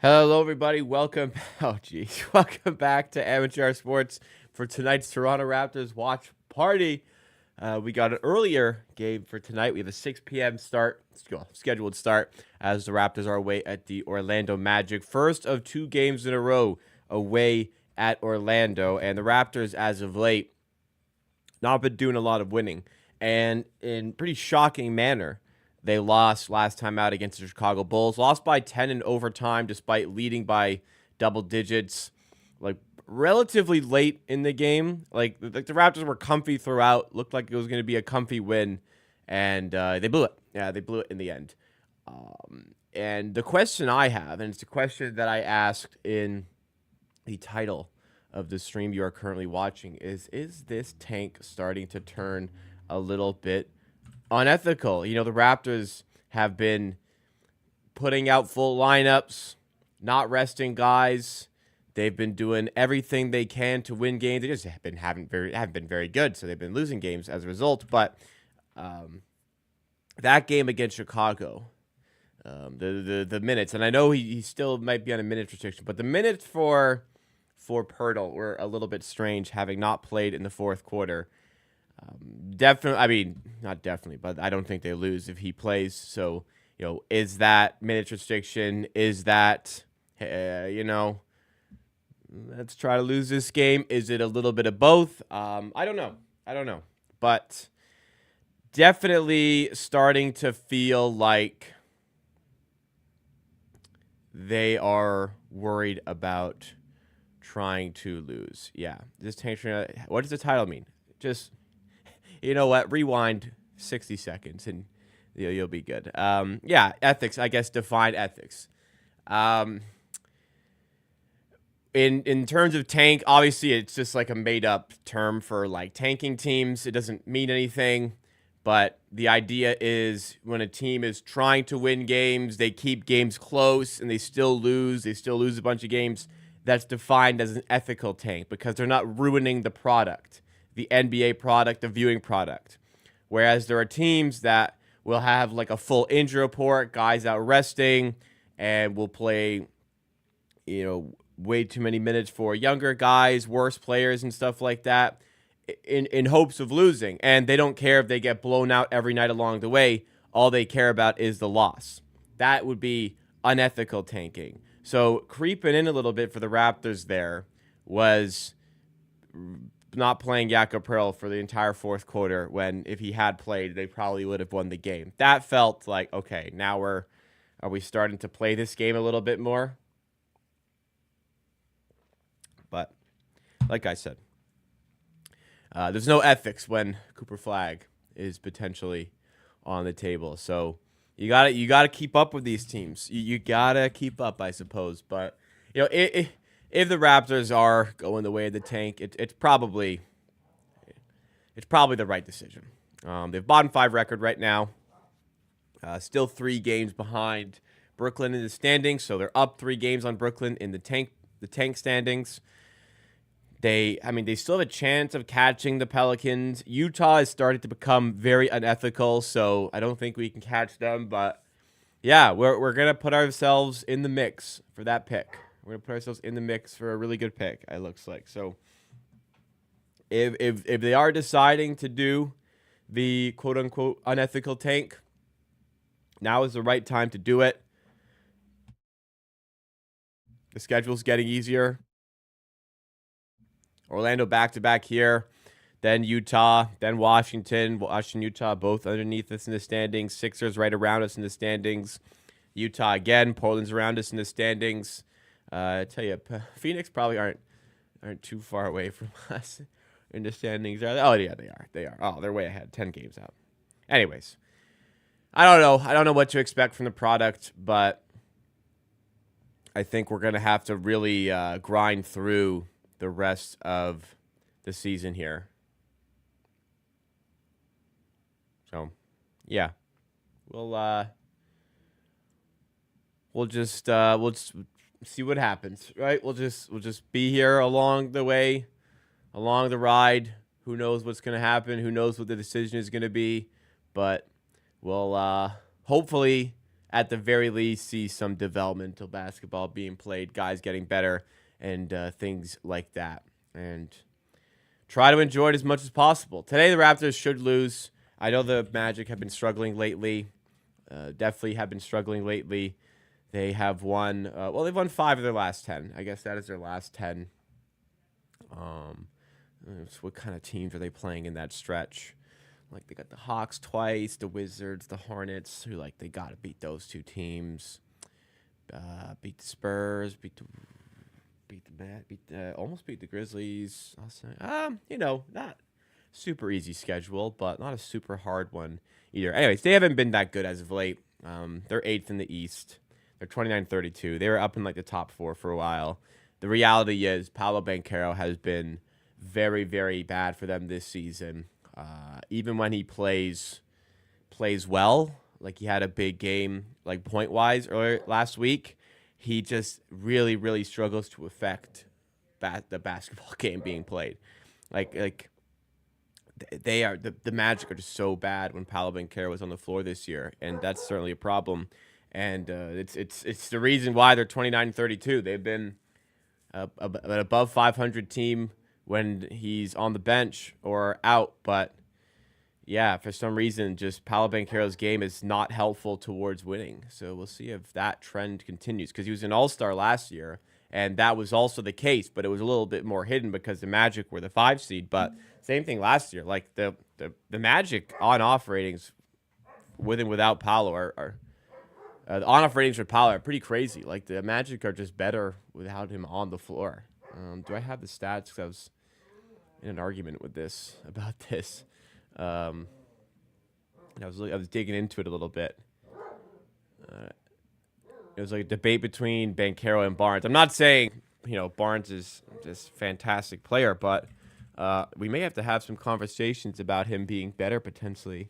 Hello, everybody. Welcome. Oh, geez. Welcome back to Amateur Sports for tonight's Toronto Raptors watch party. We got an earlier game for tonight. We have a 6 p.m. scheduled start as the Raptors are away at the Orlando Magic. First of 2 games in a row away at Orlando. And the Raptors, as of late, not been doing a lot of winning. And in pretty shocking manner, they lost last time out against the Chicago Bulls. Lost by 10 in overtime despite leading by double digits, like relatively late in the game. Like the Raptors were comfy throughout. Looked like it was going to be a comfy win, and they blew it. Yeah, they blew it in the end. And the question I have, and it's a question that I asked in the title of the stream you are currently watching, is this tank starting to turn a little bit unethical? You know, the Raptors have been putting out full lineups, not resting guys. They've been doing everything they can to win games. They just haven't been very good, so they've been losing games as a result. But that game against Chicago, the minutes, and I know he still might be on a minute restriction, but the minutes for Pirtle were a little bit strange, having not played in the fourth quarter. Definitely, I mean, not definitely, but I don't think they lose if he plays. So, you know, is that minutes restriction? Is that, let's try to lose this game? Is it a little bit of both? I don't know. But definitely starting to feel like they are worried about trying to lose. Yeah. What does the title mean? Just, you know what? Rewind 60 seconds and you'll be good. Yeah, ethics, I guess, define ethics. In terms of tank, obviously it's just like a made-up term for like tanking teams. It doesn't mean anything, but the idea is when a team is trying to win games, they keep games close and they still lose. They still lose a bunch of games. That's defined as an ethical tank because they're not ruining the product, the NBA product, the viewing product. Whereas there are teams that will have like a full injury report, guys out resting, and will play, way too many minutes for younger guys, worse players and stuff like that in hopes of losing. And they don't care if they get blown out every night along the way. All they care about is the loss. That would be unethical tanking. So creeping in a little bit for the Raptors there was not playing Jakob Poeltl for the entire fourth quarter when if he had played, they probably would have won the game. That felt like, okay, now are we starting to play this game a little bit more? But like I said, there's no ethics when Cooper Flag is potentially on the table. So you gotta keep up with these teams. You gotta keep up, I suppose. But if the Raptors are going the way of the tank, it's probably the right decision. They've bottom 5 record right now. Still 3 games behind Brooklyn in the standings, so they're up 3 games on Brooklyn in the tank standings. They still have a chance of catching the Pelicans. Utah has started to become very unethical, so I don't think we can catch them. But yeah, we're gonna put ourselves in the mix for that pick. We're gonna put ourselves in the mix for a really good pick. It looks like so. If they are deciding to do the quote unquote unethical tank, now is the right time to do it. The schedule's getting easier. Orlando back-to-back here, then Utah, then Washington, Utah, both underneath us in the standings. Sixers right around us in the standings. Utah again, Portland's around us in the standings. I tell you, Phoenix probably aren't too far away from us in the standings. Oh yeah, they are. Oh, they're way ahead, 10 games out. Anyways, I don't know what to expect from the product, but I think we're gonna have to really grind through the rest of the season here. So, yeah, we'll just see what happens, right? We'll just be here along the way, along the ride. Who knows what's gonna happen? Who knows what the decision is gonna be? But we'll hopefully at the very least see some developmental basketball being played, guys getting better, and things like that. And try to enjoy it as much as possible. Today, the Raptors should lose. I know the Magic have been struggling lately. Definitely have been struggling lately. They have won, they've won 5 of their last 10. I guess that is their last 10. So what kind of teams are they playing in that stretch? Like, they got the Hawks twice, the Wizards, the Hornets, who, like, they got to beat those 2 teams. Beat the Spurs, almost beat the Grizzlies. I'll say, not super easy schedule, but not a super hard one either. Anyways, they haven't been that good as of late. They're 8th in the East. They're 29-32. They were up in like the top 4 for a while. The reality is Paolo Banchero has been very, very bad for them this season. Even when he plays well, like he had a big game, like point-wise earlier last week, he just really, really struggles to affect the basketball game being played. Like they are the Magic are just so bad when Paolo Banchero was on the floor this year, and that's certainly a problem. And it's the reason why they're 29-32. They've been an above 500 team when he's on the bench or out, but yeah, for some reason, just Paolo Banchero's game is not helpful towards winning. So we'll see if that trend continues, because he was an all-star last year, and that was also the case, but it was a little bit more hidden because the Magic were the 5 seed. But same thing last year. Like the Magic on-off ratings with and without Paolo are the on-off ratings for Paolo are pretty crazy. Like the Magic are just better without him on the floor. Do I have the stats? Because I was in an argument with about this. I was digging into it a little bit. It was like a debate between Banchero and Barnes. I'm not saying Barnes is just a fantastic player, but we may have to have some conversations about him being better potentially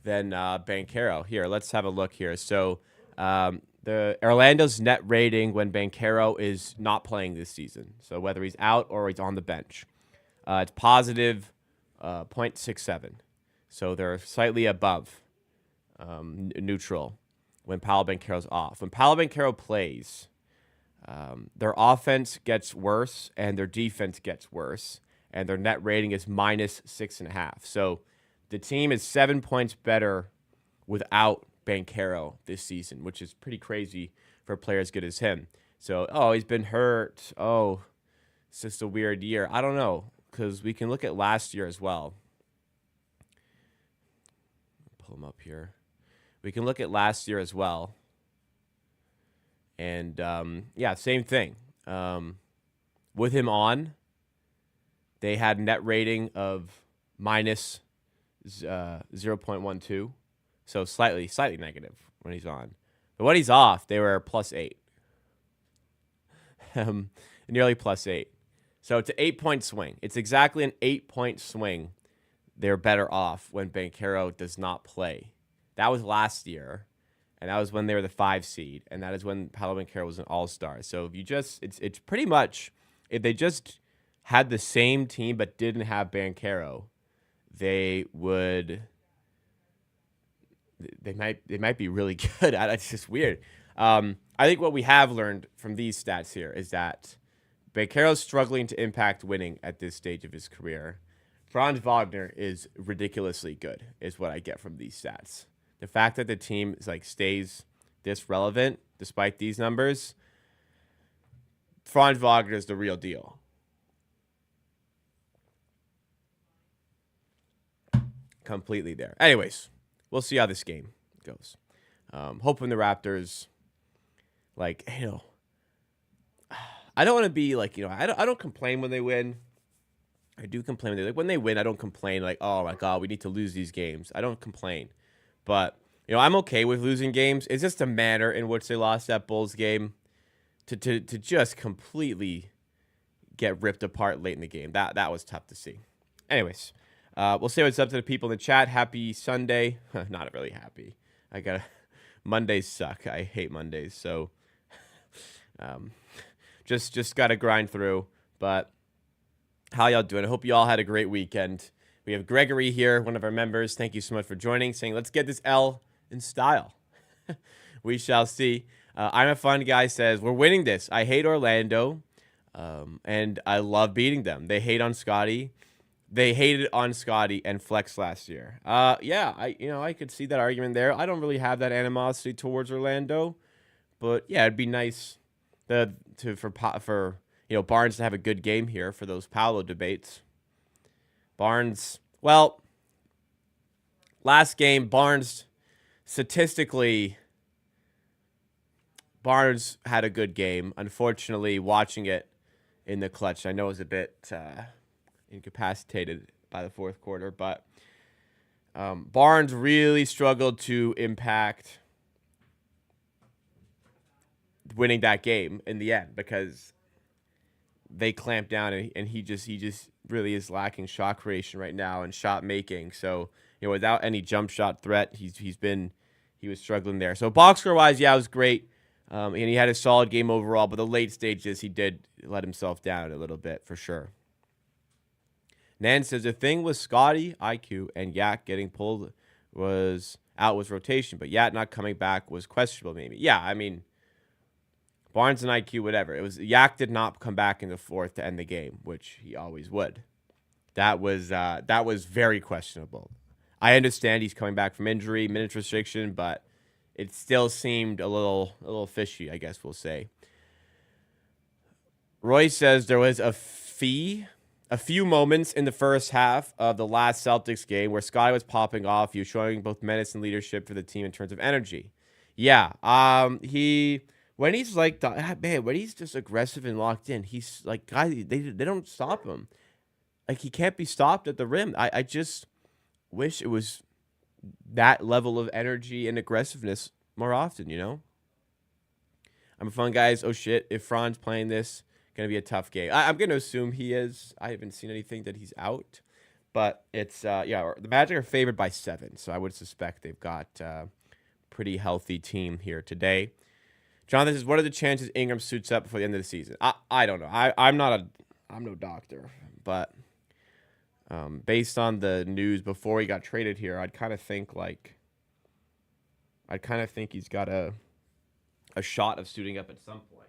than Banchero. Here, let's have a look here. So the Orlando's net rating when Banchero is not playing this season, so whether he's out or he's on the bench, it's positive 0.67. So they're slightly above neutral when Paolo Banchero's off. When Paolo Banchero plays, their offense gets worse and their defense gets worse, and their net rating is minus 6.5. So the team is 7 points better without Banchero this season, which is pretty crazy for a player as good as him. So, he's been hurt. Oh, it's just a weird year. I don't know, because we can look at last year as well. Pull him up here. We can look at last year as well. And, same thing. With him on, they had net rating of minus 0.12. So slightly negative when he's on. But when he's off, they were plus 8. Nearly plus 8. So it's an 8-point swing. It's exactly an 8-point swing. They're better off when Banchero does not play. That was last year, and that was when they were the 5 seed, and that is when Paolo Banchero was an all-star. So if you it's pretty much, if they just had the same team but didn't have Banchero, they might be really good. It's just weird. I think what we have learned from these stats here is that Banchero's struggling to impact winning at this stage of his career. Franz Wagner is ridiculously good, is what I get from these stats. The fact that the team stays this relevant despite these numbers, Franz Wagner is the real deal. Completely there. Anyways, we'll see how this game goes. Hoping the Raptors, I don't want to be I don't complain when they win. I do complain when they win. I don't complain oh my God, we need to lose these games. I don't complain, but I'm okay with losing games. It's just the manner in which they lost that Bulls game to just completely get ripped apart late in the game. That was tough to see. Anyways, we'll say what's up to the people in the chat. Happy Sunday. Not really happy. Mondays suck. I hate Mondays. So just got to grind through. But how y'all doing? I hope you all had a great weekend. We have Gregory here, one of our members. Thank you so much for joining, saying, let's get this L in style. We shall see. I'm a fun guy says, we're winning this. I hate Orlando, and I love beating them. They hate on Scotty. They hated on Scotty and Flex last year. Yeah, I could see that argument there. I don't really have that animosity towards Orlando, but yeah, it'd be nice for Barnes to have a good game here for those Paolo debates. Barnes, well, last game Barnes statistically. Barnes had a good game. Unfortunately, watching it in the clutch, I know it was a bit incapacitated by the fourth quarter, but Barnes really struggled to impact winning that game in the end because they clamped down and he just really is lacking shot creation right now and shot making. So without any jump shot threat, he was struggling there. So box score wise, yeah, it was great. And he had a solid game overall, but the late stages, he did let himself down a little bit for sure. Nan says the thing with Scotty, IQ, and Yak getting pulled was rotation, but Yak not coming back was questionable maybe. Yeah, I mean, Barnes and IQ, whatever. It was Yak did not come back in the fourth to end the game, which he always would. That was very questionable. I understand he's coming back from injury, minutes restriction, but it still seemed a little fishy, I guess we'll say. Roy says there was a few moments in the first half of the last Celtics game where Scotty was popping off. He was showing both menace and leadership for the team in terms of energy. Yeah, when he's like when he's just aggressive and locked in, he's like, guys, they don't stop him. Like he can't be stopped at the rim. I just wish it was that level of energy and aggressiveness more often, I'm a fun guys. Oh shit, if Fran's playing this, gonna be a tough game. I'm gonna assume he is. I haven't seen anything that he's out, but it's the Magic are favored by 7, so I would suspect they've got a pretty healthy team here today. Jonathan says, what are the chances Ingram suits up before the end of the season? I don't know. I'm no doctor, but based on the news before he got traded here, I'd kind of think he's got a shot of suiting up at some point.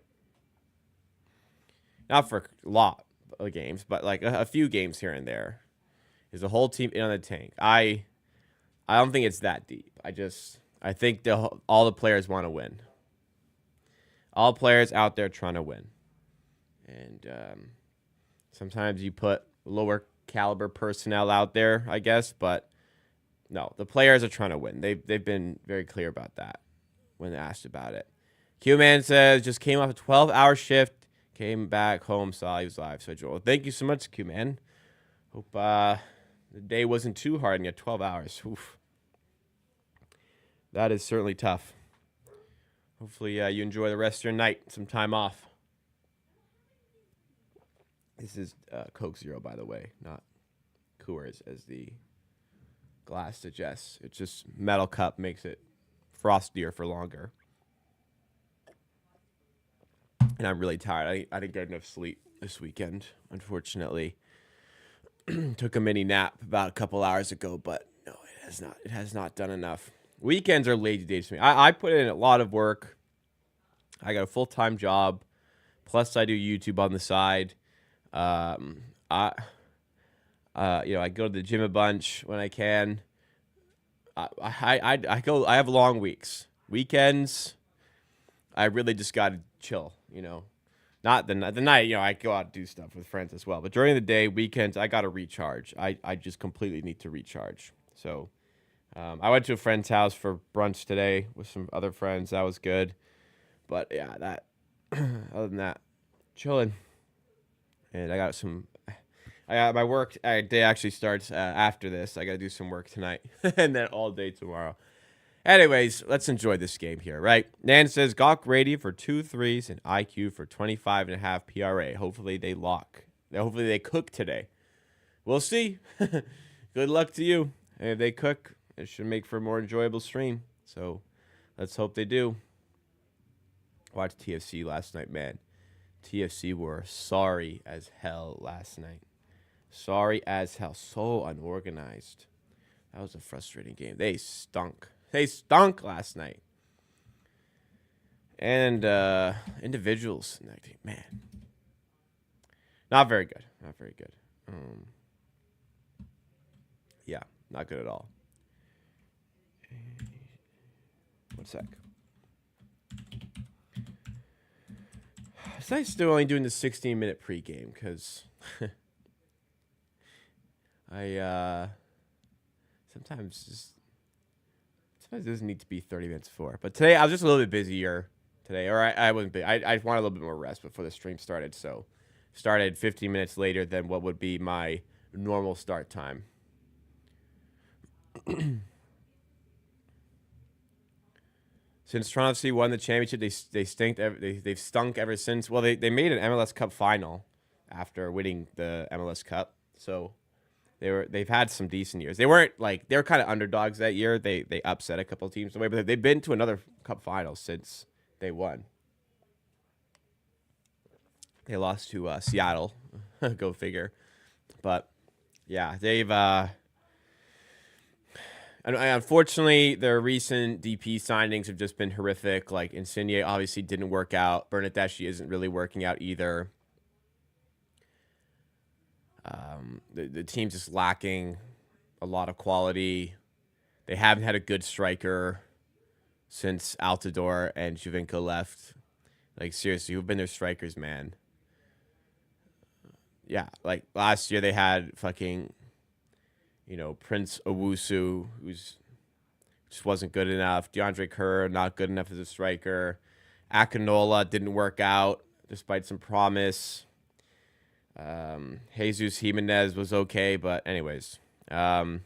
Not for a lot of games, but like a few games here and there. Is the whole team in on the tank? I don't think it's that deep. I think all the players want to win. All players out there trying to win. And sometimes you put lower caliber personnel out there, I guess, but no, the players are trying to win. They've been very clear about that when asked about it. Q-Man says, just came off a 12-hour shift, came back home, saw he was live schedule. Thank you so much, Q-Man. Hope the day wasn't too hard and you had 12 hours. Oof. That is certainly tough. Hopefully you enjoy the rest of your night, some time off. This is Coke Zero, by the way, not Coors, as the glass suggests. It's just metal cup makes it frostier for longer. And I'm really tired. I didn't get enough sleep this weekend, unfortunately. Took a mini nap about a couple hours ago, but no, it has not. It has not done enough. Weekends are lazy days for me. I put in a lot of work. I got a full-time job, plus I do YouTube on the side. I go to the gym a bunch when I can. I have long weeks. Weekends, I really just got to chill, Not the night, I go out and do stuff with friends as well. But during the day, weekends, I got to recharge. I just completely need to recharge. So I went to a friend's house for brunch today with some other friends. That was good. But yeah, that other than that, chilling. And I got my work day actually starts after this. I got to do some work tonight and then all day tomorrow. Anyways, let's enjoy this game here, right? Nan says, Gawk Grady for 2 threes and IQ for 25.5 PRA. Hopefully they lock. Hopefully they cook today. We'll see. Good luck to you. And if they cook, it should make for a more enjoyable stream. So let's hope they do. Watched TFC last night, man. TFC were sorry as hell last night. Sorry as hell. So unorganized. That was a frustrating game. They stunk. They stunk last night. And individuals in that team, man, not very good. Not very good. Yeah, not good at all. One sec. It's nice still only doing the 16-minute pregame because I sometimes it doesn't need to be 30 minutes for. But today I was just a little bit busier today, or I wasn't busy. I wanted a little bit more rest before the stream started, so started 15 minutes later than what would be my normal start time. Since Toronto FC won the championship, they've stunk ever since. Well, they made an MLS Cup final after winning the MLS Cup, so they've had some decent years. They were kind of underdogs that year. They upset a couple of teams away, but they've been to another Cup final since they won. They lost to Seattle, go figure. But yeah, they've. Unfortunately, their recent DP signings have just been horrific. Like Insigne obviously didn't work out. Bernardeschi isn't really working out either. The team's just lacking a lot of quality. They haven't had a good striker since Altidore and Giovinco left. Like seriously, who've been their strikers, man? Yeah, like last year they had fucking, Prince Owusu, who's just wasn't good enough. DeAndre Kerr, not good enough as a striker. Akinola didn't work out despite some promise. Jesus Jimenez was okay, but anyways, they haven't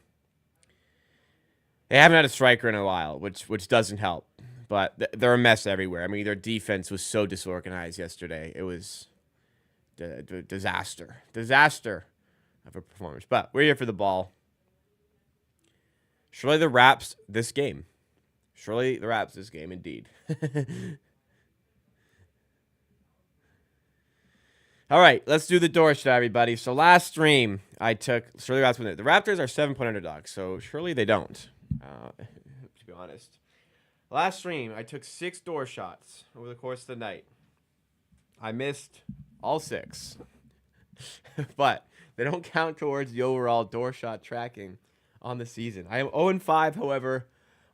had a striker in a while, which doesn't help. But they're a mess everywhere. I mean, their defense was so disorganized yesterday. It was disaster of a performance. But we're here for the ball. Surely the Raps this game. Indeed. All right, let's do the door shot, everybody. So last stream, I took surely the Raps win it. The Raptors are 7-point underdogs, so surely they don't. To be honest, last stream I took 6 door shots over the course of the night. I missed all 6, but they don't count towards the overall door shot tracking on the season. I am 0-5, however,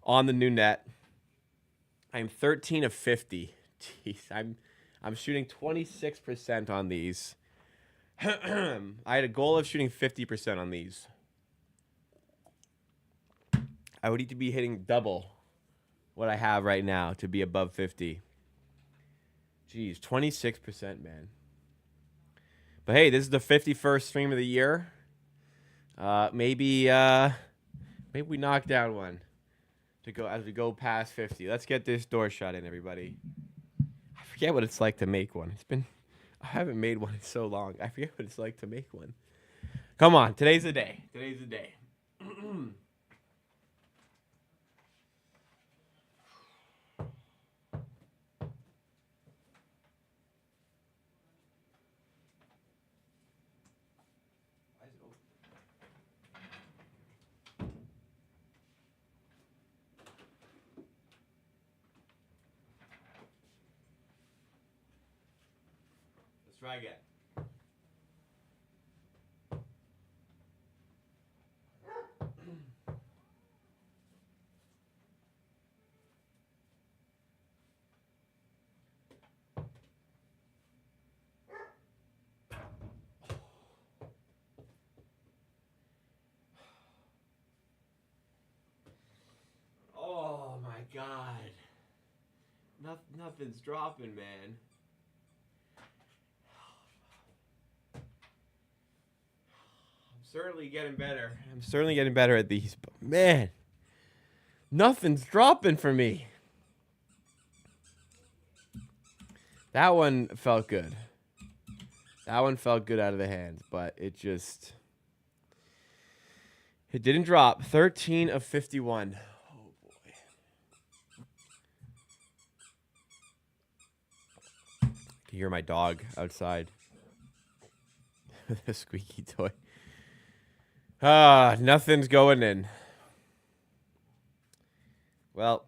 on the new net. I am 13 of 50. Jeez, I'm shooting 26% on these. I had a goal of shooting 50% on these. I would need to be hitting double what I have right now to be above 50. Jeez, 26%, man. But hey, this is the 51st stream of the year. Maybe we knock down one to go as we go past 50. Let's get this door shot in, everybody. I forget what it's like to make one. I haven't made one in so long. I forget what it's like to make one. Come on, today's the day. Try again. Oh my God. Nothing's dropping, man. Certainly getting better. I'm certainly getting better at these, but man, nothing's dropping for me. That one felt good. That one felt good out of the hands, but it didn't drop. 13 of 51. Oh boy. I can hear my dog outside. The squeaky toy. Nothing's going in. Well,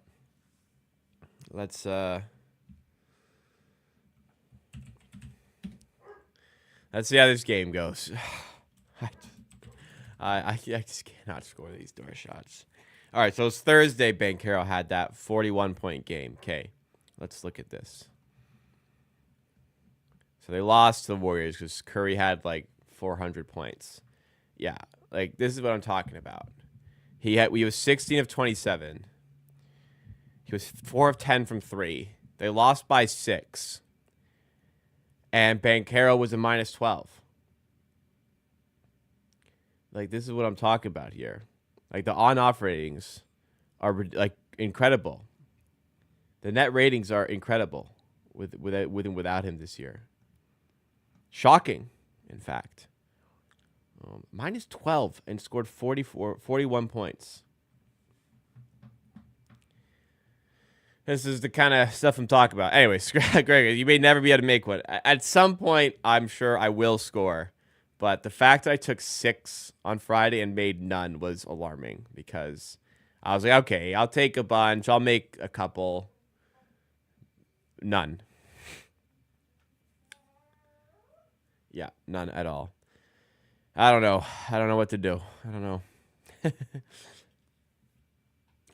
let's Let's see how this game goes. I just cannot score these door shots. All right, so it's Thursday. Banchero had that 41-point game. Okay, let's look at this. So they lost to the Warriors because Curry had like 400 points. Yeah, like this is what I'm talking about. He was 16 of 27. He was 4 of 10 from 3. They lost by 6. And Banchero was a minus 12. Like, this is what I'm talking about here. Like, the on-off ratings are, like, incredible. The net ratings are incredible with and without him this year. Shocking, in fact. Minus 12 and scored 41 points. This is the kind of stuff I'm talking about. Anyways, Greg, you may never be able to make one. At some point, I'm sure I will score. But the fact that I took 6 on Friday and made none was alarming because I was like, okay, I'll take a bunch. I'll make a couple. None. Yeah, none at all. I don't know. I don't know what to do. I don't know. I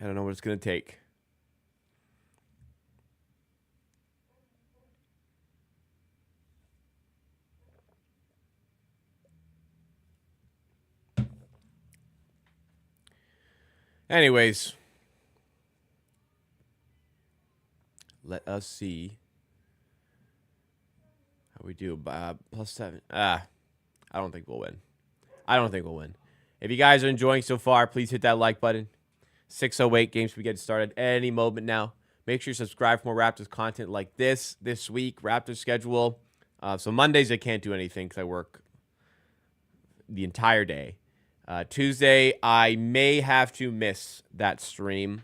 don't know what it's going to take. Anyways, let us see how we do. +7. I don't think we'll win. I don't think we'll win. If you guys are enjoying so far, please hit that like button. 6:08 games we get started any moment now. Make sure you subscribe for more Raptors content like this week. Raptors schedule. So Mondays I can't do anything because I work the entire day. Tuesday, I may have to miss that stream.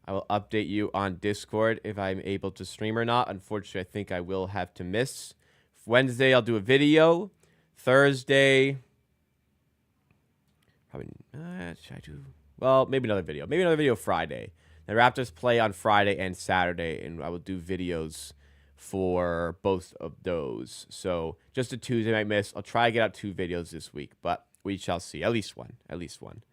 I will update you on Discord if I'm able to stream or not. Unfortunately, I think I will have to miss. Wednesday, I'll do a video. Thursday, probably, should I do? Well, maybe another video. Maybe another video Friday. The Raptors play on Friday and Saturday, and I will do videos for both of those. So just a Tuesday I might miss. I'll try to get out 2 videos this week, but we shall see. At least one. At least one.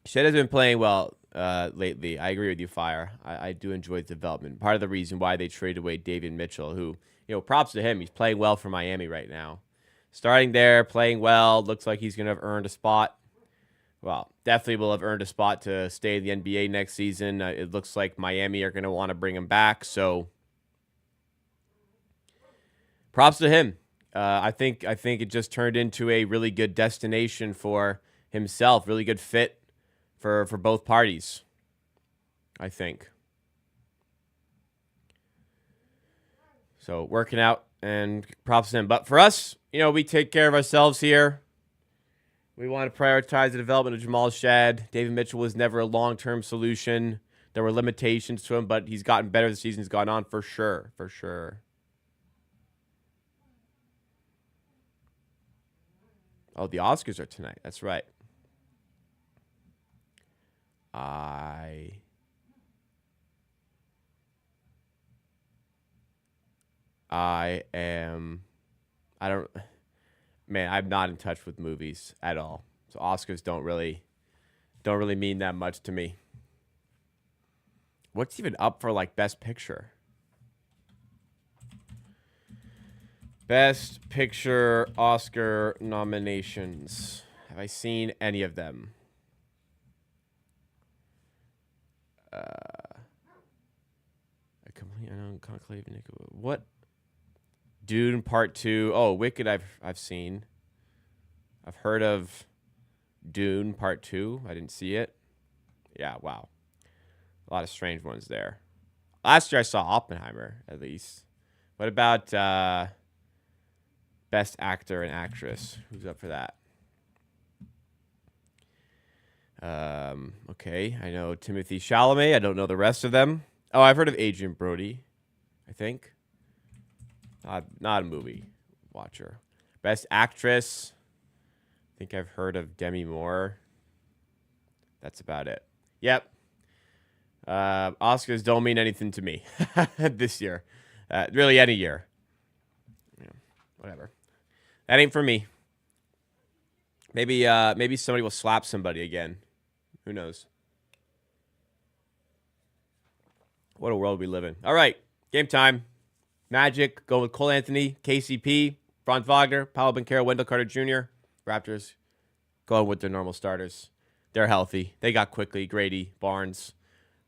Shed has been playing well lately. I agree with you, Fire. I do enjoy the development. Part of the reason why they traded away David Mitchell, who, props to him. He's playing well for Miami right now. Starting there, playing well. Looks like he's going to have earned a spot. Well, definitely will have earned a spot to stay in the NBA next season. It looks like Miami are going to want to bring him back, so props to him. I think it just turned into a really good destination for himself. Really good fit for both parties, I think. So working out and props to him. But for us, we take care of ourselves here. We want to prioritize the development of Jamal Shad. David Mitchell was never a long-term solution. There were limitations to him, but he's gotten better as the season's gone on for sure. For sure. Oh, the Oscars are tonight. That's right. I'm not in touch with movies at all. So Oscars don't really mean that much to me. What's even up for like Best Picture? Best Picture Oscar nominations. Have I seen any of them? Conclave. What? Dune Part 2. Oh, Wicked. I've seen. I've heard of Dune Part 2. I didn't see it. Yeah. Wow. A lot of strange ones there. Last year I saw Oppenheimer at least. What about Best Actor and Actress? Who's up for that? Okay. I know Timothy Chalamet. I don't know the rest of them. Oh, I've heard of Adrian Brody, I think. Not a movie watcher. Best Actress. I think I've heard of Demi Moore. That's about it. Yep. Oscars don't mean anything to me this year. Really, any year. Yeah, whatever. That ain't for me. Maybe somebody will slap somebody again. Who knows? What a world we live in. All right, game time. Magic going with Cole Anthony, KCP, Franz Wagner, Paolo Banchero, Wendell Carter Jr. Raptors going with their normal starters. They're healthy. They got Quickly, Grady, Barnes,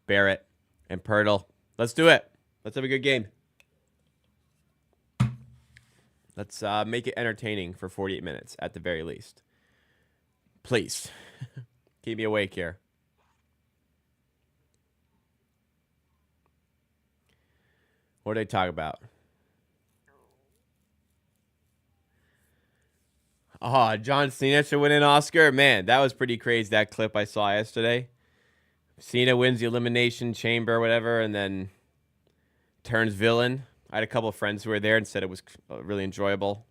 Barrett, and Pirtle. Let's do it. Let's have a good game. Let's make it entertaining for 48 minutes at the very least. Please. Keep me awake here. What did they talk about? Oh, John Cena should win an Oscar? Man, that was pretty crazy, that clip I saw yesterday. Cena wins the Elimination Chamber or whatever, and then turns villain. I had a couple of friends who were there and said it was really enjoyable.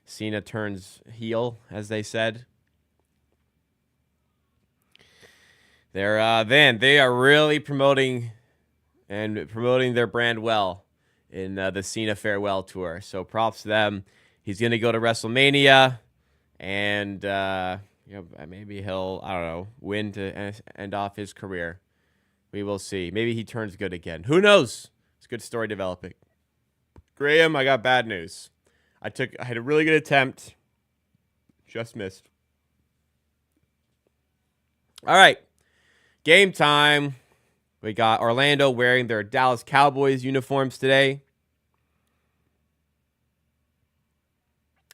Cena turns heel, as they said. They are really promoting their brand well in the Cena farewell tour. So props to them. He's going to go to WrestleMania, and maybe he'll, I don't know, win to end off his career. We will see. Maybe he turns good again. Who knows? It's a good story developing. Graham, I got bad news. I had a really good attempt. Just missed. All right. Game time. We got Orlando wearing their Dallas Cowboys uniforms today.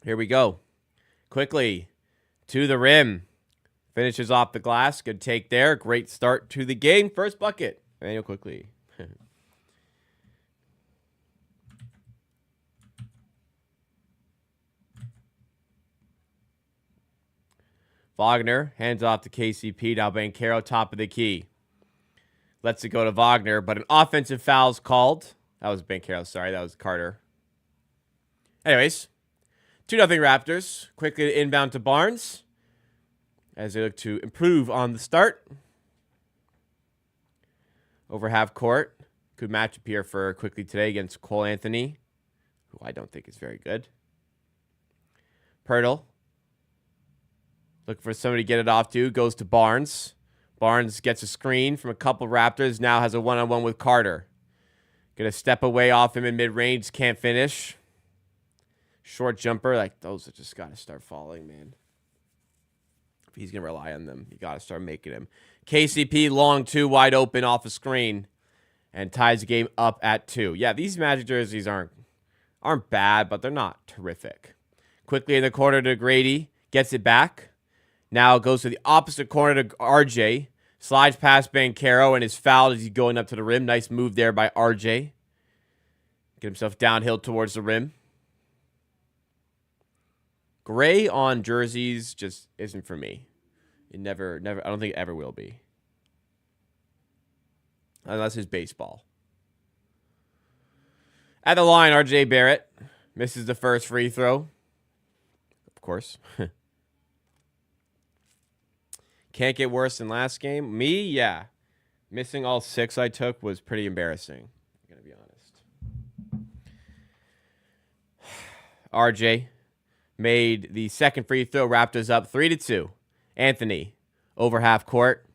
Here we go. Quickly to the rim. Finishes off the glass. Good take there. Great start to the game. First bucket. Emmanuel Quickly. Wagner hands off to KCP. Now Banchero, top of the key. Lets it go to Wagner, but an offensive foul's called. That was Banchero, sorry. That was Carter. Anyways, 2-0 Raptors. Quickly inbound to Barnes as they look to improve on the start. Over half court. Good matchup here for Quickly today against Cole Anthony, who I don't think is very good. Pirtle. Looking for somebody to get it off to. Goes to Barnes. Barnes gets a screen from a couple Raptors. Now has a one-on-one with Carter. Going to step away off him in mid-range. Can't finish. Short jumper. Like, those have just got to start falling, man. If he's going to rely on them, you got to start making him. KCP, long two, wide open off a screen. And ties the game up at 2. Yeah, these Magic jerseys aren't bad, but they're not terrific. Quickly in the corner to Grady. Gets it back. Now goes to the opposite corner to RJ. Slides past Banchero and is fouled as he's going up to the rim. Nice move there by RJ. Get himself downhill towards the rim. Gray on jerseys just isn't for me. It never, I don't think it ever will be. Unless it's baseball. At the line, RJ Barrett misses the first free throw. Of course. Can't get worse than last game. Me, yeah. Missing all 6 I took was pretty embarrassing. I'm going to be honest. RJ made the second free throw. Raptors up 3-2. Anthony over half court.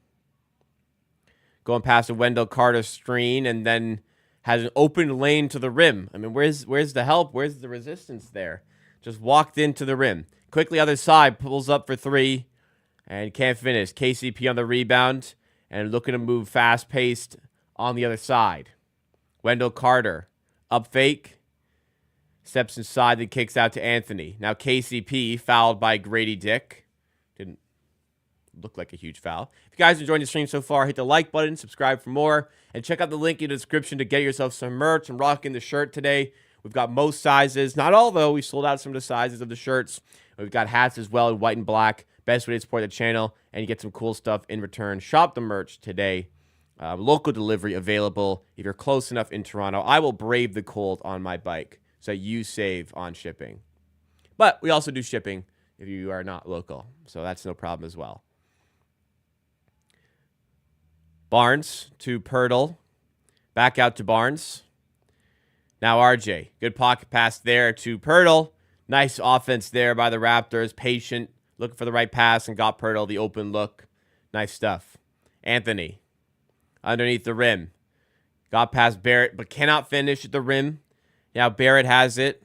Going past a Wendell Carter screen and then has an open lane to the rim. I mean, where's the help? Where's the resistance there? Just walked into the rim. Quickly other side, pulls up for 3. And can't finish. KCP on the rebound. And looking to move fast-paced on the other side. Wendell Carter. Up fake. Steps inside, then kicks out to Anthony. Now KCP fouled by Grady Dick. Didn't look like a huge foul. If you guys enjoyed the stream so far, hit the like button, subscribe for more, and check out the link in the description to get yourself some merch. I'm rocking the shirt today. We've got most sizes. Not all, though. We sold out some of the sizes of the shirts. We've got hats as well in white and black. Best way to support the channel, and you get some cool stuff in return. Shop the merch today. Local delivery available. If you're close enough in Toronto, I will brave the cold on my bike so you save on shipping. But we also do shipping if you are not local, so that's no problem as well. Barnes to Pirtle. Back out to Barnes. Now RJ. Good pocket pass there to Pirtle. Nice offense there by the Raptors. Patient. Looking for the right pass and got Pirtle the open look. Nice stuff. Anthony. Underneath the rim. Got past Barrett, but cannot finish at the rim. Now Barrett has it.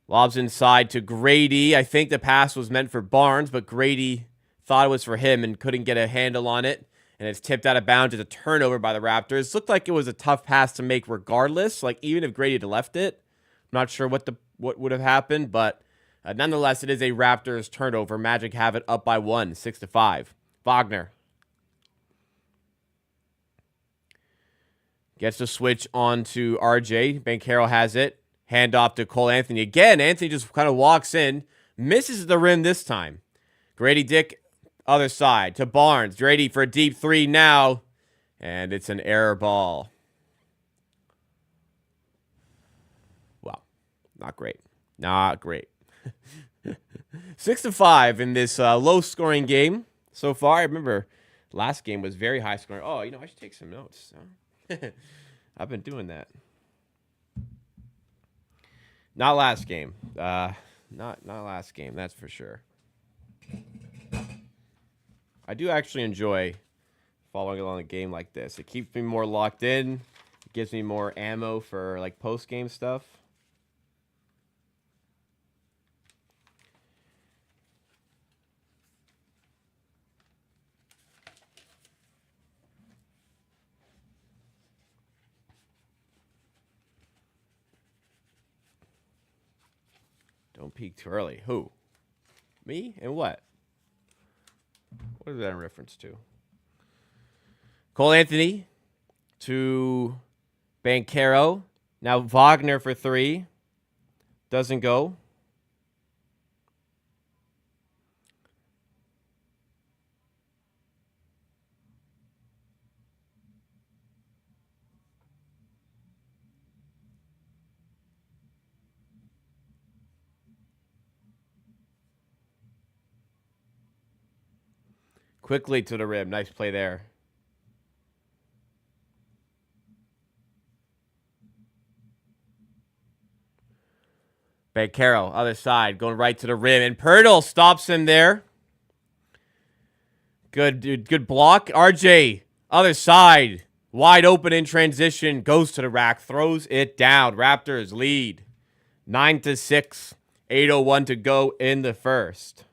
Lobs inside to Grady. I think the pass was meant for Barnes, but Grady thought it was for him and couldn't get a handle on it. And it's tipped out of bounds. It's a turnover by the Raptors. Looked like it was a tough pass to make regardless. Like, even if Grady had left it, I'm not sure what would have happened. But nonetheless, it is a Raptors turnover. Magic have it up by 1, 6-5. Wagner gets the switch on to RJ. Banchero has it. Hand off to Cole Anthony. Again, Anthony just kind of walks in. Misses the rim this time. Grady Dick, other side to Barnes. Grady for a deep three now. And it's an error ball. Wow. Not great. Not great. 6-5 in this low-scoring game so far. I remember last game was very high-scoring. Oh, I should take some notes. I've been doing that. Not last game. Not last game, that's for sure. I do actually enjoy following along a game like this. It keeps me more locked in. It gives me more ammo for like post-game stuff. Don't peek too early. Who? Me? And what? What is that in reference to? Cole Anthony to Banchero. Now Wagner for 3. Doesn't go. Quickly to the rim. Nice play there. Banchero, other side, going right to the rim. And Pirtle stops him there. Good, dude. Good block. RJ, other side. Wide open in transition. Goes to the rack. Throws it down. Raptors lead. 9-6. 8:01 to go in the first.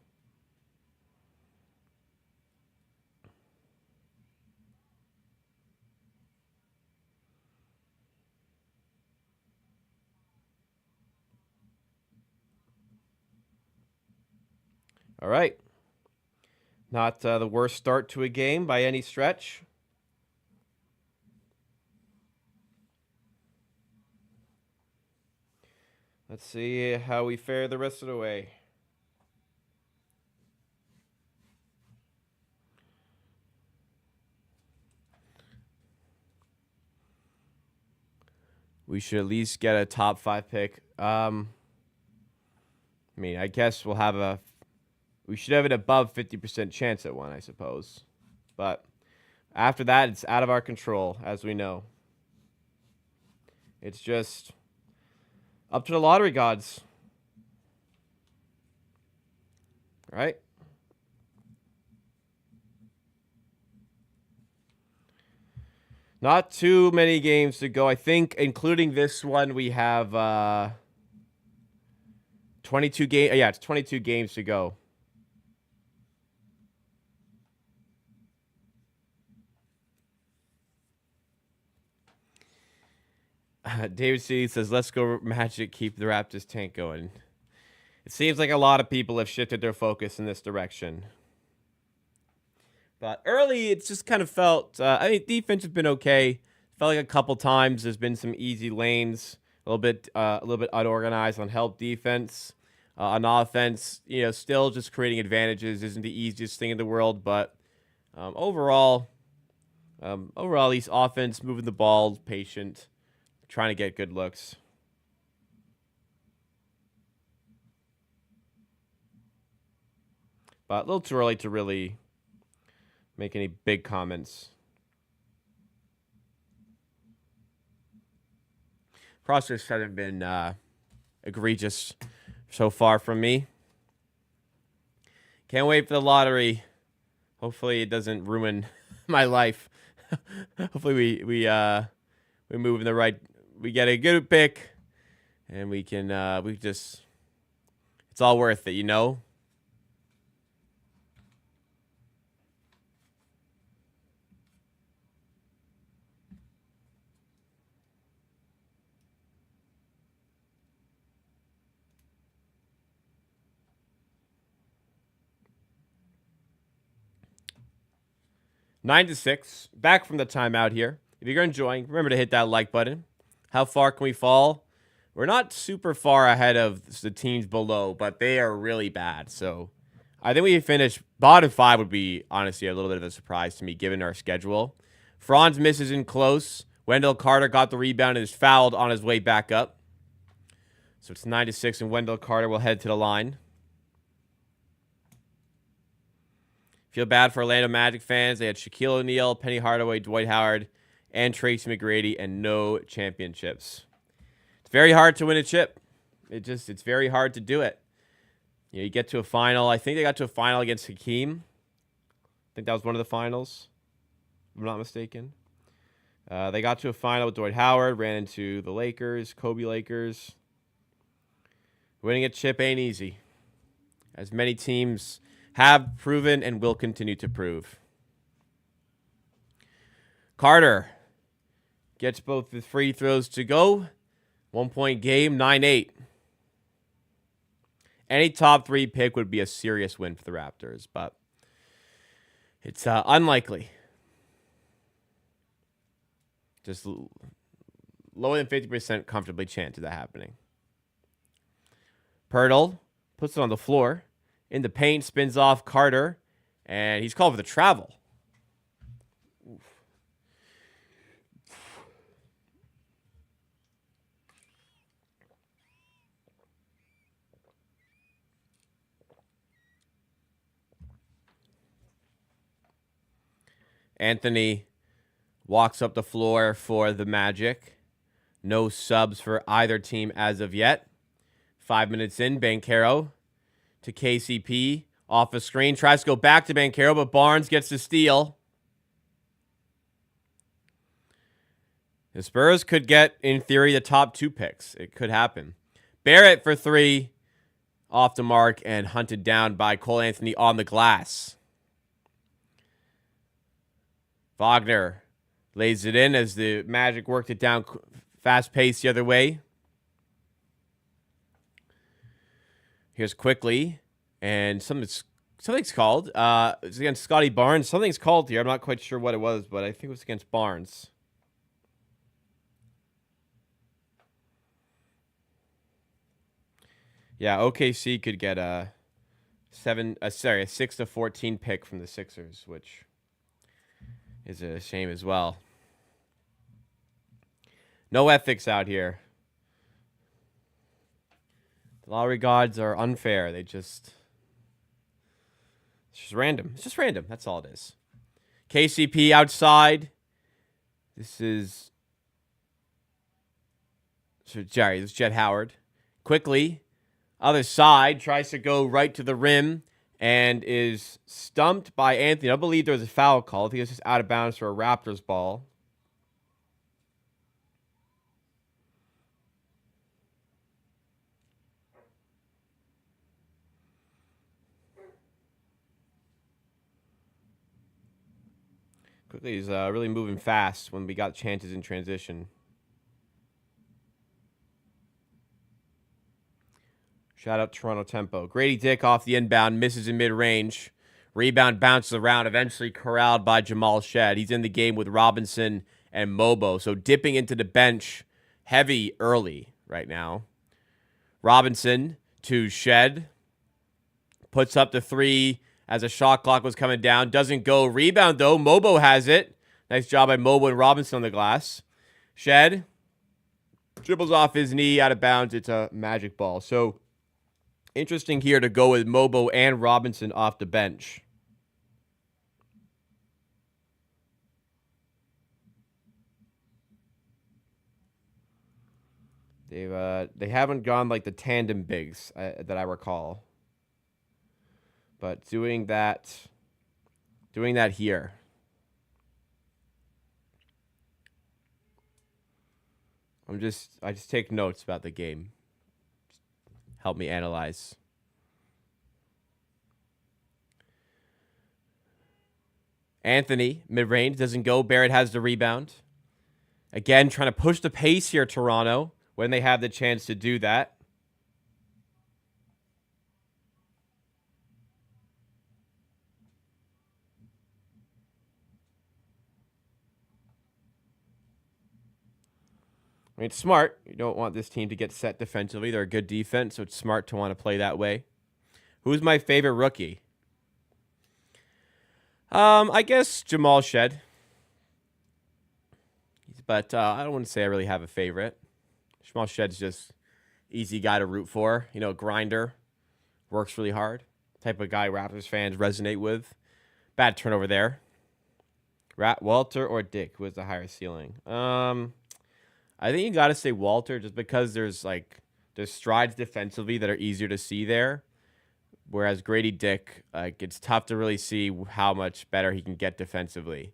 All right. Not the worst start to a game by any stretch. Let's see how we fare the rest of the way. We should at least get a top 5 pick. I guess we should have an above 50% chance at one, I suppose. But after that, it's out of our control, as we know. It's just up to the lottery gods. All right? Not too many games to go. I think, including this one, we have 22 games. Yeah, it's 22 games to go. David C. says, let's go Magic, keep the Raptors tank going. It seems like a lot of people have shifted their focus in this direction. But early, it's just kind of felt, defense has been okay. Felt like a couple times there's been some easy lanes, a little bit unorganized on help defense. On offense, still just creating advantages isn't the easiest thing in the world. But overall, at least offense, moving the ball, patient, trying to get good looks. But a little too early to really make any big comments. Prospects haven't been egregious so far from me. Can't wait for the lottery. Hopefully it doesn't ruin my life. Hopefully we move in the right. We get a good pick, and we can it's all worth it, you know. Nine to 6. Back from the timeout here. If you're enjoying, remember to hit that like button. How far can we fall? We're not super far ahead of the teams below, but they are really bad. So I think we finish bottom 5 would be honestly a little bit of a surprise to me given our schedule. Franz misses in close. Wendell Carter got the rebound and is fouled on his way back up. So it's 9 to 6, and Wendell Carter will head to the line. Feel bad for Orlando Magic fans. They had Shaquille O'Neal, Penny Hardaway, Dwight Howard, and Tracy McGrady, and no championships. It's very hard to win a chip. It's very hard to do it. You know, you get to a final. I think they got to a final against Hakeem. I think that was one of the finals, if I'm not mistaken. They got to a final with Dwight Howard, ran into the Lakers, Kobe Lakers. Winning a chip ain't easy, as many teams have proven and will continue to prove. Carter gets both the free throws to go. 1-point game, 9-8. Any top 3 pick would be a serious win for the Raptors, but it's unlikely. Just lower than 50% comfortably chance of that happening. Pirtle puts it on the floor. In the paint, spins off Carter, and he's called for the travel. Oof. Anthony walks up the floor for the Magic. No subs for either team as of yet. 5 minutes in, Banchero to KCP. Off a screen. Tries to go back to Banchero, but Barnes gets the steal. The Spurs could get, in theory, the top 2 picks. It could happen. Barrett for 3. Off the mark and hunted down by Cole Anthony on the glass. Wagner lays it in as the Magic worked it down fast pace the other way. Here's quickly, and something's called. It's against Scotty Barnes. Something's called here. I'm not quite sure what it was, but I think it was against Barnes. Yeah, OKC could get a 6 to 14 pick from the Sixers, which is a shame as well. No ethics out here. The lottery gods are unfair. It's just random. It's just random. That's all it is. KCP outside. This is Jet Howard. Quickly, other side, tries to go right to the rim and is stumped by Anthony. I believe there was a foul call. I think it was just out of bounds for a Raptors ball. Quickly, he's really moving fast when we got chances in transition. Shout out Toronto Tempo. Grady Dick off the inbound, misses in mid-range. Rebound bounces around, eventually corralled by Jamal Shed. He's in the game with Robinson and Mobo, so dipping into the bench heavy early right now. Robinson to Shed. Puts up the 3 as a shot clock was coming down. Doesn't go. Rebound, though. Mobo has it. Nice job by Mobo and Robinson on the glass. Shed dribbles off his knee, out of bounds. It's a Magic ball. So, interesting here to go with Mobo and Robinson off the bench. They haven't gone like the tandem bigs that I recall. But doing that here. I just take notes about the game. Help me analyze. Anthony, mid-range, doesn't go. Barrett has the rebound. Again, trying to push the pace here, Toronto, when they have the chance to do that. I mean, it's smart. You don't want this team to get set defensively. They're a good defense, so it's smart to want to play that way. Who's my favorite rookie? I guess Jamal Shed. But I don't want to say I really have a favorite. Jamal Shed's just easy guy to root for. You know, grinder. Works really hard. Type of guy Raptors fans resonate with. Bad turnover there. Walter or Dick? Who has the higher ceiling? I think you got to say Walter just because there's strides defensively that are easier to see there. Whereas Grady Dick, it's tough to really see how much better he can get defensively.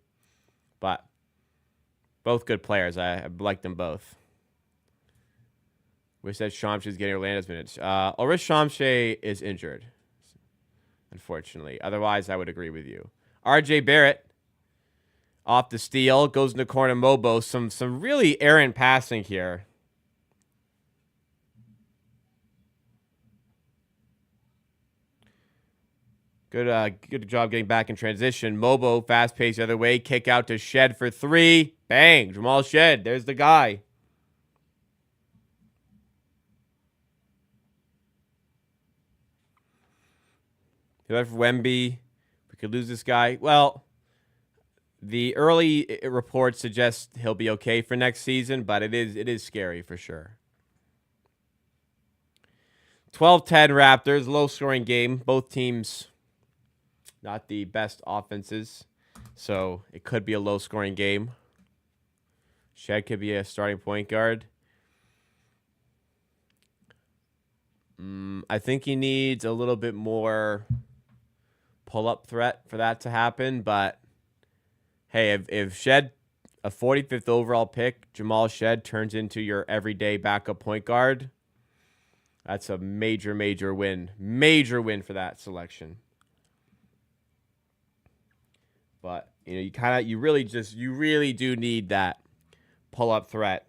But both good players. I like them both. We said Shamshe's getting Orlando's minutes. Orish Shamshe is injured, unfortunately. Otherwise, I would agree with you. RJ Barrett off the steal, goes in the corner. Mobo, some really errant passing here. Good job getting back in transition. Mobo, fast pace the other way. Kick out to Shed for three. Bang. Jamal Shed. There's the guy. He left for Wemby. We could lose this guy. Well, the early reports suggest he'll be okay for next season, but it is scary for sure. 12-10 Raptors. Low-scoring game. Both teams not the best offenses, so it could be a low-scoring game. Shed could be a starting point guard. I think he needs a little bit more pull-up threat for that to happen, but hey, if Shed, a 45th overall pick, Jamal Shed turns into your everyday backup point guard, that's a major, major win. Major win for that selection. But you really do need that pull-up threat,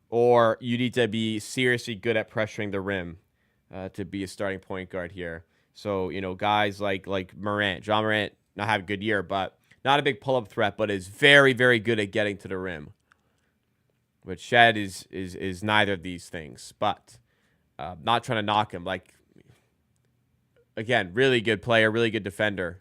or you need to be seriously good at pressuring the rim to be a starting point guard here. So guys like Morant, John Morant, not have a good year, but not a big pull-up threat, but is very, very good at getting to the rim. But Shed is neither of these things. But not trying to knock him. Again, really good player, really good defender.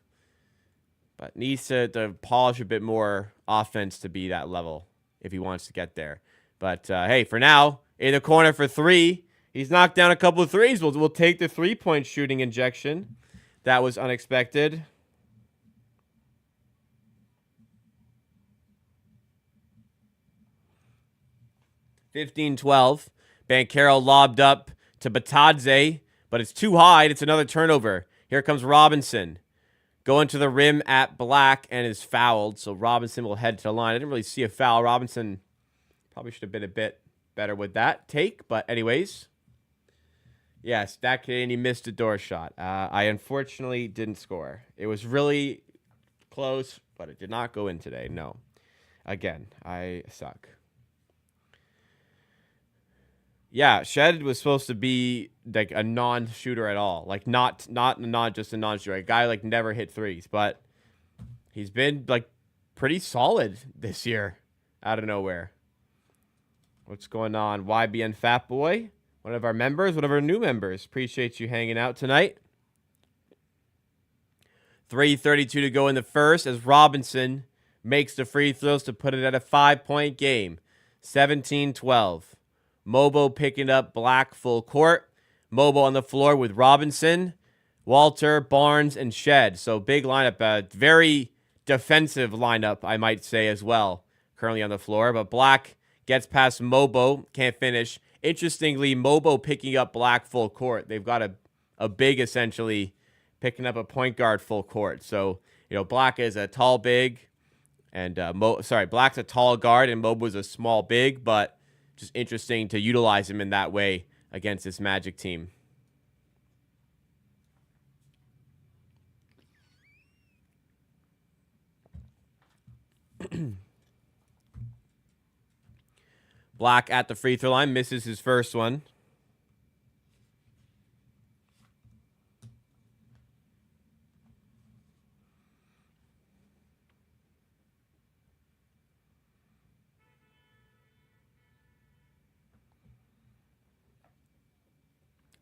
But needs to polish a bit more offense to be that level if he wants to get there. But, hey, for now, in the corner for three. He's knocked down a couple of threes. We'll take the three-point shooting injection. That was unexpected. (15-12). Banchero lobbed up to Batadze, but it's too high. It's another turnover. Here comes Robinson. Going to the rim at Black and is fouled. So Robinson will head to the line. I didn't really see a foul. Robinson probably should have been a bit better with that take. But anyways, yes, that kid, and he missed a door shot. I unfortunately didn't score. It was really close, but it did not go in today. No. Again, I suck. Yeah, Shed was supposed to be like a non-shooter at all. Not just a non-shooter. A guy never hit threes, but he's been pretty solid this year out of nowhere. What's going on? YBN Fat Boy, one of our members, one of our new members. Appreciate you hanging out tonight. 3:32 to go in the first as Robinson makes the free throws to put it at a 5-point game. 17-12. Mobo picking up Black full court. Mobo on the floor with Robinson, Walter, Barnes, and Shed. So big lineup, a very defensive lineup, I might say as well, currently on the floor. But Black gets past Mobo, can't finish. Interestingly, Mobo picking up Black full court. They've got a big essentially picking up a point guard full court. So, Black is a tall big, and Black's a tall guard, and Mobo's a small big, but just interesting to utilize him in that way against this Magic team. Black at the free throw line, misses his first one.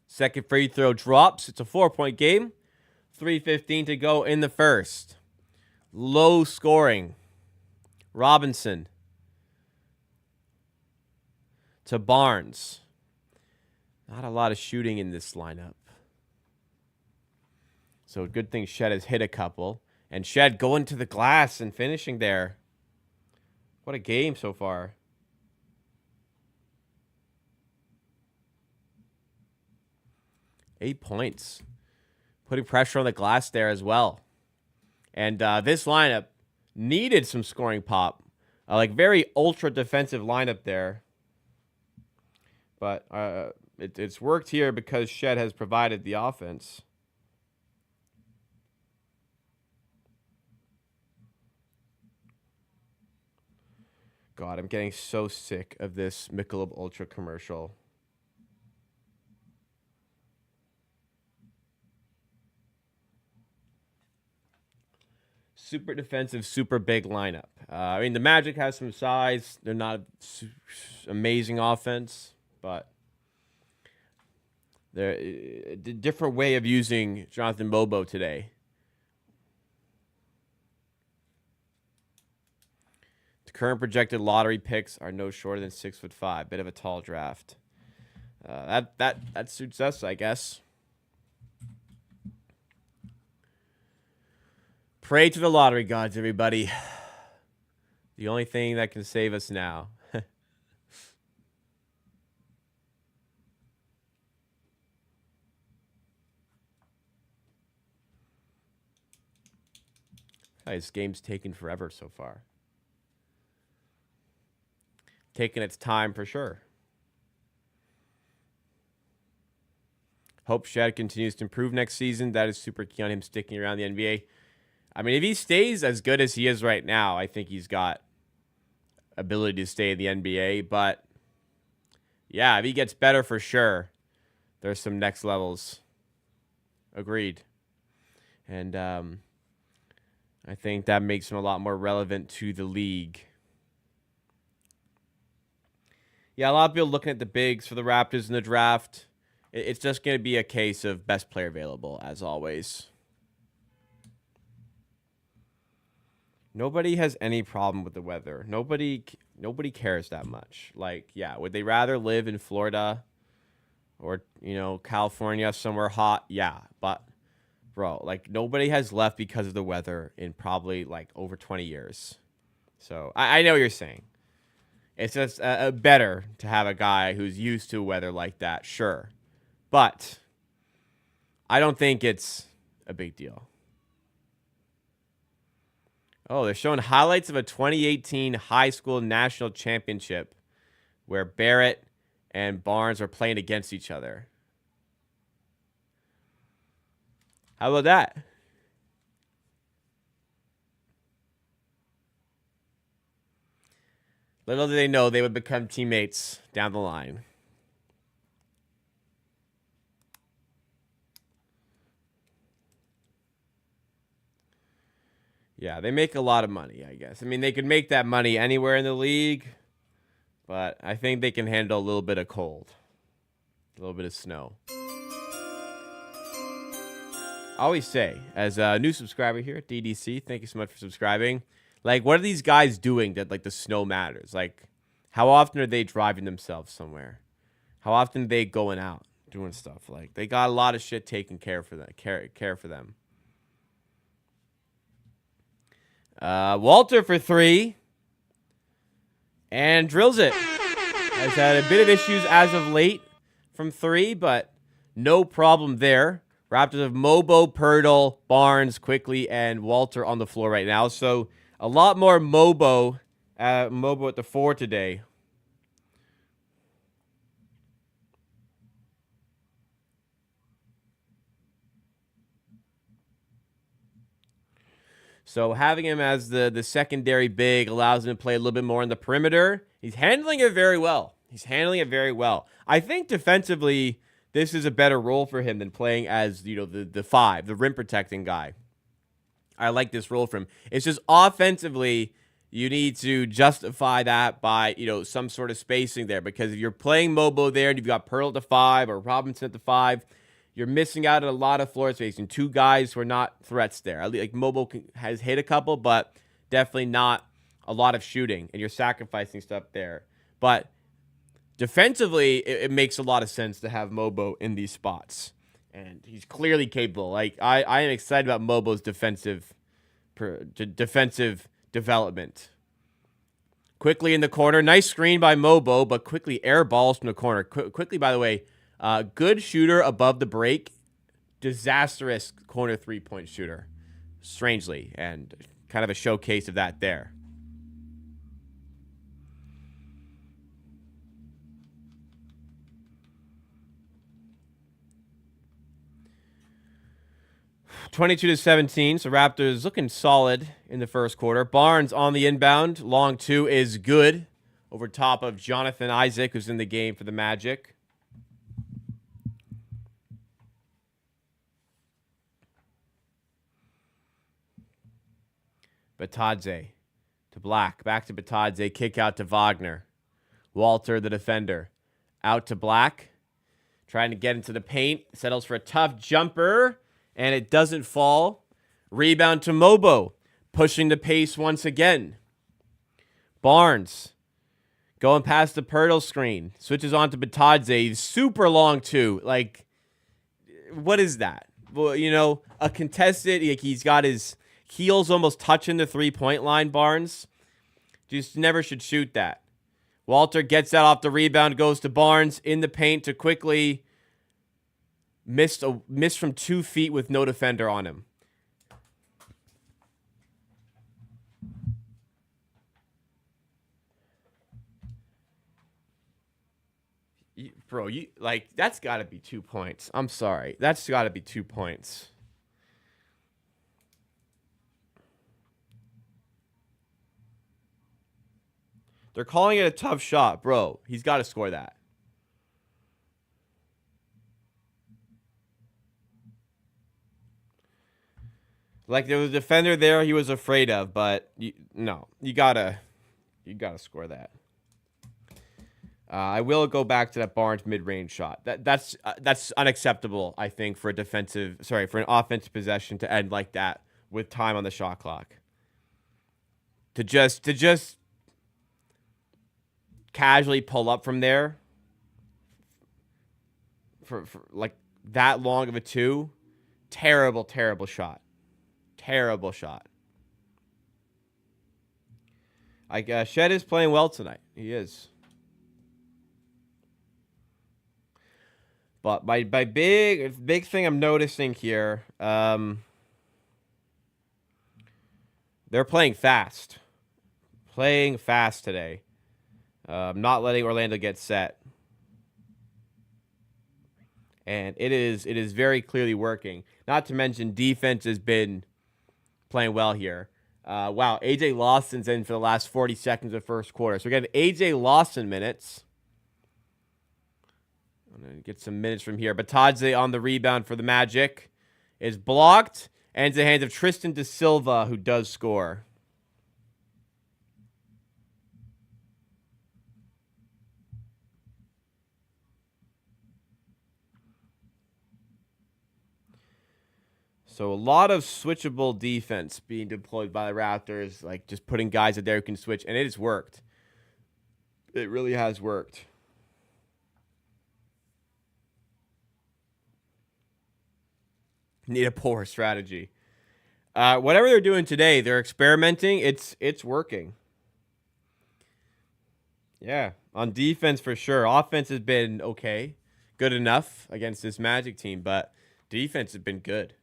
Second free throw drops. It's a 4-point game. 3:15 to go in the first. Low scoring. Robinson to Barnes. Not a lot of shooting in this lineup. So good thing Shed has hit a couple. And Shed going to the glass and finishing there. What a game so far. Eight points. Putting pressure on the glass there as well. And this lineup needed some scoring pop. Very ultra defensive lineup there. But it's worked here because Shed has provided the offense. God, I'm getting so sick of this Michelob Ultra commercial. Super defensive, super big lineup. The Magic has some size. They're not amazing offense, but they're a different way of using Jonathan Mobo today. The current projected lottery picks are no shorter than 6'5". Bit of a tall draft. That suits us, I guess. Pray to the lottery gods, everybody. The only thing that can save us now. This game's taken forever so far. Taking its time for sure. Hope Shed continues to improve next season. That is super key on him sticking around the NBA. If he stays as good as he is right now, I think he's got ability to stay in the NBA. But, yeah, if he gets better for sure, there's some next levels. Agreed. And I think that makes him a lot more relevant to the league. Yeah, a lot of people looking at the bigs for the Raptors in the draft. It's just going to be a case of best player available, as always. Nobody has any problem with the weather. Nobody cares that much. Would they rather live in Florida or, California, somewhere hot? Yeah, but, bro, nobody has left because of the weather in probably, over 20 years. So, I know what you're saying. It's just better to have a guy who's used to weather like that, sure. But I don't think it's a big deal. Oh, they're showing highlights of a 2018 high school national championship where Barrett and Barnes are playing against each other. How about that? Little did they know they would become teammates down the line. Yeah, they make a lot of money, I guess. They could make that money anywhere in the league, but I think they can handle a little bit of cold, a little bit of snow. I always say, as a new subscriber here at DDC, thank you so much for subscribing. What are these guys doing that, the snow matters? How often are they driving themselves somewhere? How often are they going out doing stuff? They got a lot of shit taken care for them. Walter for three. And drills it. Has had a bit of issues as of late from 3, but no problem there. Raptors have Mobo, Pirtle, Barnes, Quickly, and Walter on the floor right now. So a lot more Mobo at the 4 today. So having him as the secondary big allows him to play a little bit more on the perimeter. He's handling it very well. I think defensively, this is a better role for him than playing as, the 5, the rim protecting guy. I like this role for him. It's just offensively, you need to justify that by, some sort of spacing there. Because if you're playing Mobo there and you've got Pearl at the 5 or Robinson at the 5, you're missing out on a lot of floor spacing. 2 guys who are not threats there. Like Mobo has hit a couple, but definitely not a lot of shooting. And you're sacrificing stuff there. But defensively, it makes a lot of sense to have Mobo in these spots. And he's clearly capable. Like I am excited about Mobo's defensive development. Quickly in the corner. Nice screen by Mobo, but Quickly air balls from the corner. Quickly, by the way, good shooter above the break. Disastrous corner 3-point shooter. Strangely. And kind of a showcase of that there. (22-17). So Raptors looking solid in the first quarter. Barnes on the inbound. Long 2 is good. Over top of Jonathan Isaac, who's in the game for the Magic. Batadze to Black. Back to Batadze. Kick out to Wagner. Walter, the defender. Out to Black. Trying to get into the paint. Settles for a tough jumper. And it doesn't fall. Rebound to Mobo. Pushing the pace once again. Barnes. Going past the Pirtle screen. Switches on to Batadze. Super long 2. Like, what is that? Well, a contested. Like he's got his heels almost touching the 3-point line, Barnes. Just never should shoot that. Walter gets that off the rebound. Goes to Barnes. In the paint to Quickly. Missed from 2 feet with no defender on him. Bro, that's got to be 2 points. I'm sorry. That's got to be 2 points. They're calling it a tough shot. Bro, he's got to score that. Like there was a defender there he was afraid of, but you gotta score that. I will go back to that Barnes mid-range shot. That's unacceptable, I think, for an offensive possession to end like that with time on the shot clock. To just casually pull up from there for like that long of a 2, terrible shot. Terrible shot. Shed is playing well tonight. He is. But my big thing I'm noticing here, they're playing fast. Playing fast today. Not letting Orlando get set. And it is very clearly working. Not to mention defense has been playing well here. Wow, A.J. Lawson's in for the last 40 seconds of first quarter. So we're getting A.J. Lawson minutes. I'm going to get some minutes from here. Batadze on the rebound for the Magic is blocked. And it's the hands of Tristan Da Silva, who does score. So a lot of switchable defense being deployed by the Raptors, like just putting guys out there who can switch, and it has worked. It really has worked. Need a poor strategy. Whatever they're doing today, they're experimenting. It's working. Yeah, On defense, for sure. Offense has been okay. Good enough against this Magic team, but defense has been good.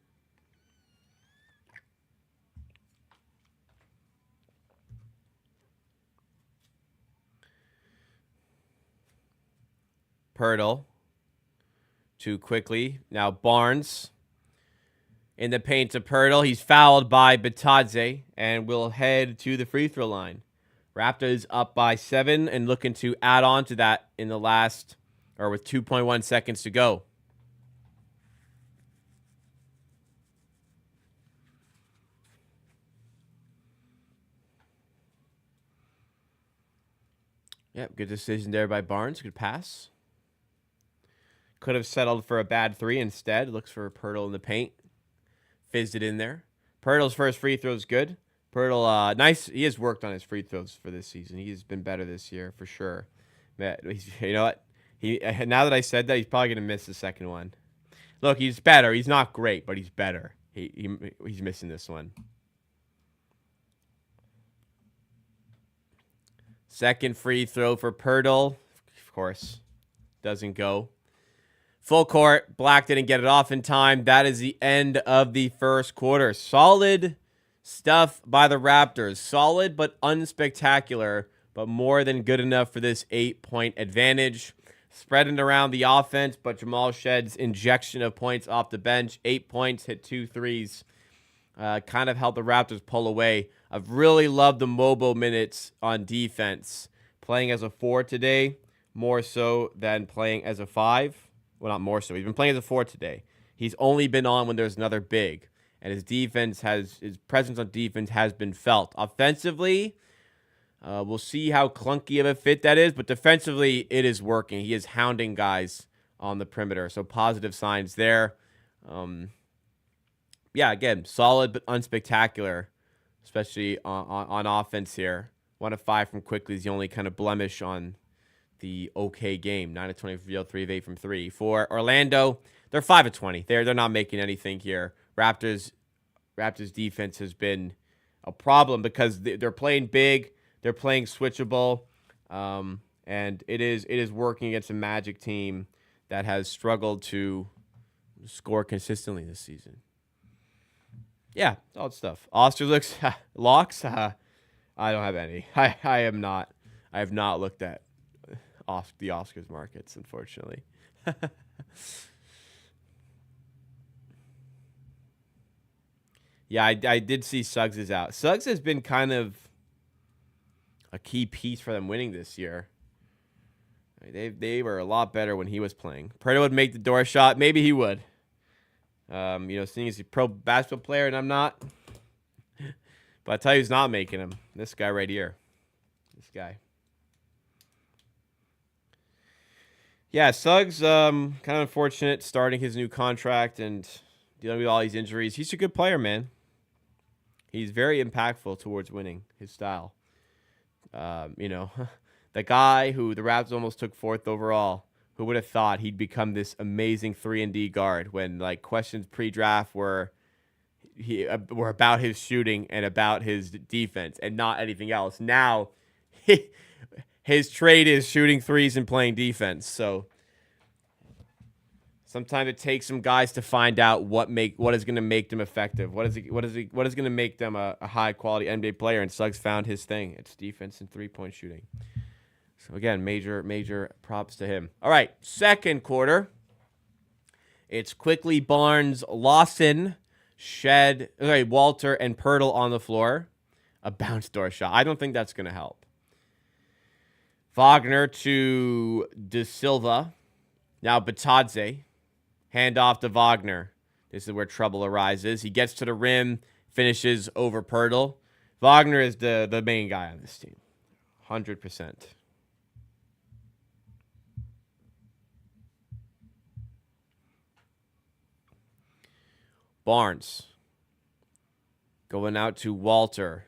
Pirtle. Too quickly. Now Barnes in the paint to Pirtle. He's fouled by Bitadze and will head to the free throw line. Raptors up by 7 and looking to add on to that in the last, or with 2.1 seconds to go. Yep, good decision there by Barnes. Good pass. Could have settled for a bad 3 instead. Looks for a Pirtle in the paint. Fizzed it in there. Pirtle's first free throw is good. Pirtle, nice. He has worked on his free throws for this season. He's been better this year for sure. You know what? Now that I said that, he's probably gonna miss the second one. Look, he's better. He's not great, but he's better. He's missing this one. Second free throw for Pirtle. Of course, doesn't go. Full court. Black didn't get it off in time. That is the end of the first quarter. Solid stuff by the Raptors. Solid but unspectacular, but more than good enough for this 8-point advantage. Spreading around the offense, but Jamal Shedd's injection of points off the bench. 8 points, hit 2 threes. Kind of helped the Raptors pull away. I've really loved the mobile minutes on defense. Playing as a 4 today, more so than playing as a 5. Well, not more so. He's been playing as a 4 today. He's only been on when there's another big. And his presence on defense has been felt. Offensively, we'll see how clunky of a fit that is. But defensively, it is working. He is hounding guys on the perimeter. So positive signs there. Yeah, again, solid but unspectacular, especially on offense here. 1 of 5 from quickly is the only kind of blemish on the okay game. 9 of 20 from field, 3 of 8 from 3. For Orlando, they're 5 of 20. They're not making anything here. Raptors defense has been a problem because they're playing big, they're playing switchable, and it is working against a Magic team that has struggled to score consistently this season. Yeah, solid stuff. Oscar looks locks. I don't have any. I have not looked at the Oscars markets, unfortunately. Yeah, I did see Suggs is out. Suggs has been kind of a key piece for them winning this year. They were a lot better when he was playing. Pirtle would make the door shot. Maybe he would. Seeing as a pro basketball player and I'm not. But I tell you who's not making them. This guy right here. This guy. Yeah, Suggs, kind of unfortunate starting his new contract and dealing with all these injuries. He's a good player, man. He's very impactful towards winning his style. The guy who the Raptors almost took 4th overall, who would have thought he'd become this amazing 3-and-D guard when questions pre-draft were about his shooting and about his defense and not anything else. Now, his trade is shooting threes and playing defense. So sometimes it takes some guys to find out what is going to make them effective. What is going to make them a high quality NBA player? And Suggs found his thing. It's defense and 3-point shooting. So again, major props to him. All right, second quarter. It's quickly Barnes, Lawson, Walter, and Pirtle on the floor. A bounce door shot. I don't think that's going to help. Wagner to De Silva. Now Bitadze. Hand off to Wagner. This is where trouble arises. He gets to the rim, finishes over Pirtle. Wagner is the main guy on this team. 100%. Barnes. Going out to Walter.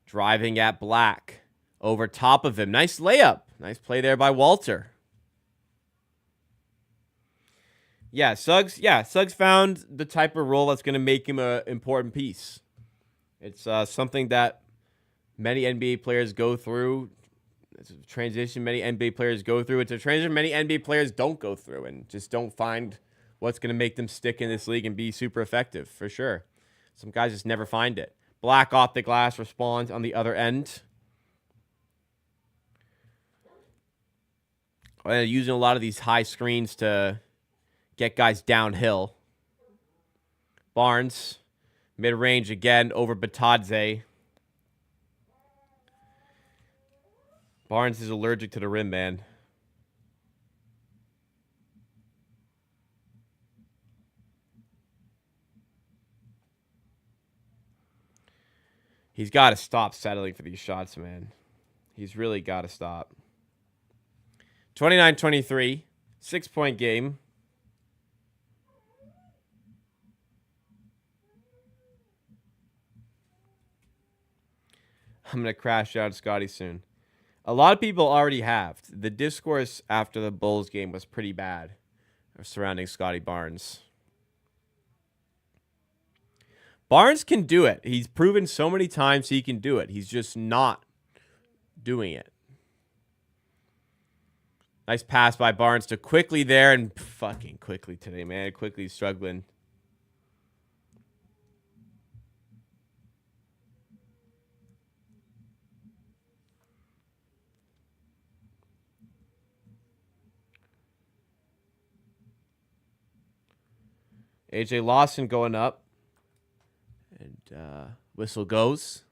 Driving at Black. Over top of him. Nice layup. Nice play there by Walter. Yeah, Suggs found the type of role that's going to make him an important piece. It's something that many NBA players go through It's a transition many NBA players go through. It's a transition many NBA players don't go through and just don't find what's going to make them stick in this league and be super effective, for sure. Some guys just never find it. Black off the glass responds on the other end. Using a lot of these high screens to get guys downhill. Barnes, mid-range again over Batadze. Barnes is allergic to the rim, man. He's got to stop settling for these shots, man. He's really got to stop. 29-23, 6-point game. I'm going to crash out Scotty soon. A lot of people already have. The discourse after the Bulls game was pretty bad surrounding Scotty Barnes. Barnes can do it. He's proven so many times he can do it. He's just not doing it. Nice pass by Barnes to Quickly there, and fucking Quickly today, man. Quickly struggling. AJ Lawson going up. And whistle goes.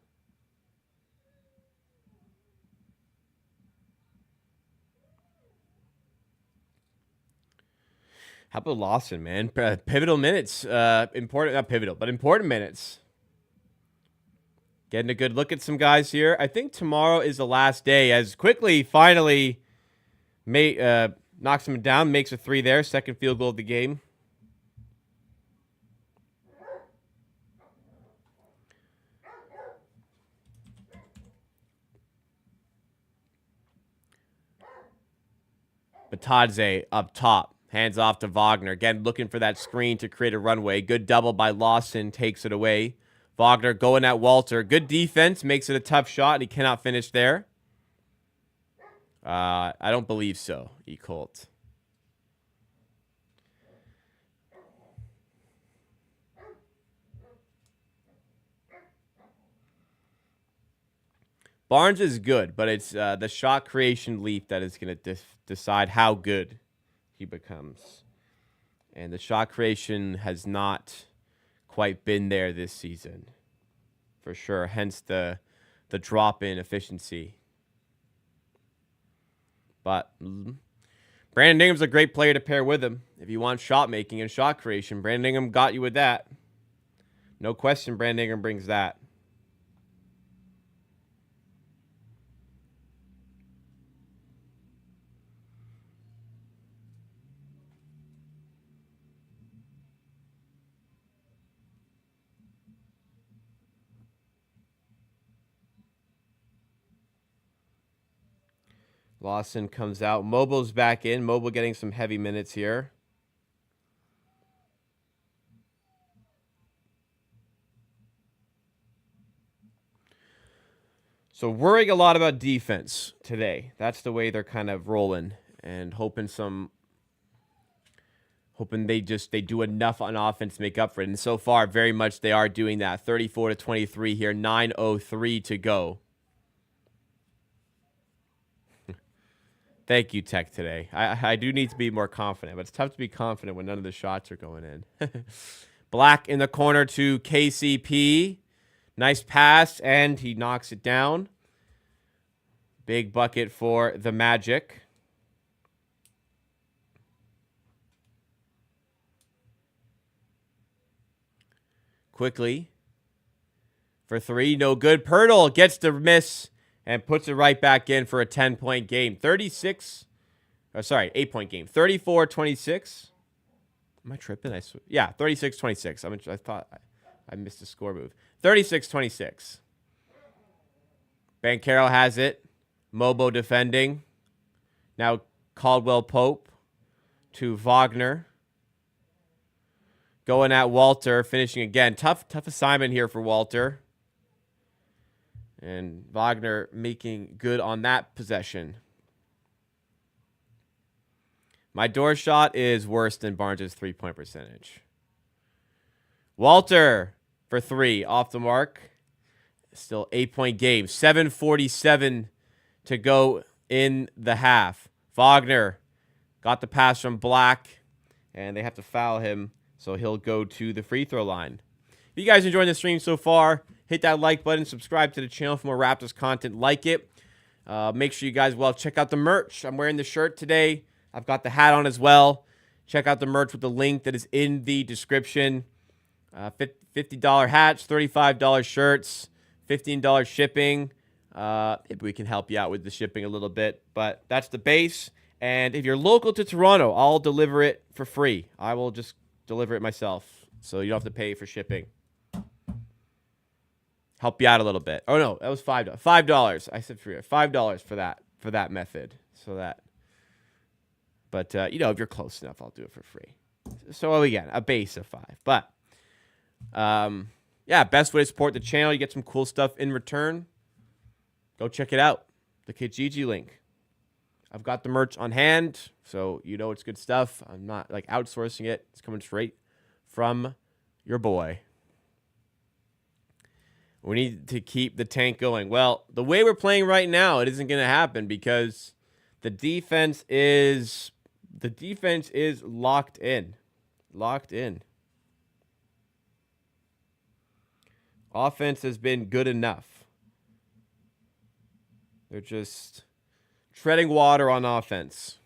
How about Lawson, man? Pivotal minutes. Important, not pivotal, but important minutes. Getting a good look at some guys here. I think tomorrow is the last day as Quickly finally knocks him down, makes a three there. Second field goal of the game. Batadze up top. Hands off to Wagner. Again, looking for that screen to create a runway. Good double by Lawson. Takes it away. Wagner going at Walter. Good defense. Makes it a tough shot. And he cannot finish there. I don't believe so, E-Colt. Barnes is good, but it's the shot creation leap that is going to decide how good he becomes. And the shot creation has not quite been there this season, for sure. Hence the drop in efficiency. But Brandon Ingram's a great player to pair with him. If you want shot making and shot creation, Brandon Ingram got you with that. No question, Brandon Ingram brings that. Lawson comes out. Mobile's back in. Mobile getting some heavy minutes here. So worrying a lot about defense today. That's the way they're kind of rolling and hoping they do enough on offense to make up for it. And so far, very much they are doing that. 34-23 here. 9:03 to go. Thank you, Tech, today. I do need to be more confident, but it's tough to be confident when none of the shots are going in. Black in the corner to KCP. Nice pass, and he knocks it down. Big bucket for the Magic. Quickly. For three, no good. Pirtle gets the miss. And puts it right back in for a 10-point game. 8-point game. 34-26. Am I tripping? Yeah, 36-26. I thought I missed a score move. 36-26. Banchero has it. Mobo defending. Now Caldwell Pope to Wagner. Going at Walter, finishing again. Tough assignment here for Walter. And Wagner making good on that possession. My door shot is worse than Barnes' three-point percentage. Walter for 3 off the mark. Still 8-point game. 7:47 to go in the half. Wagner got the pass from Black, and they have to foul him, so he'll go to the free throw line. If you guys enjoying the stream so far, hit that like button, subscribe to the channel for more Raptors content like it. Make sure you guys, check out the merch. I'm wearing the shirt today. I've got the hat on as well. Check out the merch with the link that is in the description. $50 hats, $35 shirts, $15 shipping. Maybe we can help you out with the shipping a little bit, but that's the base. And if you're local to Toronto, I'll deliver it for free. I will just deliver it myself, so you don't have to pay for shipping. Help you out a little bit. Oh no, that was $5. $5. I said free. $5 for that method. So that. But if you're close enough, I'll do it for free. So again, a base of 5. But best way to support the channel. You get some cool stuff in return. Go check it out. The Kijiji link. I've got the merch on hand, so it's good stuff. I'm not outsourcing it. It's coming straight from your boy. We need to keep the tank going. Well, the way we're playing right now, it isn't going to happen because the defense is locked in. Locked in. Offense has been good enough. They're just treading water on offense.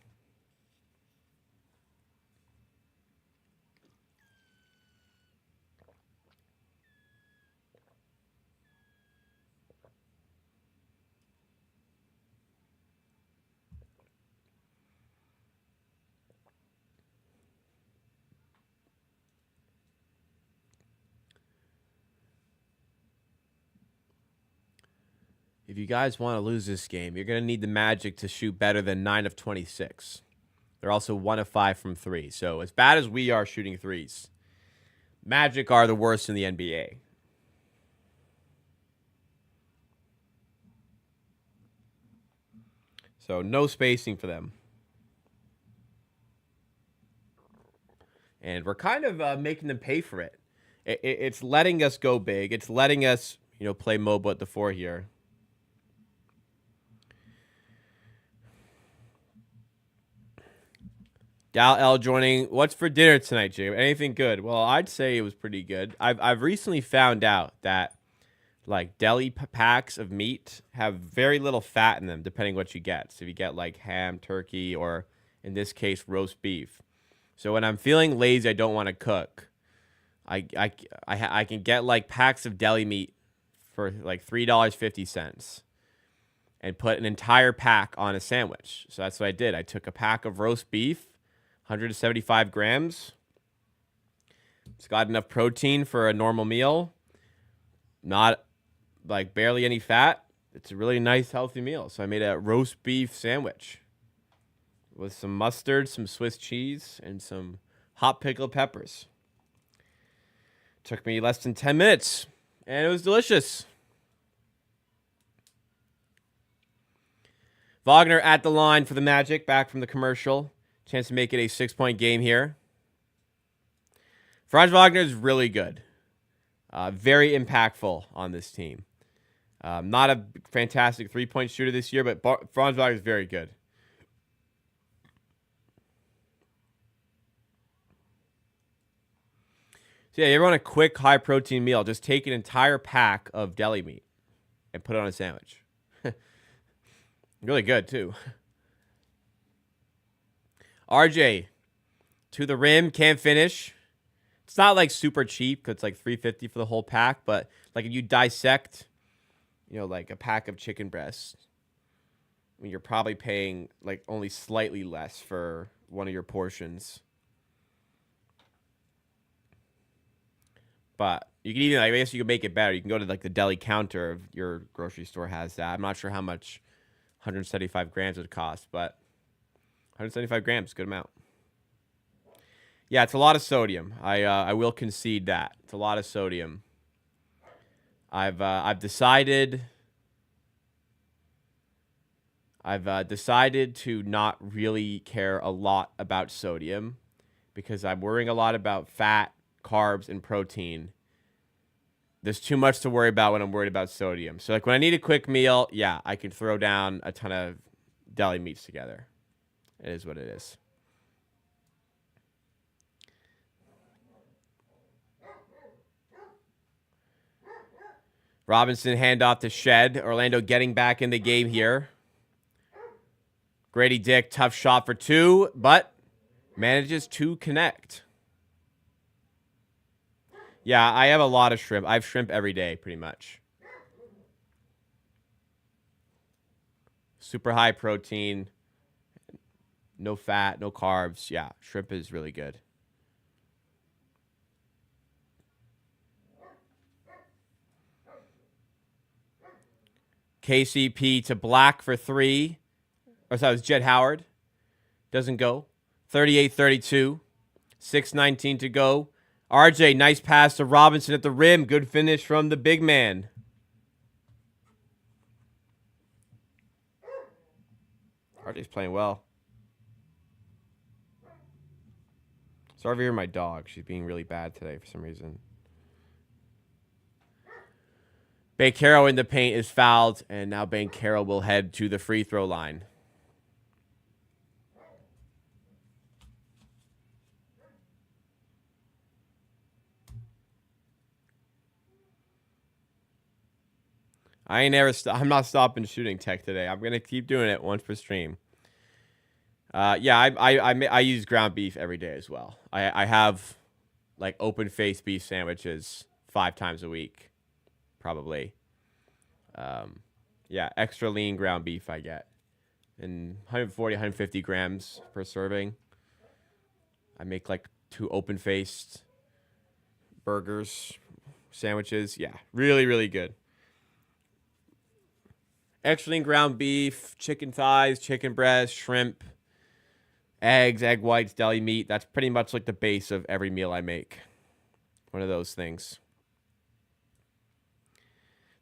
If you guys want to lose this game, you're going to need the Magic to shoot better than 9 of 26. They're also 1 of 5 from 3. So as bad as we are shooting threes, Magic are the worst in the NBA. So no spacing for them. And we're kind of making them pay for it. It's letting us go big. It's letting us, play mobile at the 4 here. Dal L joining. What's for dinner tonight, Jacob? Anything good? Well, I'd say it was pretty good. I've recently found out that deli packs of meat have very little fat in them, depending what you get. So if you get ham, turkey, or in this case roast beef. So when I'm feeling lazy, I don't want to cook. I can get packs of deli meat for $3.50 and put an entire pack on a sandwich. So that's what I did. I took a pack of roast beef. 175 grams. It's got enough protein for a normal meal. Not barely any fat. It's a really nice, healthy meal. So I made a roast beef sandwich with some mustard, some Swiss cheese, and some hot pickled peppers. Took me less than 10 minutes, and it was delicious. Wagner at the line for the Magic, back from the commercial. Chance to make it a 6-point game here. Franz Wagner is really good. Very impactful on this team. Not a fantastic 3-point shooter this year, but Franz Wagner is very good. So yeah, you ever want a quick, high-protein meal, just take an entire pack of deli meat and put it on a sandwich. Really good, too. RJ, to the rim, can't finish. It's not super cheap because it's $3.50 for the whole pack, but if you dissect, a pack of chicken breasts, you're probably paying only slightly less for one of your portions. But you can even, I guess you can make it better. You can go to the deli counter of your grocery store has that. I'm not sure how much 175 grams would cost, but 175 grams, good amount. Yeah, it's a lot of sodium. I will concede that. It's a lot of sodium. I've decided I've decided to not really care a lot about sodium because I'm worrying a lot about fat, carbs, and protein. There's too much to worry about when I'm worried about sodium. So, like, when I need a quick meal, yeah, I can throw down a ton of deli meats together. It is what it is. Robinson handoff to Shed. Orlando getting back in the game here. Grady Dick, tough shot for two, but manages to connect. Yeah, I have a lot of shrimp. I have shrimp every day, pretty much. Super high protein. No fat, no carbs. Yeah, shrimp is really good. KCP to Black for three. Or sorry, it was Jed Howard. Doesn't go. 38-32. 6:19 to go. RJ, nice pass to Robinson at the rim. Good finish from the big man. RJ's playing well. Sorry to hear my dog. She's being really bad today for some reason. Banchero in the paint is fouled, and now Banchero will head to the free throw line. I'm not stopping shooting tech today. I'm gonna keep doing it once per stream. Yeah, I use ground beef every day as well. I have like open face beef sandwiches 5 times a week, probably. Yeah, extra lean ground beef I get, and 140, 150 grams per serving. I make like 2 open faced burgers, sandwiches. Yeah, really, really good. Extra lean ground beef, chicken thighs, chicken breast, shrimp, eggs, egg whites, deli meat. That's pretty much like the base of every meal I make. One of those things.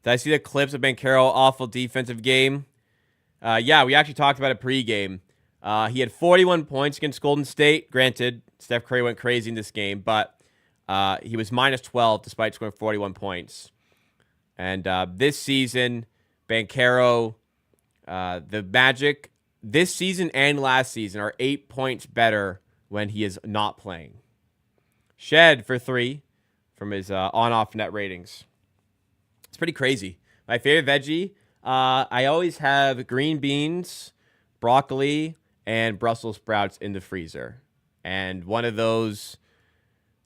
Did I see the clips of Banchero? Awful defensive game. Yeah, we actually talked about it pregame. He had 41 points against Golden State. Granted, Steph Curry went crazy in this game, but he was minus 12 despite scoring 41 points. And this season, Banchero, the Magic, this season and last season are 8 points better when he is not playing. Shed for 3 from his on-off net ratings. It's pretty crazy. My favorite veggie, I always have green beans, broccoli, and Brussels sprouts in the freezer. And one of those,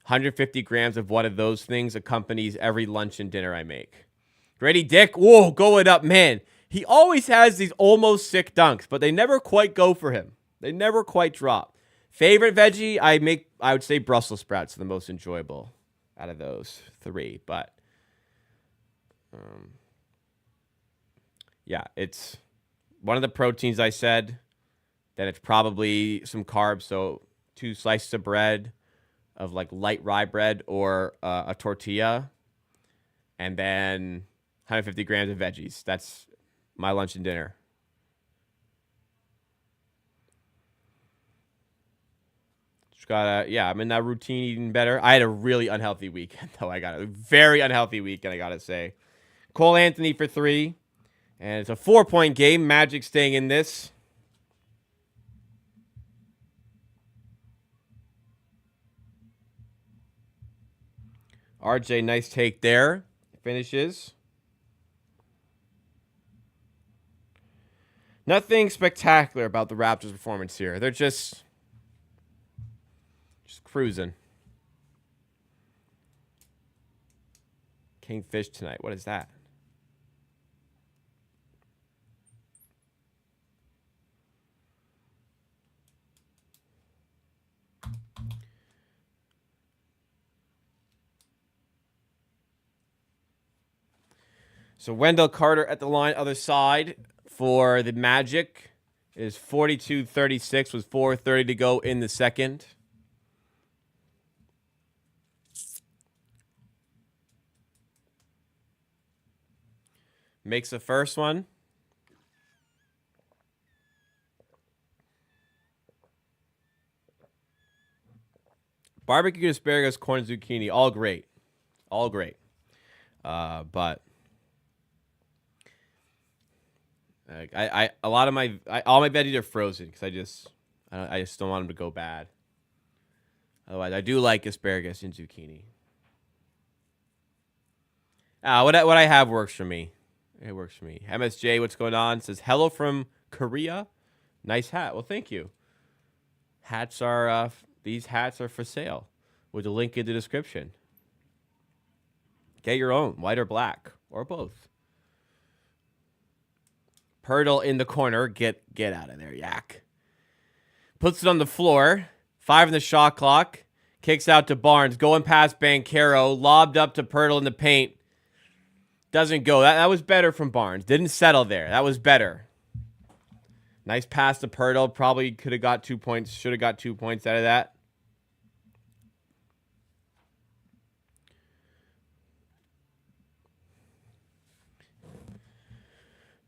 150 grams of one of those things accompanies every lunch and dinner I make. Grady Dick, whoa, going up, man. He always has these almost sick dunks, but they never quite go for him. They never quite drop. Favorite veggie, I would say Brussels sprouts are the most enjoyable out of those 3. But, yeah, it's one of the proteins I said. Then it's probably some carbs, so 2 slices of bread, of like light rye bread or a tortilla. And then 150 grams of veggies. That's my lunch and dinner. Just gotta, yeah, I'm in that routine eating better. I had a really unhealthy weekend, though. I got a very unhealthy weekend, I gotta say. Cole Anthony for 3. And it's a 4-point game. Magic staying in this. RJ, nice take there. Finishes. Nothing spectacular about the Raptors' performance here. They're just cruising. Kingfish tonight. What is that? So Wendell Carter at the line, other side for the Magic is 42-36 with 4:30 to go in the second. Makes the first one. Barbecue, asparagus, corn, zucchini, all great. All great. But all my veggies are frozen because I just don't want them to go bad. Otherwise, I do like asparagus and zucchini. What I have works for me. It works for me. MSJ, what's going on? Says hello from Korea. Nice hat. Well, thank you. These hats are for sale with a link in the description. Get your own, white or black, or both. Pirtle in the corner. Get out of there, yak. Puts it on the floor. 5 in the shot clock. Kicks out to Barnes. Going past Banchero. Lobbed up to Pirtle in the paint. Doesn't go. That was better from Barnes. Didn't settle there. That was better. Nice pass to Pirtle. Probably could have got 2 points. Should have got 2 points out of that.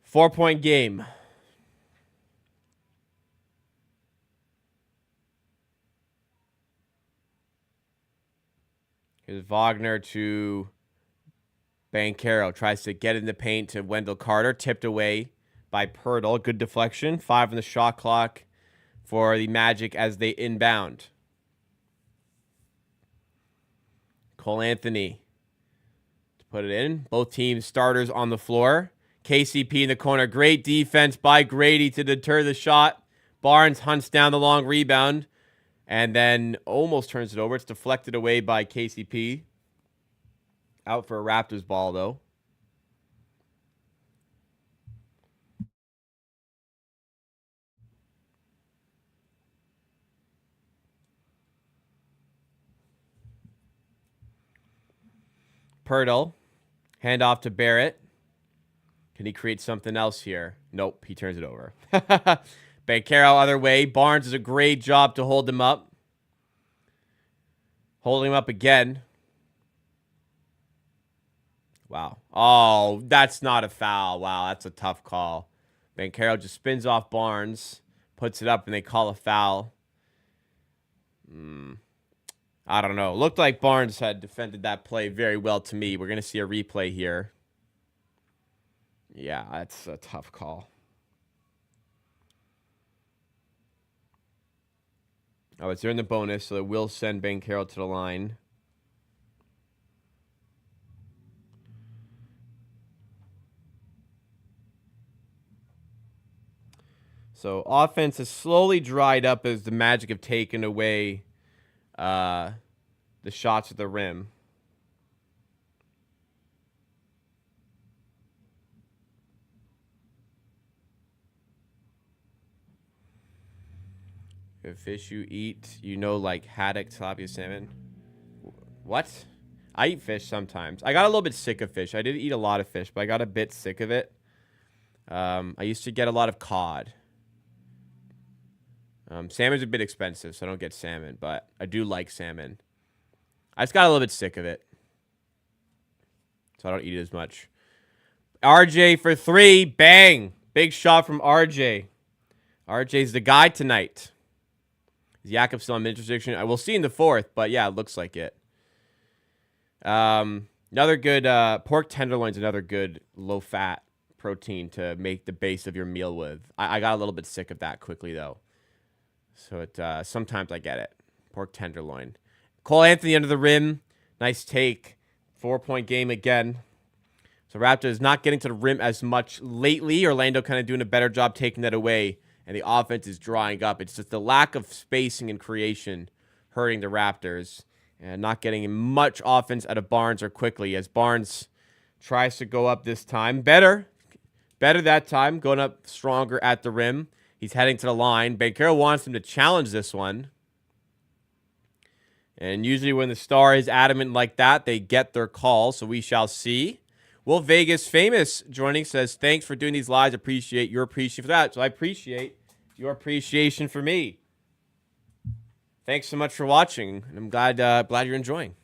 Four-point game. Here's Wagner to Banchero. Tries to get in the paint to Wendell Carter. Tipped away by Pirtle. Good deflection. 5 on the shot clock for the Magic as they inbound. Cole Anthony to put it in. Both teams starters on the floor. KCP in the corner. Great defense by Grady to deter the shot. Barnes hunts down the long rebound and then almost turns it over. It's deflected away by KCP. Out for a Raptors ball, though. Pirtle. Hand off to Barrett. Can he create something else here? Nope, he turns it over. Banchero other way. Barnes does a great job to hold him up. Holding him up again. Wow. Oh, that's not a foul. Wow, that's a tough call. Banchero just spins off Barnes. Puts it up and they call a foul. I don't know. Looked like Barnes had defended that play very well to me. We're going to see a replay here. Yeah, that's a tough call. Oh, it's during the bonus, so it will send Banchero to the line. So offense has slowly dried up as the Magic have taken away the shots at the rim. If fish you eat, you know, like haddock, tilapia, salmon. What? I eat fish sometimes. I got a little bit sick of fish. I did eat a lot of fish, but I got a bit sick of it. I used to get a lot of cod. Salmon's a bit expensive, so I don't get salmon, but I do like salmon. I just got a little bit sick of it, so I don't eat it as much. RJ for 3. Bang! Big shot from RJ. RJ's the guy tonight. Is Jakob still on mid-restriction? I will see in the fourth, but yeah, it looks like it. Another good pork tenderloin's another good low-fat protein to make the base of your meal with. I got a little bit sick of that quickly, though. So it sometimes I get it. Pork tenderloin. Cole Anthony under the rim. Nice take. 4-point game again. So Raptors not getting to the rim as much lately. Orlando kind of doing a better job taking that away. And the offense is drying up. It's just the lack of spacing and creation hurting the Raptors. And not getting much offense out of Barnes or quickly as Barnes tries to go up this time. Better that time. Going up stronger at the rim. He's heading to the line. Banchero wants him to challenge this one. And usually when the star is adamant like that, they get their call. So we shall see. Will Vegas Famous joining says, thanks for doing these lives. Appreciate your appreciation for that. So I appreciate your appreciation for me. Thanks so much for watching. I'm glad you're enjoying.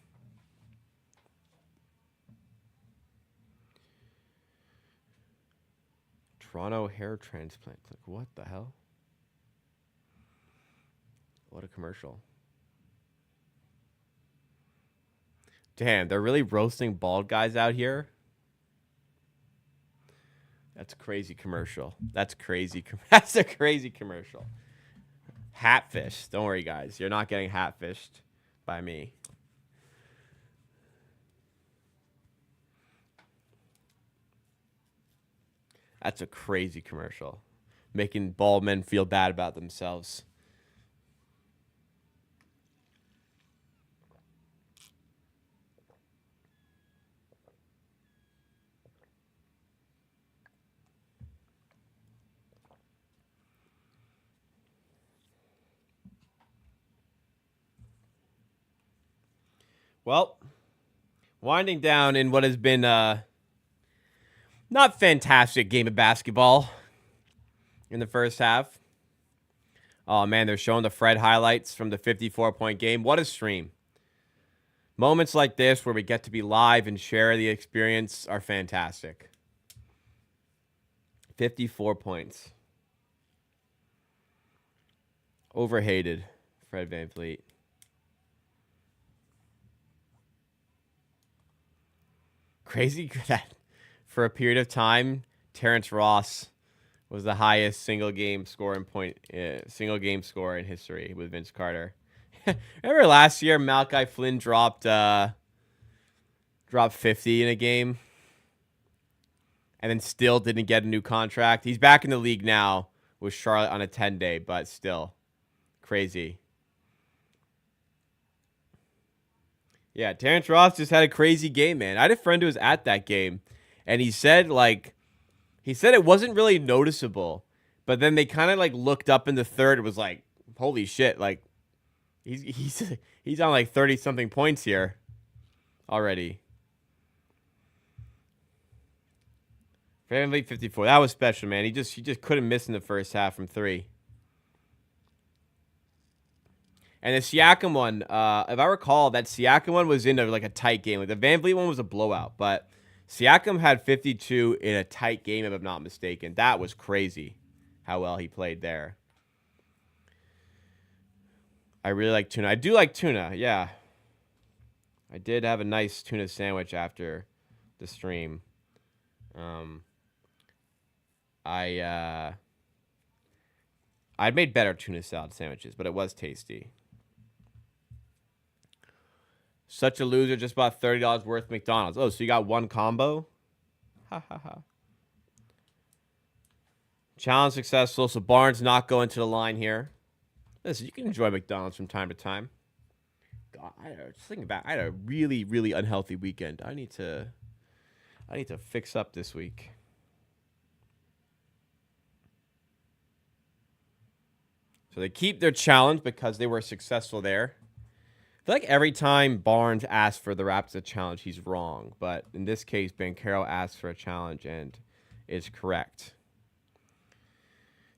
Toronto hair transplant. Like, what the hell? What a commercial. Damn, they're really roasting bald guys out here. That's a crazy commercial. That's crazy. That's a crazy commercial. Hatfish. Don't worry, guys. You're not getting hatfished by me. That's a crazy commercial. Making bald men feel bad about themselves. Well, winding down in what has been not fantastic game of basketball in the first half. Oh, man, they're showing the Fred highlights from the 54-point game. What a stream. Moments like this where we get to be live and share the experience are fantastic. 54 points. Overhated, Fred VanVleet. Crazy that for a period of time, Terrence Ross was the highest single game score in history with Vince Carter. Remember last year, Malachi Flynn dropped 50 in a game, and then still didn't get a new contract. He's back in the league now with Charlotte on a 10-day, but still crazy. Yeah, Terrence Ross just had a crazy game, man. I had a friend who was at that game, and he said it wasn't really noticeable, but then they kind of looked up in the third. It was like, holy shit, he's on 30 something points here already. VanVleet 54. That was special, man. He just couldn't miss in the first half from three. And the Siakam one, if I recall, that Siakam one was in a tight game. The VanVleet one was a blowout, but Siakam had 52 in a tight game, if I'm not mistaken. That was crazy how well he played there. I really like tuna. I do like tuna, yeah. I did have a nice tuna sandwich after the stream. I'd made better tuna salad sandwiches, but it was tasty. Such a loser, just bought $30 worth of McDonald's. Oh, so you got one combo? Ha ha ha. Challenge successful, so Barnes not going to the line here. Listen, you can enjoy McDonald's from time to time. God, just thinking back, I had a really, really unhealthy weekend. I need to fix up this week. So they keep their challenge because they were successful there. I feel like every time Barnes asks for the Raptors a challenge, he's wrong. But in this case, Banchero asks for a challenge and is correct.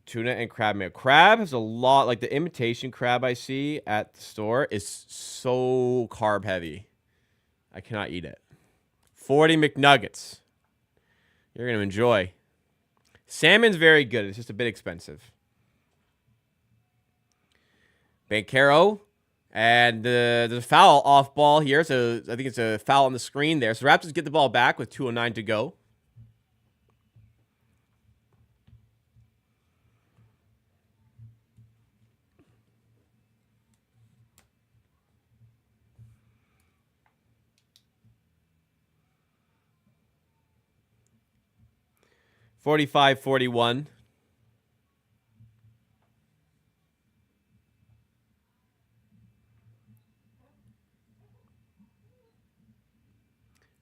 Tuna and crab meal. Crab has a lot, the imitation crab I see at the store is so carb heavy. I cannot eat it. 40 McNuggets. You're going to enjoy. Salmon's very good. It's just a bit expensive. Banchero. And the foul off ball here. So I think it's a foul on the screen there. So Raptors get the ball back with 2:09 to go. (45-41).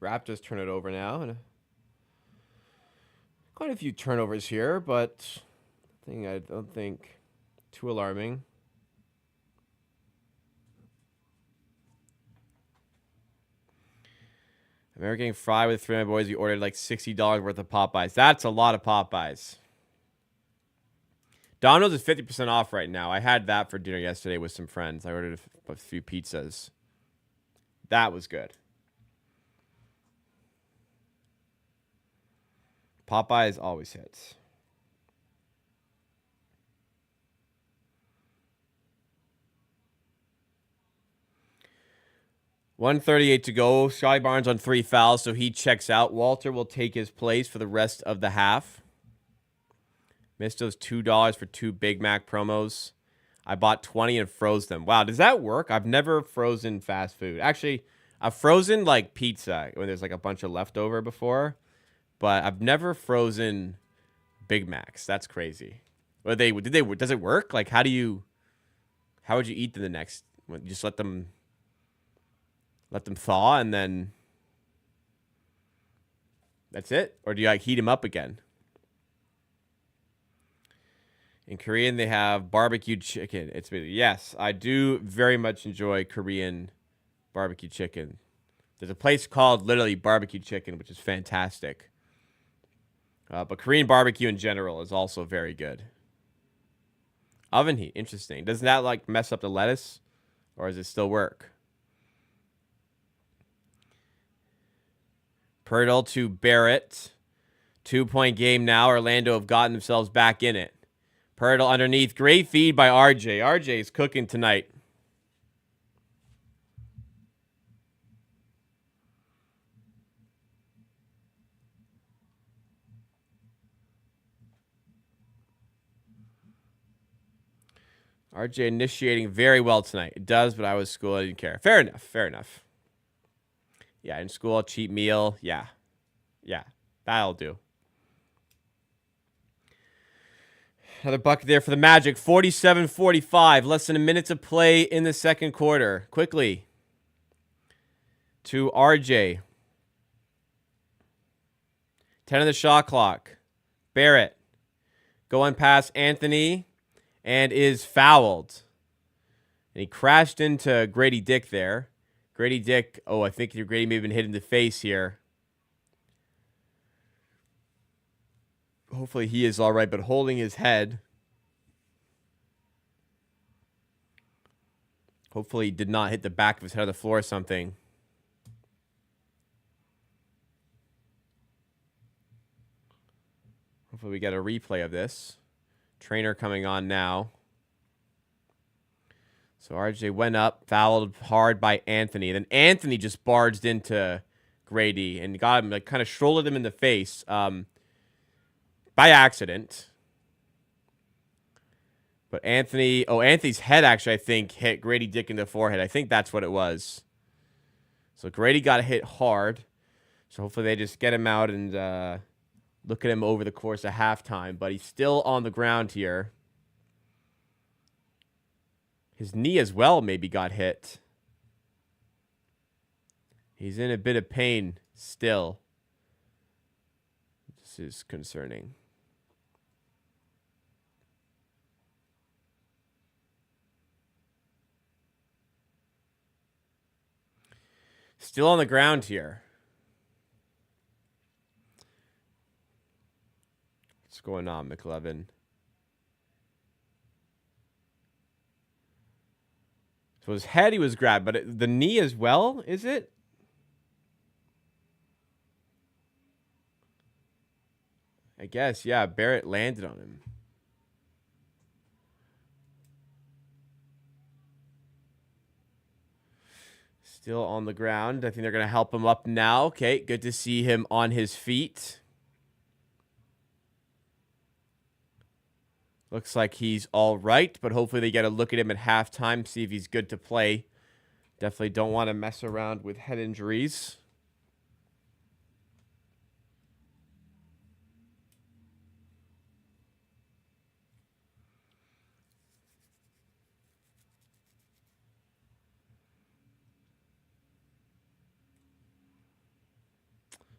Raptors turn it over now. And quite a few turnovers here, but I don't think too alarming. I remember getting fried with three of my boys. We ordered $60 worth of Popeyes. That's a lot of Popeyes. Domino's is 50% off right now. I had that for dinner yesterday with some friends. I ordered a few pizzas. That was good. Popeyes always hits. 1:38 to go. Scotty Barnes on 3 fouls, so he checks out. Walter will take his place for the rest of the half. Missed those $2 for 2 Big Mac promos. I bought 20 and froze them. Wow, does that work? I've never frozen fast food. Actually, I've frozen like pizza when there's like a bunch of leftover before, but I've never frozen Big Macs. That's crazy. Well, does it work? Like, how would you eat them the next? You just let them thaw and then that's it? Or do you like heat them up again? In Korean, they have barbecued chicken. Yes, I do very much enjoy Korean barbecue chicken. There's a place called literally Barbecue Chicken, which is fantastic. But Korean barbecue in general is also very good. Oven heat, interesting. Doesn't that like mess up the lettuce, or does it still work? Pirtle to Barrett. 2-point game now. Orlando have gotten themselves back in it. Pirtle underneath. Great feed by RJ. RJ is cooking tonight. RJ initiating very well tonight. It does, but I was school. I didn't care. Fair enough. Fair enough. Yeah, in school, cheap meal. Yeah. Yeah, that'll do. Another bucket there for the Magic. 47-45. Less than a minute to play in the second quarter. Quickly to RJ. 10 on the shot clock. Barrett going past Anthony and is fouled. And he crashed into Grady Dick there. Grady Dick, I think Grady may have been hit in the face here. Hopefully he is all right, but holding his head. Hopefully he did not hit the back of his head on the floor or something. Hopefully we get a replay of this. Trainer coming on now. So RJ went up, fouled hard by Anthony. Then Anthony just barged into Grady and got him, like kind of shouldered him in the face by accident. But Anthony's head actually, I think, hit Grady Dick in the forehead. I think that's what it was. So Grady got hit hard. So hopefully they just get him out and look at him over the course of halftime. But he's still on the ground here. His knee as well maybe got hit. He's in a bit of pain still. This is concerning. Still on the ground here. What's going on, McLevin? So his head he was grabbed, but the knee as well, is it? I guess, yeah, Barrett landed on him. Still on the ground. I think they're going to help him up now. Okay, good to see him on his feet. Looks like he's all right, but hopefully they get a look at him at halftime, see if he's good to play. Definitely don't want to mess around with head injuries.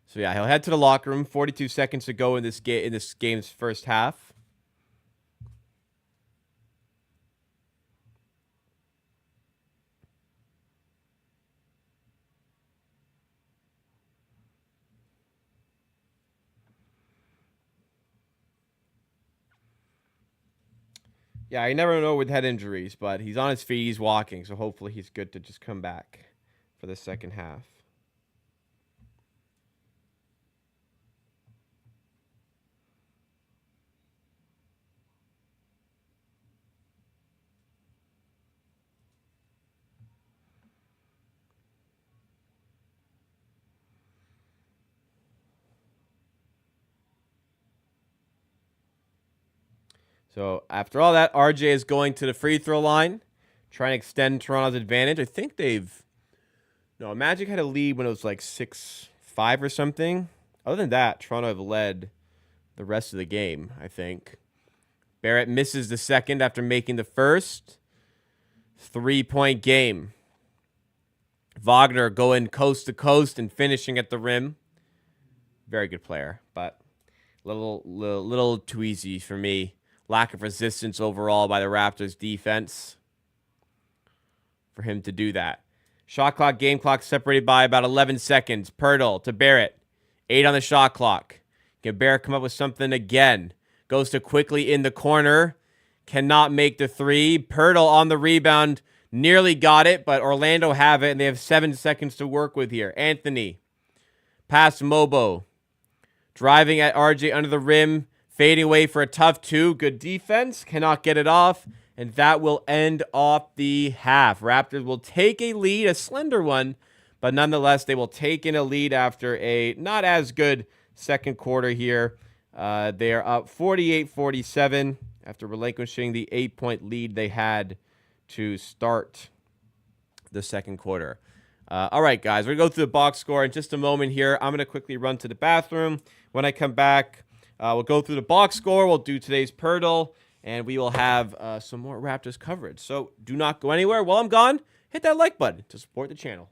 So yeah, he'll head to the locker room. 42 seconds to go in this game's first half. Yeah, you never know with head injuries, but he's on his feet, he's walking, so hopefully he's good to just come back for the second half. So after all that, RJ is going to the free throw line, trying to extend Toronto's advantage. I think no, Magic had a lead when it was like 6-5 or something. Other than that, Toronto have led the rest of the game, I think. Barrett misses the second after making the first. 3-point game. Wagner going coast to coast and finishing at the rim. Very good player, but little too easy for me. Lack of resistance overall by the Raptors defense for him to do that. Shot clock, game clock separated by about 11 seconds. Pirtle to Barrett. 8 on the shot clock. Can Barrett come up with something again? Goes to quickly in the corner. Cannot make the three. Pirtle on the rebound. Nearly got it, but Orlando have it, and they have 7 seconds to work with here. Anthony. Pass Mobo. Driving at RJ under the rim. Fading away for a tough two. Good defense. Cannot get it off. And that will end off the half. Raptors will take a lead, a slender one, but nonetheless, they will take in a lead after a not as good second quarter here. They are up 48-47 after relinquishing the 8-point lead they had to start the second quarter. All right, guys, we're going to go through the box score in just a moment here. I'm going to quickly run to the bathroom. When I come back, we'll go through the box score. We'll do today's Pirtle, and we will have some more Raptors coverage. So do not go anywhere. While I'm gone, hit that like button to support the channel.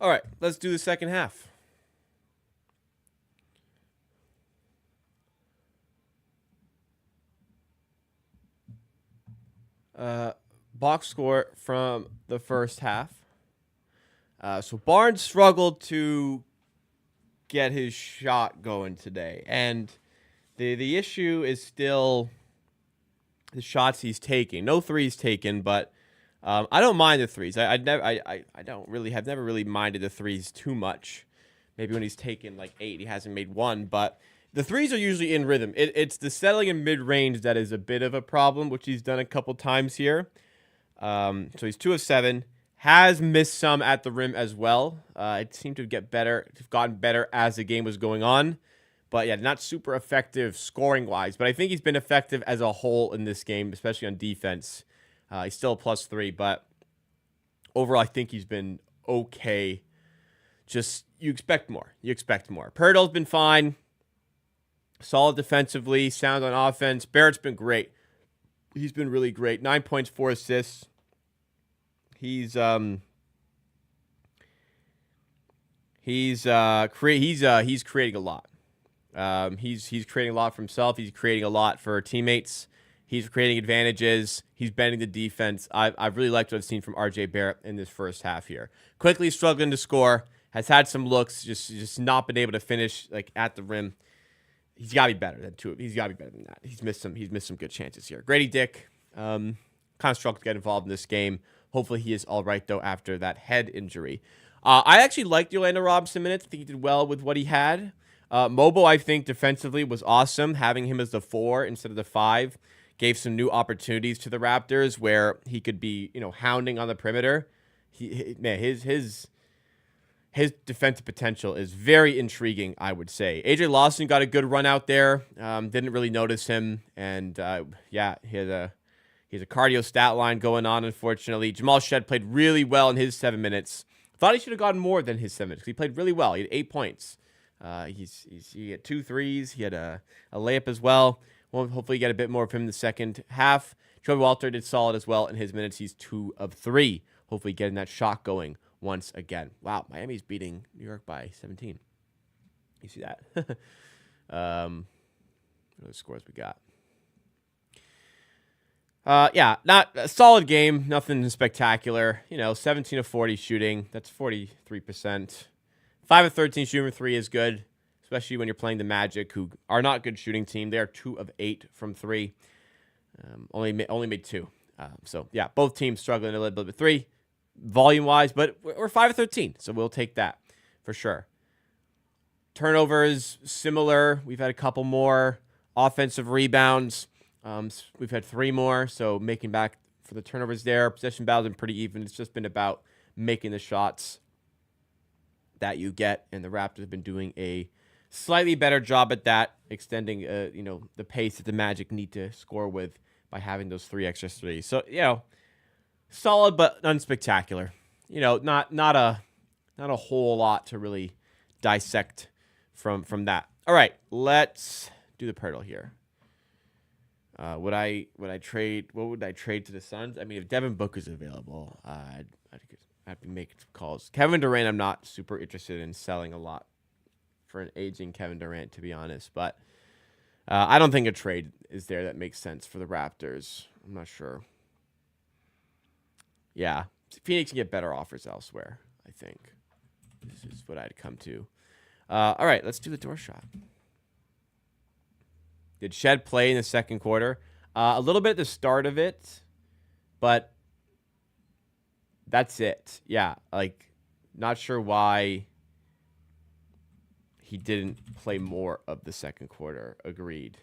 All right, let's do the second half. Box score from the first half. So Barnes struggled to get his shot going today, and the issue is still the shots he's taking. No threes taken, but I don't mind the threes. I don't really have never really minded the threes too much. Maybe when he's taken like 8, he hasn't made one, but the threes are usually in rhythm. It's the settling in mid range that is a bit of a problem, which he's done a couple times here. So he's 2 of 7. Has missed some at the rim as well. It seemed to have gotten better as the game was going on. But yeah, not super effective scoring-wise. But I think he's been effective as a whole in this game, especially on defense. He's still a +3, but overall, I think he's been okay. Just, you expect more. Pirtle's been fine. Solid defensively, sound on offense. Barrett's been great. He's been really great. 9 points, 4 assists. He's creating a lot. He's creating a lot for himself. He's creating a lot for teammates. He's creating advantages. He's bending the defense. I've really liked what I've seen from RJ Barrett in this first half here. Quickly struggling to score. Has had some looks. Just not been able to finish like at the rim. He's got to be better than He's got to be better than that. He's missed some good chances here. Grady Dick kind of struggled to get involved in this game. Hopefully he is all right, though, after that head injury. I actually liked the Orlando Robinson minutes. I think he did well with what he had. Mobo, I think, defensively was awesome. Having him as the 4 instead of the 5 gave some new opportunities to the Raptors where he could be, hounding on the perimeter. His defensive potential is very intriguing, I would say. AJ Lawson got a good run out there. Didn't really notice him. And, he has a cardio stat line going on, unfortunately. Jamal Shed played really well in his 7 minutes. Thought he should have gotten more than his 7 minutes. He played really well. He had 8 points. He had 2 threes. He had a layup as well. We'll hopefully get a bit more of him in the second half. Troy Walter did solid as well in his minutes. He's 2 of 3. Hopefully getting that shot going once again. Wow, Miami's beating New York by 17. You see that? What are the scores we got? Not a solid game. Nothing spectacular. 17 of 40 shooting. That's 43%. 5 of 13 shooting for 3 is good, especially when you're playing the Magic, who are not a good shooting team. They are 2 of 8 from 3. Only made 2. So, yeah, both teams struggling a little bit with 3 volume-wise, but we're 5 of 13, so we'll take that for sure. Turnovers, similar. We've had a couple more. Offensive rebounds. We've had 3 more, so making back for the turnovers there. Possession battles been pretty even. It's just been about making the shots that you get, and the Raptors have been doing a slightly better job at that, extending the pace that the Magic need to score with by having those 3 extra threes. So solid but unspectacular. Not a whole lot to really dissect from that. All right, let's do the Pirtle here. Would I trade? What would I trade to the Suns? I mean, if Devin Booker's available, I'd have to make calls. Kevin Durant, I'm not super interested in selling a lot for an aging Kevin Durant, to be honest. But I don't think a trade is there that makes sense for the Raptors. I'm not sure. Yeah, Phoenix can get better offers elsewhere, I think. This is what I'd come to. All right, let's do the door shot. Did Shed play in the second quarter? A little bit at the start of it, but that's it. Yeah, not sure why he didn't play more of the second quarter. Agreed.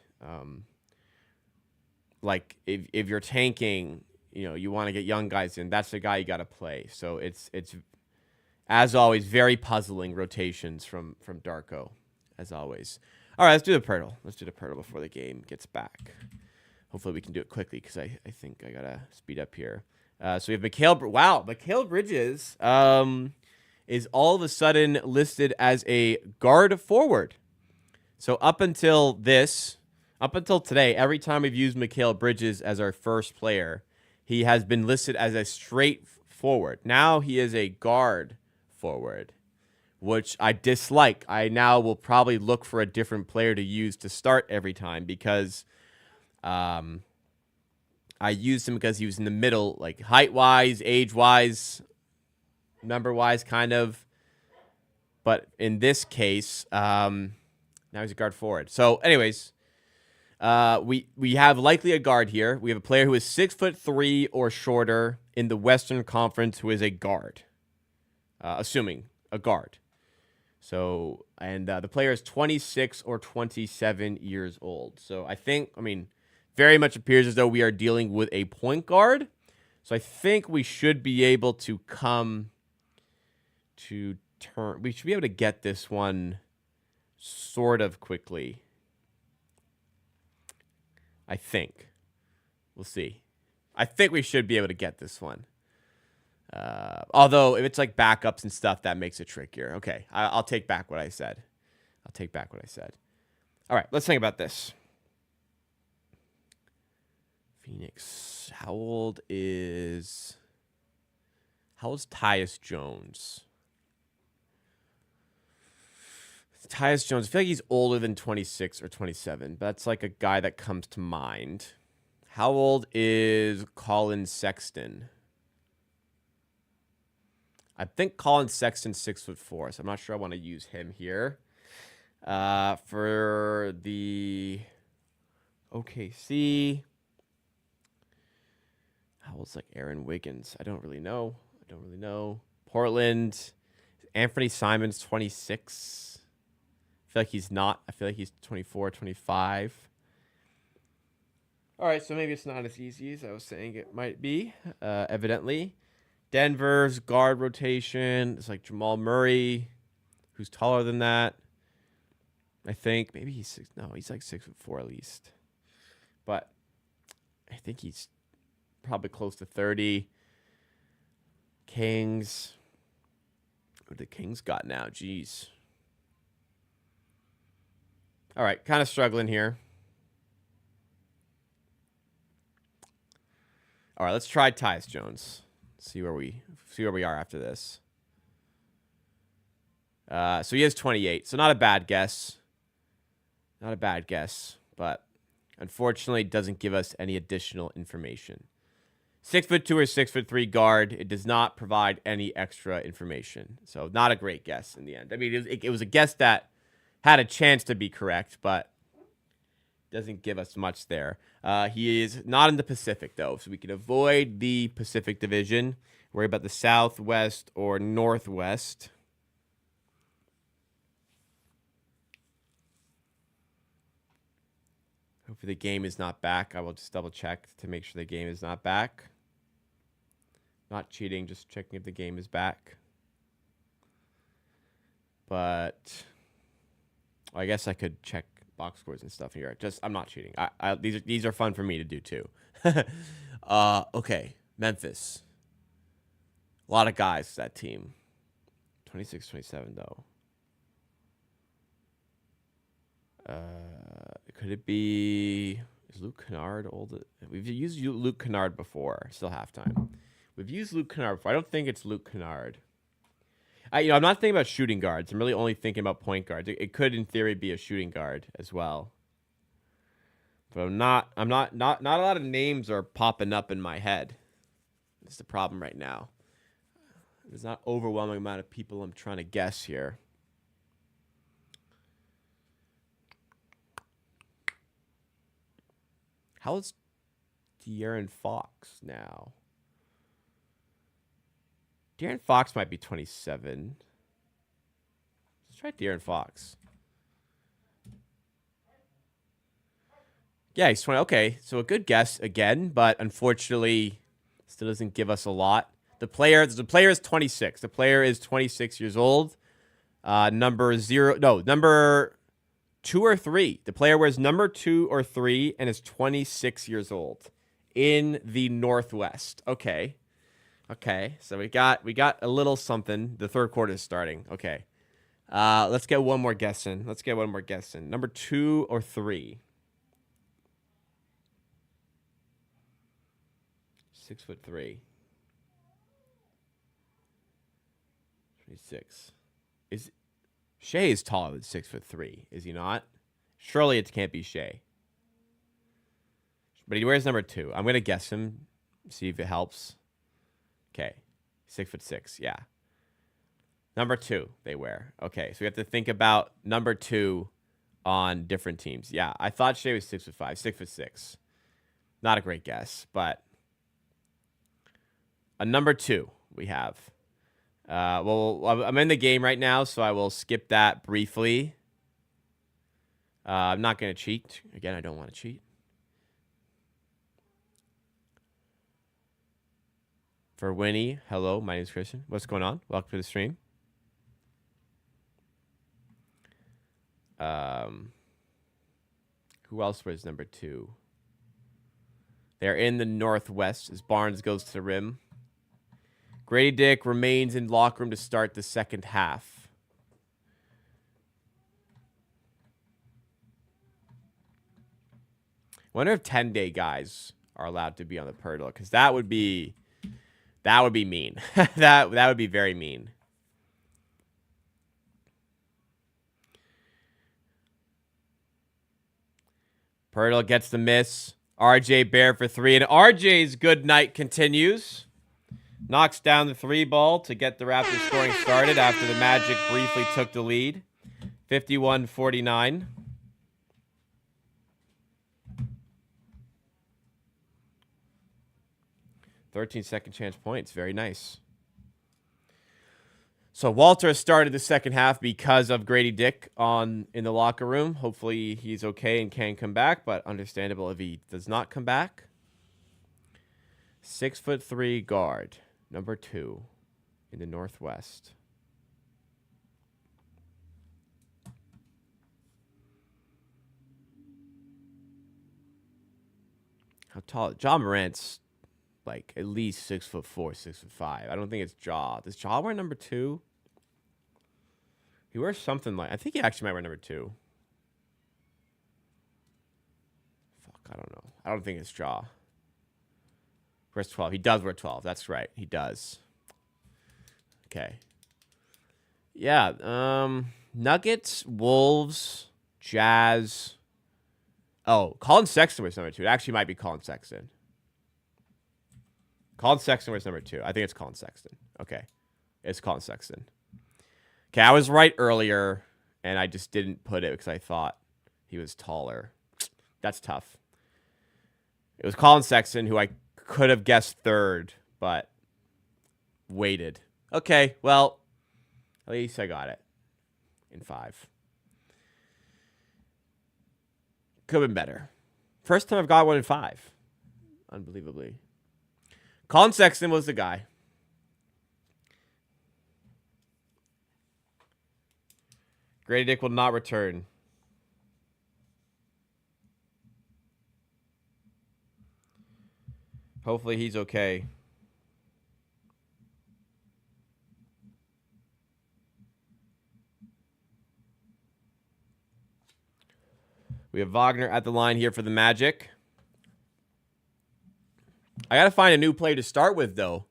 If you're tanking, you want to get young guys in. That's the guy you got to play. So it's as always very puzzling rotations from Darko, as always. All right, let's do the Pirtle. Let's do the Pirtle before the game gets back. Hopefully we can do it quickly because I think I got to speed up here. So we have Mikal Bridges is all of a sudden listed as a guard forward. So up until today, every time we've used Mikal Bridges as our first player, he has been listed as a straight forward. Now he is a guard forward, which I dislike. I now will probably look for a different player to use to start every time because I used him because he was in the middle, like height-wise, age-wise, number-wise, kind of. But in this case, now he's a guard forward. So, anyways, we have likely a guard here. We have a player who is 6'3" or shorter in the Western Conference who is a guard, assuming a guard. So, and the player is 26 or 27 years old. So very much appears as though we are dealing with a point guard. So I think we should be able to come to turn. We should be able to get this one sort of quickly. I think. We'll see. I think we should be able to get this one. Although, if it's like backups and stuff, that makes it trickier. Okay, I'll take back what I said. All right, let's think about this. Phoenix. How old is Tyus Jones? Tyus Jones, I feel like he's older than 26 or 27. But that's like a guy that comes to mind. How old is Colin Sexton? I think Colin Sexton's 6'4", so I'm not sure I want to use him here. For the OKC, how old's like Aaron Wiggins? I don't really know. Portland, Anthony Simons, 26. I feel like he's not. I feel like he's 24, 25. All right, so maybe it's not as easy as I was saying it might be, evidently. Denver's guard rotation is like Jamal Murray, who's taller than that. I think maybe he's he's like 6'4" at least. But I think he's probably close to 30. Kings. What the Kings got now? Jeez. All right, kind of struggling here. All right, let's try Tyus Jones. See where we are after this. So he is 28. So not a bad guess. But unfortunately it doesn't give us any additional information. 6'2" or 6'3" guard. It does not provide any extra information. So not a great guess in the end. I mean, it was a guess that had a chance to be correct, but doesn't give us much there. He is not in the Pacific, though, so we can avoid the Pacific Division. Worry about the Southwest or Northwest. Hopefully the game is not back. I will just double check to make sure the game is not back. Not cheating, just checking if the game is back. But I guess I could check box scores and stuff here. I'm not cheating. These are fun for me to do too. Okay, Memphis. A lot of guys, that team. 26, 27 though. Could it be? Is Luke Kennard old? We've used Luke Kennard before. Still halftime. We've used Luke Kennard before. I don't think it's Luke Kennard. I'm not thinking about shooting guards. I'm really only thinking about point guards. It could, in theory, be a shooting guard as well. But not a lot of names are popping up in my head. That's the problem right now. There's not an overwhelming amount of people I'm trying to guess here. How is De'Aaron Fox now? De'Aaron Fox might be 27. Let's try De'Aaron Fox. Yeah, he's 20. Okay, so a good guess again, but unfortunately, still doesn't give us a lot. The player is 26. The player is 26 years old. Number 2 or 3. The player wears number 2 or 3 and is 26 years old in the Northwest. Okay. So we got a little something. The third quarter is starting. Okay. Let's get one more guess in. Number 2 or 3. 6'3". He's 6. Is Shea is taller than 6'3", is he not? Surely it can't be Shea. But he wears number 2. I'm gonna guess him, see if it helps. Okay, 6'6", yeah. Number 2 they wear. Okay, so we have to think about number 2 on different teams. Yeah, I thought Shea was 6'5", 6'6". Not a great guess, but a number 2 we have. Well, I'm in the game right now, so I will skip that briefly. I'm not going to cheat. Again, I don't want to cheat. For Winnie, hello, my name is Christian. What's going on? Welcome to the stream. Who else was number 2? They're in the Northwest as Barnes goes to the rim. Grady Dick remains in locker room to start the second half. Wonder if 10-day guys are allowed to be on the Pirtle, because that would be mean. that would be very mean. Pirtle gets the miss. RJ bare for 3, and RJ's good night continues. Knocks down the 3 ball to get the Raptors scoring started after the Magic briefly took the lead. 51-49. Second chance points. Very nice. So Walter started the second half because of Grady Dick in the locker room. Hopefully he's okay and can come back, but understandable if he does not come back. 6'3" guard, number 2 in the Northwest. How tall? John Morant's like at least 6'4", 6'5". I don't think it's Ja. Does Ja wear number 2? He wears something like... I think he actually might wear number 2. Fuck, I don't know. I don't think it's Ja. Wears 12. He does wear 12. That's right. He does. Okay. Yeah. Nuggets, Wolves, Jazz. Oh, Colin Sexton wears number 2. It actually might be Colin Sexton. Colin Sexton wears number 2. I think it's Colin Sexton. Okay. It's Colin Sexton. Okay, I was right earlier, and I just didn't put it because I thought he was taller. That's tough. It was Colin Sexton, who I could have guessed 3rd, but waited. Okay, well, at least I got it in 5. Could have been better. First time I've got one in 5. Unbelievably. Colin Sexton was the guy. Grady Dick will not return. Hopefully he's okay. We have Wagner at the line here for the Magic. I got to find a new player to start with, though.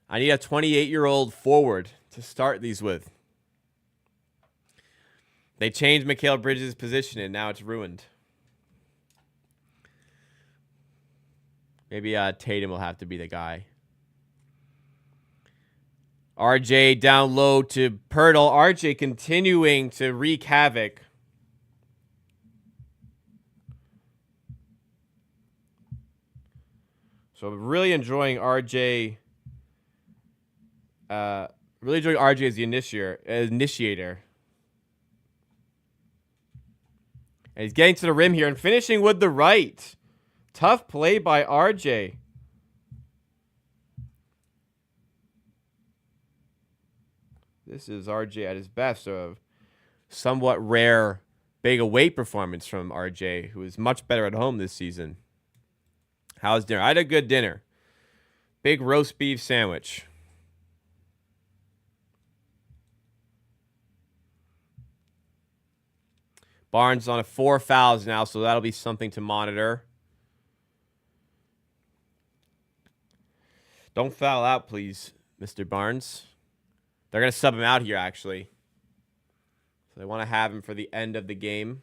I need a 28-year-old forward to start these with. They changed Mikal Bridges' position, and now it's ruined. Maybe Tatum will have to be the guy. RJ down low to Pirtle. RJ continuing to wreak havoc. So really enjoying RJ. Really enjoying RJ as the initiator. And he's getting to the rim here and finishing with the right. Tough play by RJ. This is RJ at his best. A somewhat rare big away performance from RJ, who is much better at home this season. How's dinner? I had a good dinner. Big roast beef sandwich. Barnes on 4 fouls now, so that'll be something to monitor. Don't foul out, please, Mr. Barnes. They're going to sub him out here, actually. So they want to have him for the end of the game.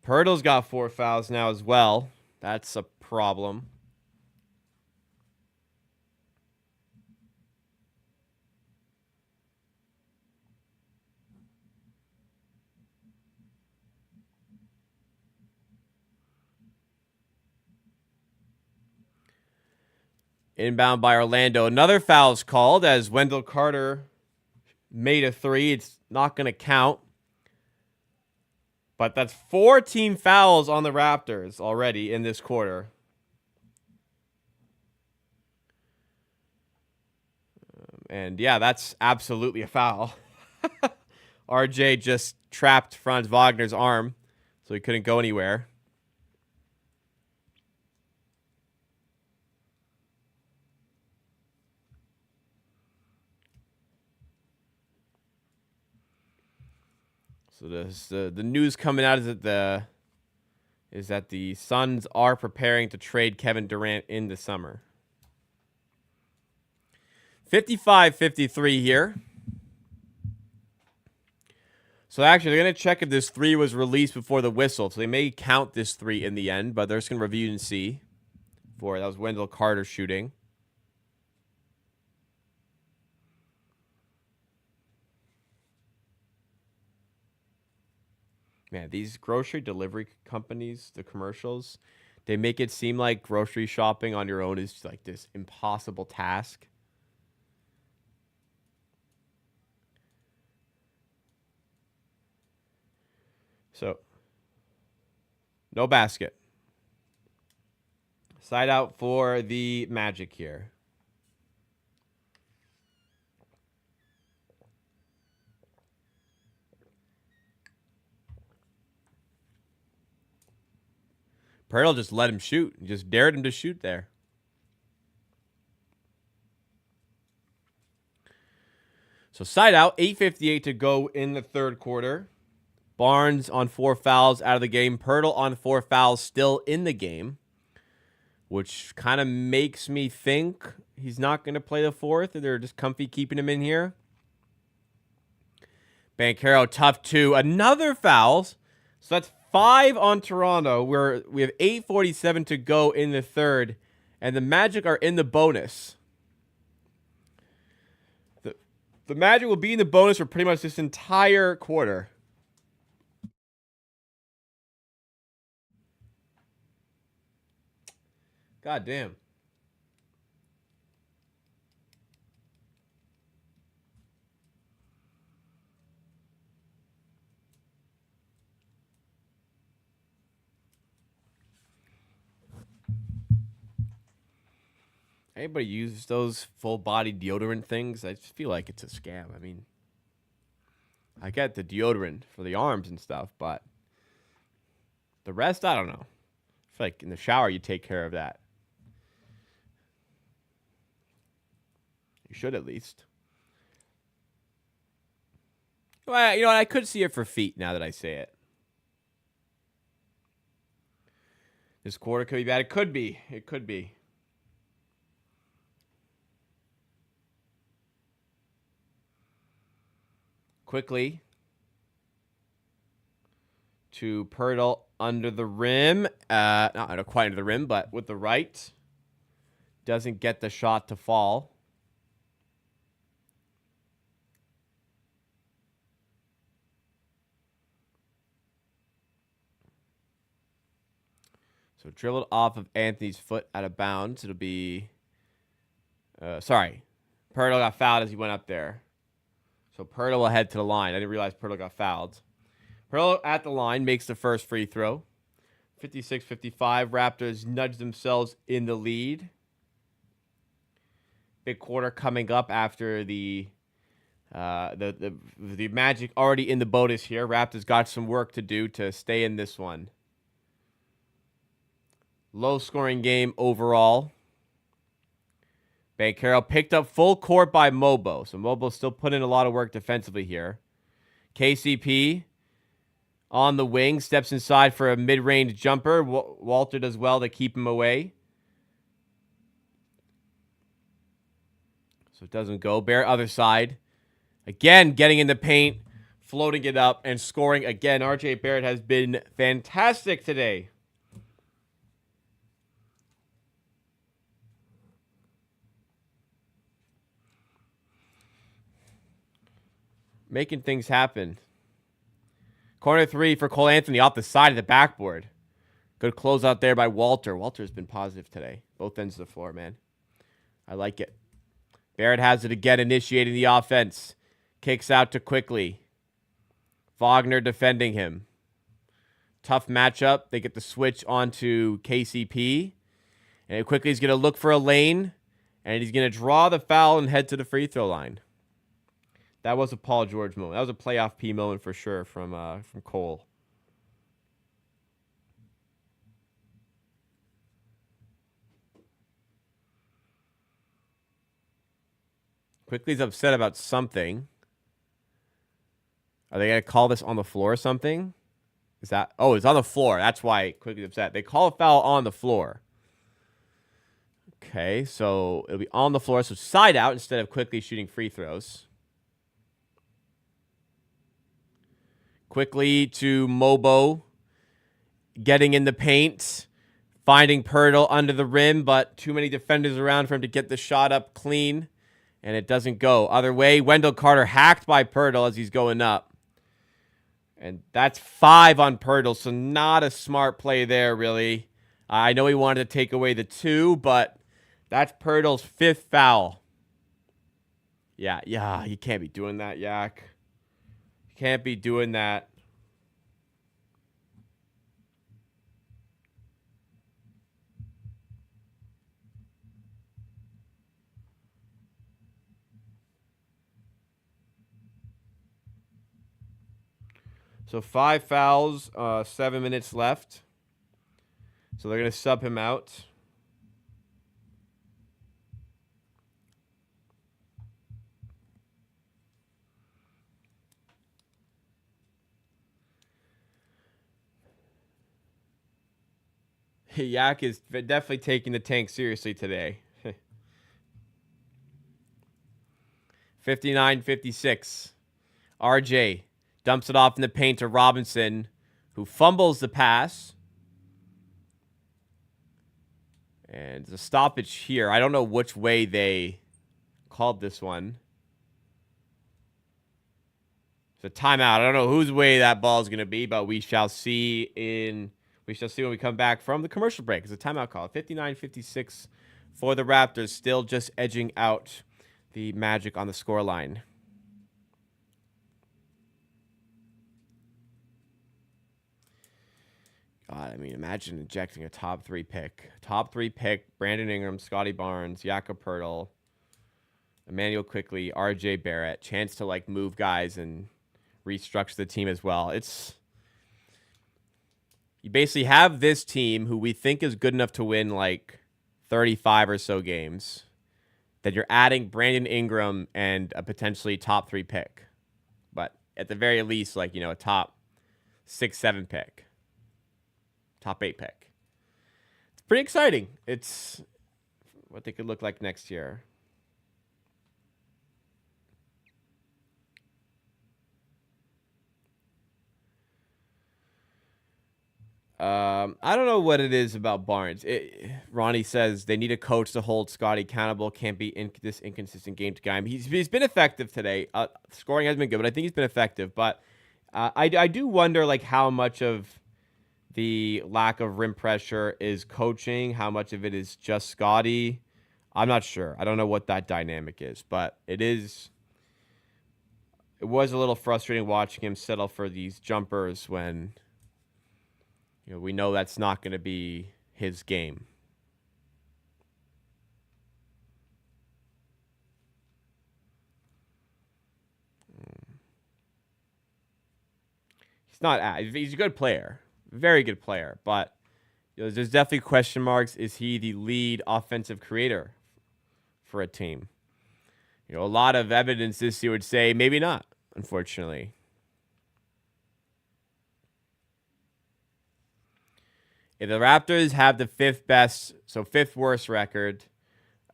Pirtle's got 4 fouls now as well. That's a problem. Inbound by Orlando. Another foul is called as Wendell Carter made a 3. It's not going to count. But that's 14 fouls on the Raptors already in this quarter. And yeah, that's absolutely a foul. RJ just trapped Franz Wagner's arm, so he couldn't go anywhere. So the news coming out is that the Suns are preparing to trade Kevin Durant in the summer. 55-53 here. So actually, they're going to check if this 3 was released before the whistle. So they may count this 3 in the end, but they're just going to review and see. That was Wendell Carter shooting. Man, these grocery delivery companies, the commercials, they make it seem like grocery shopping on your own is like this impossible task. So, no basket. Side out for the Magic here. Pirtle just let him shoot. He just dared him to shoot there. So side out, 8:58 to go in the third quarter. Barnes on 4 fouls out of the game. Pirtle on 4 fouls still in the game, which kind of makes me think he's not going to play the fourth. They're just comfy keeping him in here. Banchero, tough 2. Another fouls. So that's 5 on Toronto. We have 8:47 to go in the third, and the Magic are in the bonus. The Magic will be in the bonus for pretty much this entire quarter. God damn. Anybody use those full body deodorant things? I just feel like it's a scam. I mean, I get the deodorant for the arms and stuff, but the rest, I don't know. I feel like in the shower, you take care of that. You should at least. Well, you know what? I could see it for feet now that I say it. This quarter could be bad. It could be. It could be. Quickly to Pirtle under the rim. Not quite under the rim, but with the right. Doesn't get the shot to fall. So dribbled off of Anthony's foot out of bounds. It'll be... sorry. Pirtle got fouled as he went up there. So Pirtle will head to the line. I didn't realize Pirtle got fouled. Pirtle at the line makes the first free throw. 56-55. Raptors nudge themselves in the lead. Big quarter coming up after the Magic already in the bonus here. Raptors got some work to do to stay in this one. Low-scoring game overall. Banchero picked up full court by Mobo. So Mobo's still putting in a lot of work defensively here. KCP on the wing, steps inside for a mid-range jumper. Walter does well to keep him away. So it doesn't go. Barrett, other side. Again, getting in the paint, floating it up, and scoring again. RJ Barrett has been fantastic today. Making things happen. Corner three for Cole Anthony off the side of the backboard. Good close out there by Walter. Walter's been positive today. Both ends of the floor, man. I like it. Barrett has it again, initiating the offense. Kicks out to Quickly. Wagner defending him. Tough matchup. They get the switch onto KCP. And Quickly's going to look for a lane. And he's going to draw the foul and head to the free throw line. That was a Paul George moment. That was a playoff P moment for sure from Cole. Quickly's upset about something. Are they going to call this on the floor or something? Is that... Oh, it's on the floor. That's why Quickly's upset. They call a foul on the floor. Okay, so it'll be on the floor. So side out instead of Quickly shooting free throws. Quickly to Mobo. Getting in the paint. Finding Pirtle under the rim, but too many defenders around for him to get the shot up clean. And it doesn't go. Other way, Wendell Carter hacked by Pirtle as he's going up. And that's 5 on Pirtle, so not a smart play there, really. I know he wanted to take away the 2, but that's Pirtle's 5th foul. Yeah, you can't be doing that, Yak. You can't be doing that. So 5 fouls, 7 minutes left. So they're going to sub him out. Yak is definitely taking the tank seriously today. 59-56. RJ dumps it off in the paint to Robinson, who fumbles the pass. And the stoppage here. I don't know which way they called this one. It's a timeout. I don't know whose way that ball is going to be, but we shall see when we come back from the commercial break. It's a timeout call. 59-56 for the Raptors, still just edging out the Magic on the scoreline. God, I mean, imagine injecting a top 3 pick. Top 3 pick, Brandon Ingram, Scotty Barnes, Jakob Poeltl, Emmanuel Quickly, RJ Barrett. Chance to, move guys and restructure the team as well. You basically have this team who we think is good enough to win, 35 or so games. That you're adding Brandon Ingram and a potentially top 3 pick. But at the very least, a top 6, 7 pick. Top 8 pick. It's pretty exciting. It's what they could look like next year. I don't know what it is about Barnes. Ronnie says they need a coach to hold Scotty accountable. Can't be this inconsistent game to game. He's been effective today. Scoring has been good, but I think he's been effective. But I do wonder how much of the lack of rim pressure is coaching, how much of it is just Scotty. I'm not sure. I don't know what that dynamic is, but it was a little frustrating watching him settle for these jumpers when we know that's not going to be his game. He's a good player. Very good player, but there's definitely question marks. Is he the lead offensive creator for a team? A lot of evidence this year would say maybe not, unfortunately. If the Raptors have the fifth worst record,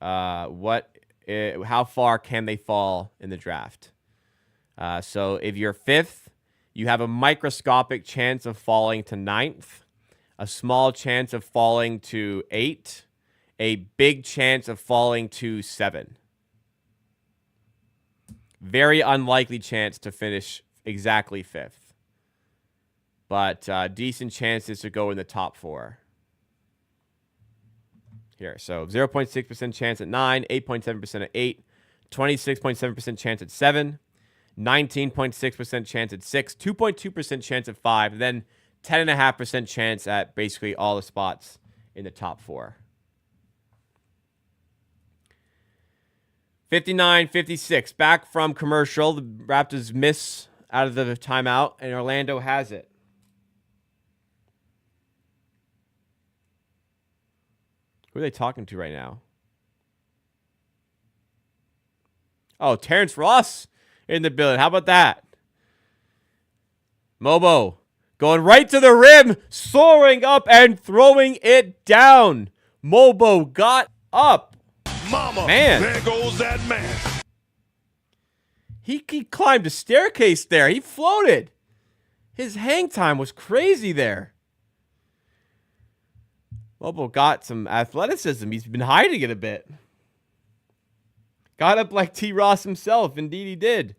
how far can they fall in the draft? So if you're fifth, you have a microscopic chance of falling to ninth, a small chance of falling to 8, a big chance of falling to 7. Very unlikely chance to finish exactly 5th. But decent chances to go in the top 4. Here, so 0.6% chance at 9, 8.7% at 8, 26.7% chance at 7, 19.6% chance at 6, 2.2% chance at 5, then 10.5% chance at basically all the spots in the top 4. 59-56. Back from commercial. The Raptors miss out of the timeout, and Orlando has it. Who are they talking to right now? Oh, Terrence Ross in the building. How about that? Mobo going right to the rim, soaring up and throwing it down. Mobo got up. Mama, man, there goes that man. He climbed a staircase there. He floated. His hang time was crazy there. Mobo got some athleticism. He's been hiding it a bit. Got up like T. Ross himself. Indeed, he did.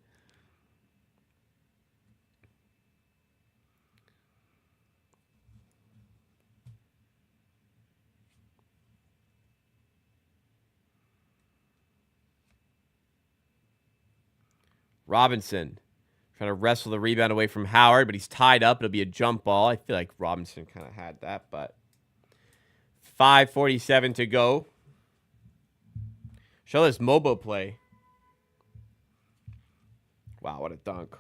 Robinson trying to wrestle the rebound away from Howard, but he's tied up. It'll be a jump ball. I feel like Robinson kind of had that, but 5:47 to go. Show this Mobo play. Wow, what a dunk.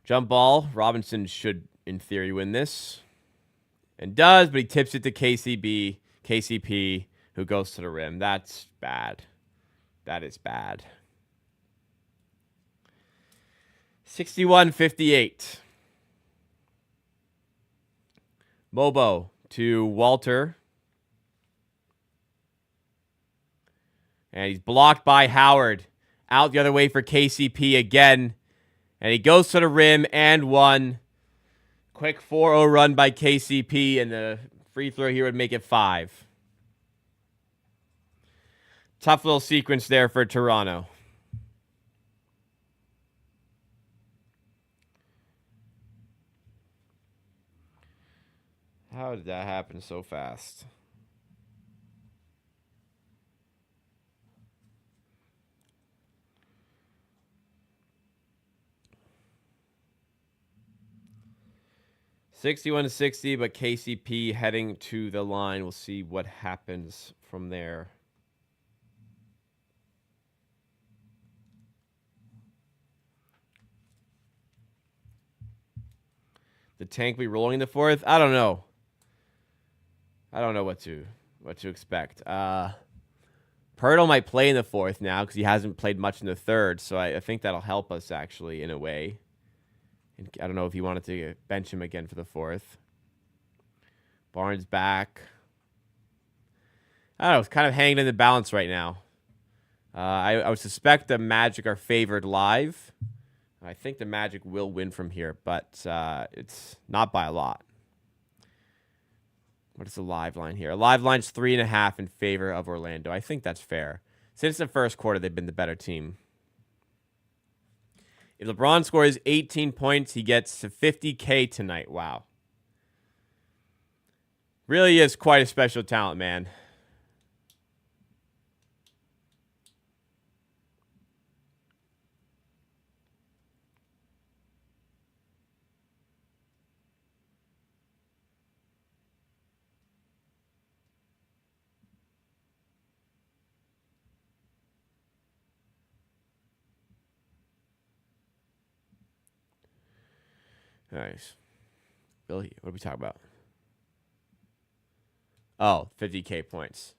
Jump ball. Robinson should, in theory, win this. And does, but he tips it to KCP, who goes to the rim. That's bad. That is bad. 61-58. Mobo to Walter. And he's blocked by Howard. Out the other way for KCP again. And he goes to the rim and one. Quick 4-0 run by KCP, and the free throw here would make it 5. Tough little sequence there for Toronto. How did that happen so fast? (61-60), but KCP heading to the line. We'll see what happens from there. The tank be rolling in the 4th? I don't know. I don't know what to expect. Pirtle might play in the 4th now because he hasn't played much in the 3rd, so I think that'll help us actually in a way. I don't know if he wanted to bench him again for the 4th. Barnes back. I don't know. It's kind of hanging in the balance right now. I would suspect the Magic are favored live. I think the Magic will win from here, but it's not by a lot. What is the live line here? A live line's 3.5 in favor of Orlando. I think that's fair. Since the first quarter, they've been the better team. If LeBron scores 18 points, he gets to $50K tonight. Wow. Really is quite a special talent, man. Nice. Billy, what are we talking about? Oh, 50K points.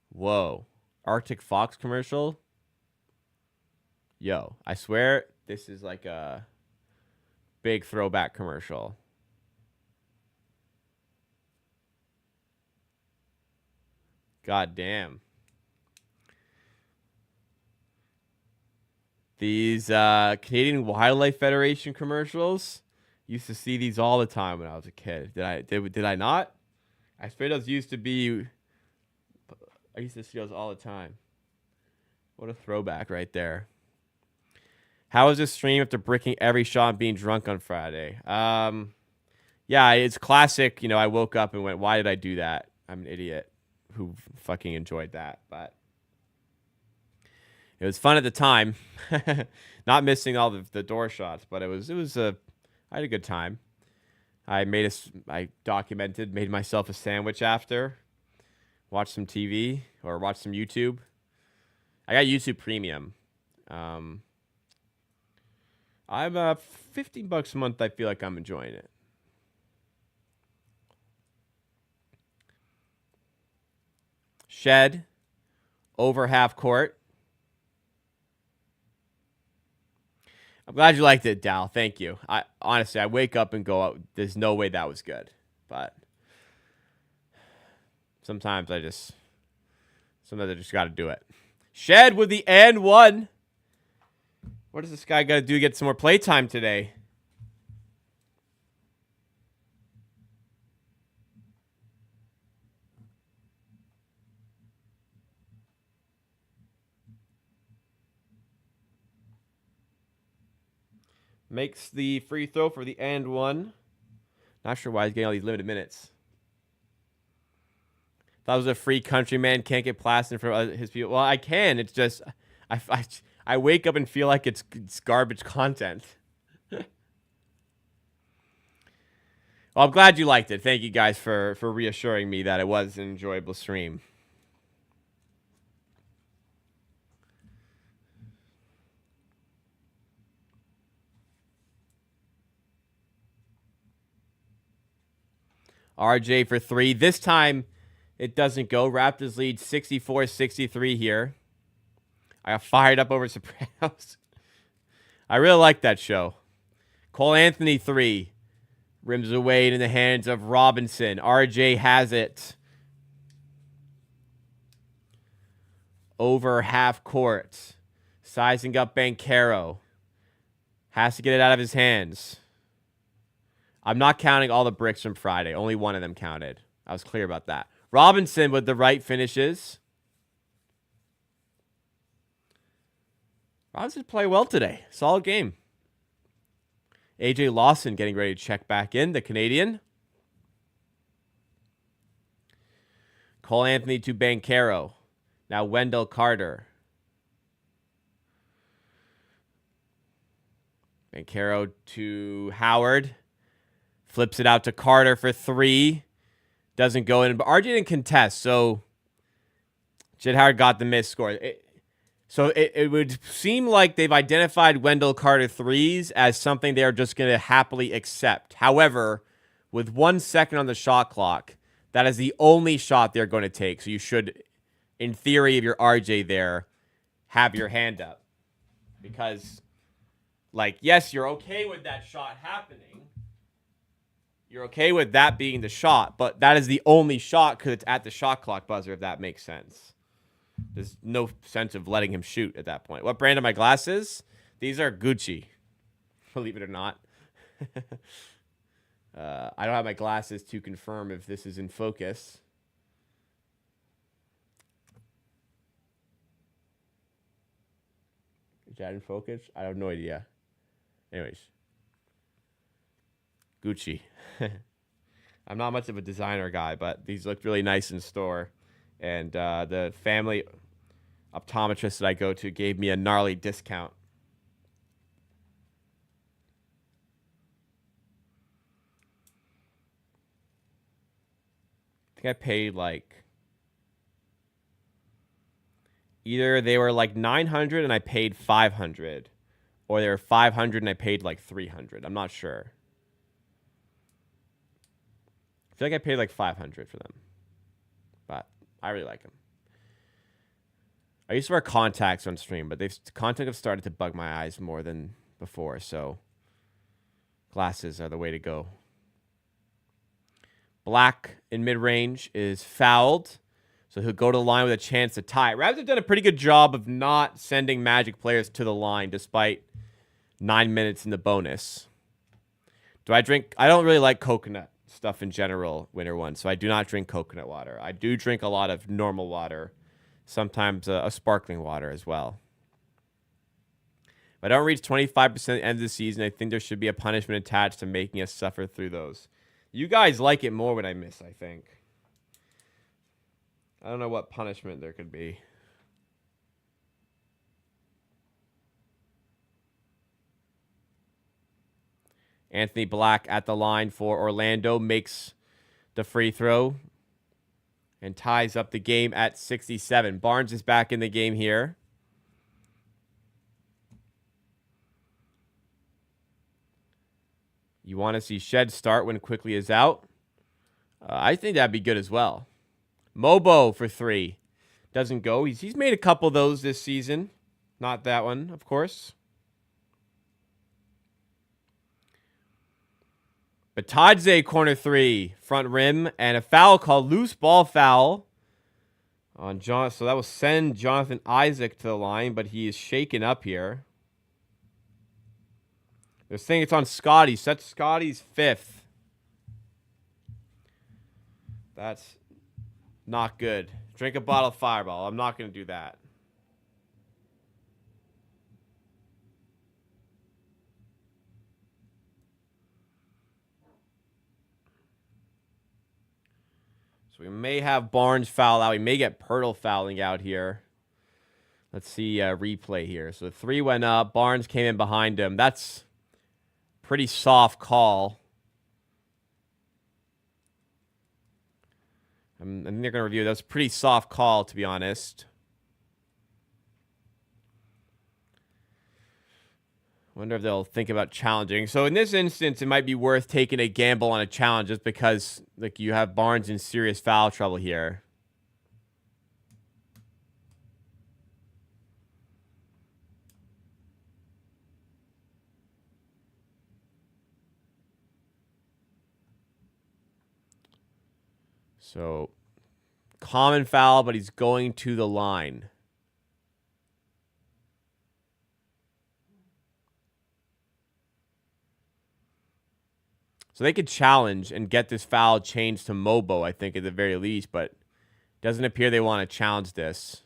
Whoa. Arctic Fox commercial? Yo, I swear this is like a big throwback commercial. God damn. These Canadian Wildlife Federation commercials, used to see these all the time when I was a kid. Did I not? I swear those used to be. I used to see those all the time. What a throwback right there. How was this stream after bricking every shot and being drunk on Friday? Yeah, it's classic. You know, I woke up and went, "Why did I do that? I'm an idiot who fucking enjoyed that." But it was fun at the time. Not missing all the door shots, but I had a good time. I documented, made myself a sandwich after, watched some TV or watched some YouTube. I got YouTube Premium. I'm $15 a month. I feel like I'm enjoying it. Shed over half court. I'm glad you liked it, Dal. Thank you. I honestly, I wake up and go, there's no way that was good. But sometimes I just got to do it. Shed with the and one. What does this guy got to do to get some more playtime today? Makes the free throw for the and one. Not sure why he's getting all these limited minutes. Thought it was a free countryman, can't get plastered for his people. Well, I can. It's just I wake up and feel like it's garbage content. Well, I'm glad you liked it. Thank you guys for reassuring me that it was an enjoyable stream. RJ for three. This time, it doesn't go. Raptors lead 64-63 here. I got fired up over Sopranos. I really like that show. Cole Anthony three. Rims away in the hands of Robinson. RJ has it. Over half court. Sizing up Banchero. Has to get it out of his hands. I'm not counting all the bricks from Friday. Only one of them counted. I was clear about that. Robinson with the right finishes. Robinson played well today. Solid game. AJ Lawson getting ready to check back in, the Canadian. Cole Anthony to Banchero. Now Wendell Carter. Banchero to Howard. Flips it out to Carter for three. Doesn't go in. But RJ didn't contest, so Jed Howard got the missed score. It would seem like they've identified Wendell Carter threes as something they're just going to happily accept. However, with 1 second on the shot clock, that is the only shot they're going to take. So you should, in theory, if you're RJ there, have your hand up. Because, like, yes, you're okay with that shot happening. You're okay with that being the shot, but that is the only shot because it's at the shot clock buzzer, if that makes sense. There's no sense of letting him shoot at that point. What brand are my glasses? These are Gucci, believe it or not. I don't have my glasses to confirm if this is in focus. Is that in focus? I have no idea. Anyways. Gucci. I'm not much of a designer guy, but these look really nice in store. And the family optometrist that I go to gave me a gnarly discount. I think I paid like... Either they were like $900 and I paid $500. or they were 500 and I paid like 300. I'm not sure. I feel like I paid like 500 for them, but I really like them. I used to wear contacts on stream, but contacts have started to bug my eyes more than before, so glasses are the way to go. Black in mid-range is fouled, so he'll go to the line with a chance to tie. Raptors have done a pretty good job of not sending Magic players to the line despite 9 minutes in the bonus. Do I drink? I don't really like coconut stuff in general, Winter One, so I do not drink coconut water. I do drink a lot of normal water, sometimes a sparkling water as well. If I don't reach 25% at the end of the season, I think there should be a punishment attached to making us suffer through those. You guys like it more when I miss, I think. I don't know what punishment there could be. Anthony Black at the line for Orlando makes the free throw and ties up the game at 67. Barnes is back in the game here. You want to see Shed start when Quickly is out? I think that'd be good as well. Mobo for 3. Doesn't go. He's made a couple of those this season. Not that one, of course. Batadze, corner 3. Front rim. And a foul called loose ball foul on John. So that will send Jonathan Isaac to the line, but he is shaken up here. They're saying it's on Scotty. So that's Scotty's 5th. That's not good. Drink a bottle of Fireball. I'm not going to do that. So we may have Barnes foul out. We may get Pirtle fouling out here. Let's see replay here. So the 3 went up. Barnes came in behind him. That's pretty soft call. I think they're going to review. That was a pretty soft call, to be honest. Wonder if they'll think about challenging. So in this instance, it might be worth taking a gamble on a challenge just because like you have Barnes in serious foul trouble here. So, common foul, but he's going to the line. So they could challenge and get this foul changed to Mobo, I think, at the very least, but it doesn't appear they want to challenge this.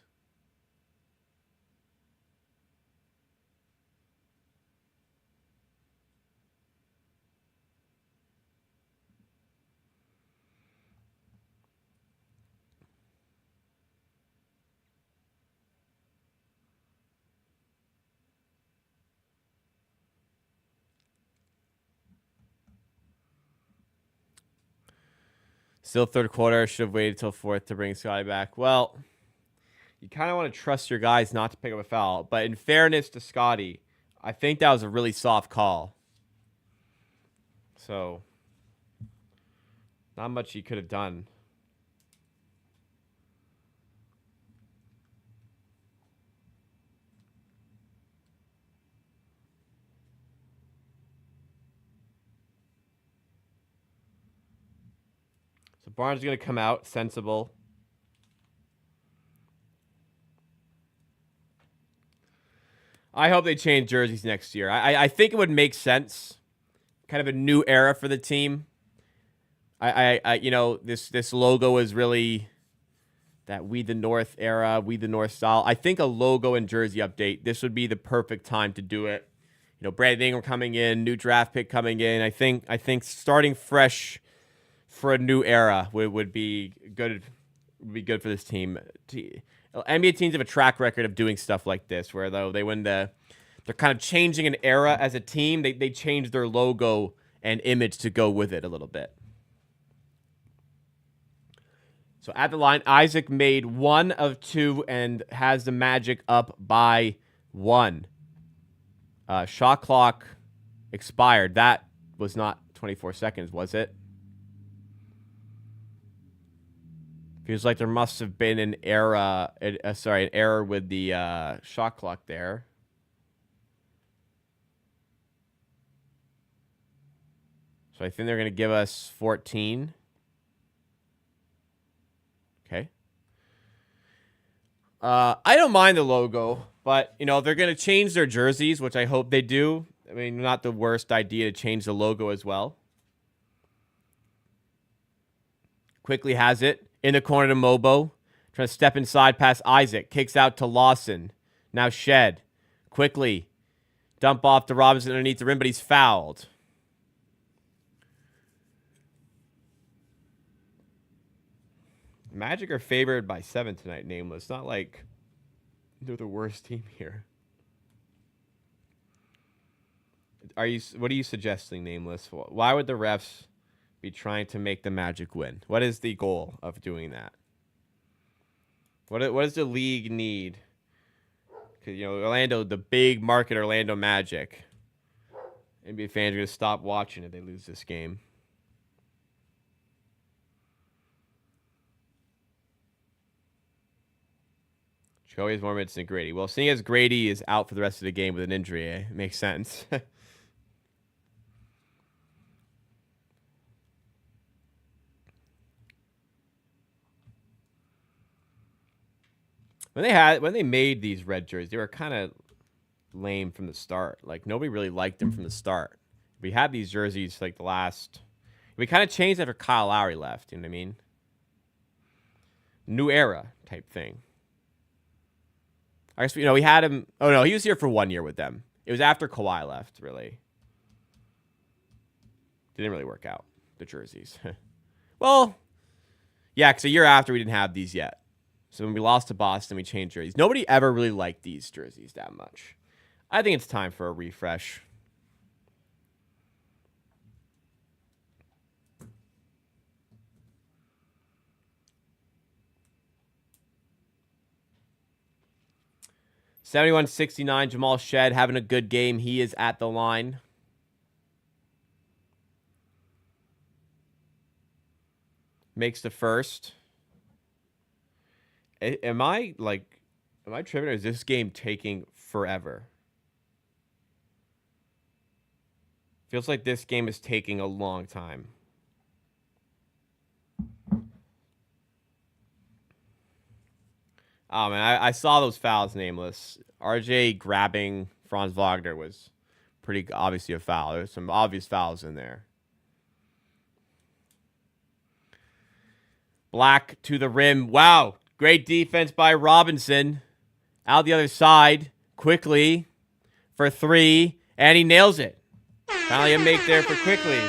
Still third quarter. Should have waited till 4th to bring Scotty back. Well, you kind of want to trust your guys not to pick up a foul. But in fairness to Scotty, I think that was a really soft call. So, not much he could have done. So Barnes is going to come out, sensible. I hope they change jerseys next year. I think it would make sense. Kind of a new era for the team. You know, this logo is really that We the North era, We the North style. I think a logo and jersey update, this would be the perfect time to do it. You know, Brandon Ingram coming in, new draft pick coming in. I think starting fresh for a new era would be good. Would be good for this team. NBA teams have a track record of doing stuff like this, where though they're kind of changing an era as a team. They change their logo and image to go with it a little bit. So at the line, Isaac made 1 of 2 and has the Magic up by 1. Shot clock expired. That was not 24 seconds, was it? Feels like there must have been an error. An error with the shot clock there. So I think they're going to give us 14. Okay. I don't mind the logo, but, you know, they're going to change their jerseys, which I hope they do. I mean, not the worst idea to change the logo as well. Quickly has it. In the corner to Mobo. Trying to step inside past Isaac. Kicks out to Lawson. Now Shed. Quickly. Dump off to Robinson underneath the rim, but he's fouled. Magic are favored by 7 tonight, Nameless. Not like they're the worst team here. What are you suggesting, Nameless? Why would the refs be trying to make the Magic win? What is the goal of doing that? What does the league need? Because, you know, Orlando, the big market Orlando Magic. NBA fans are going to stop watching if they lose this game. Joey has more minutes than Grady. Well, seeing as Grady is out for the rest of the game with an injury, it makes sense. When they made these red jerseys, they were kind of lame from the start. Like, nobody really liked them from the start. We had these jerseys like we kind of changed after Kyle Lowry left. You know what I mean? New era type thing. I guess, you know, we had him. Oh, no, he was here for 1 year with them. It was after Kawhi left, really. Didn't really work out, the jerseys. Well, yeah, because a year after, we didn't have these yet. So when we lost to Boston, we changed jerseys. Nobody ever really liked these jerseys that much. I think it's time for a refresh. $71-69, Jamal Shed having a good game. He is at the line. Makes the first. Am I tripping, or is this game taking forever? Feels like this game is taking a long time. Oh, man, I saw those fouls, Nameless. RJ grabbing Franz Wagner was pretty obviously a foul. There's some obvious fouls in there. Black to the rim. Wow. Great defense by Robinson. Out the other side. Quickly for 3. And he nails it. Finally a make there for Quickly.